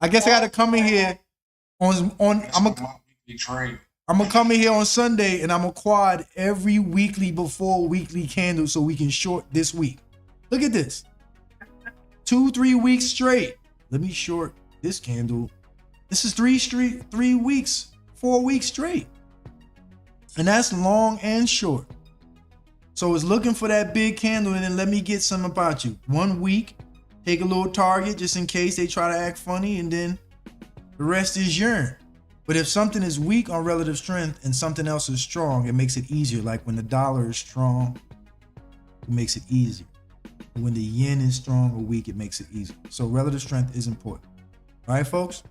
I guess I gotta come in here on I'm gonna come in here on Sunday and I'm gonna quad every weekly before weekly candle so we can short this week. Look at this. 2-3 weeks straight. Let me short this candle. This is 4 weeks straight. And that's long and short. So it's looking for that big candle, and then let me get some about you. 1 week, take a little target just in case they try to act funny, and then the rest is urine. But if something is weak on relative strength and something else is strong, it makes it easier. Like when the dollar is strong, it makes it easier. When the yen is strong or weak, it makes it easier. So relative strength is important. All right, folks?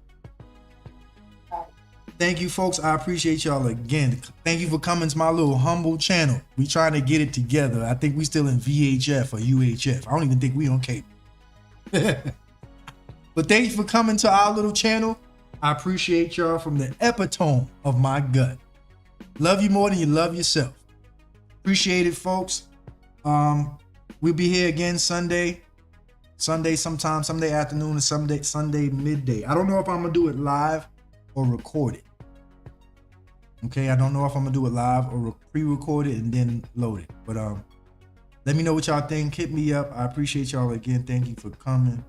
Thank you, folks. I appreciate y'all again. Thank you for coming to my little humble channel. We trying to get it together. I think we still in VHF or UHF. I don't even think we on cable. But thank you for coming to our little channel. I appreciate y'all from the epitome of my gut. Love you more than you love yourself. Appreciate it, folks. We'll be here again Sunday sometime, Sunday afternoon, or Sunday midday. I don't know if I'm gonna do it live or record it. Okay, I don't know if I'm gonna do it live or pre-record it and then load it. But let me know what y'all think. Hit me up. I appreciate y'all again. Thank you for coming.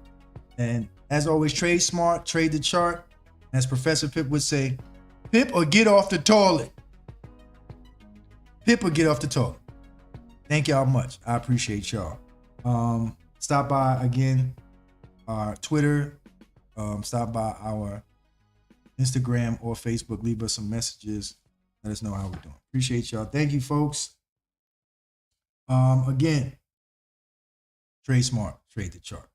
And as always, trade smart, trade the chart. As Professor Pip would say, Pip or get off the toilet. Pip or get off the toilet. Thank y'all much. I appreciate y'all. Stop by again our Twitter. Stop by our Instagram or Facebook. Leave us some messages. Let us know how we're doing. Appreciate y'all. Thank you, folks. Again, trade smart, trade the chart.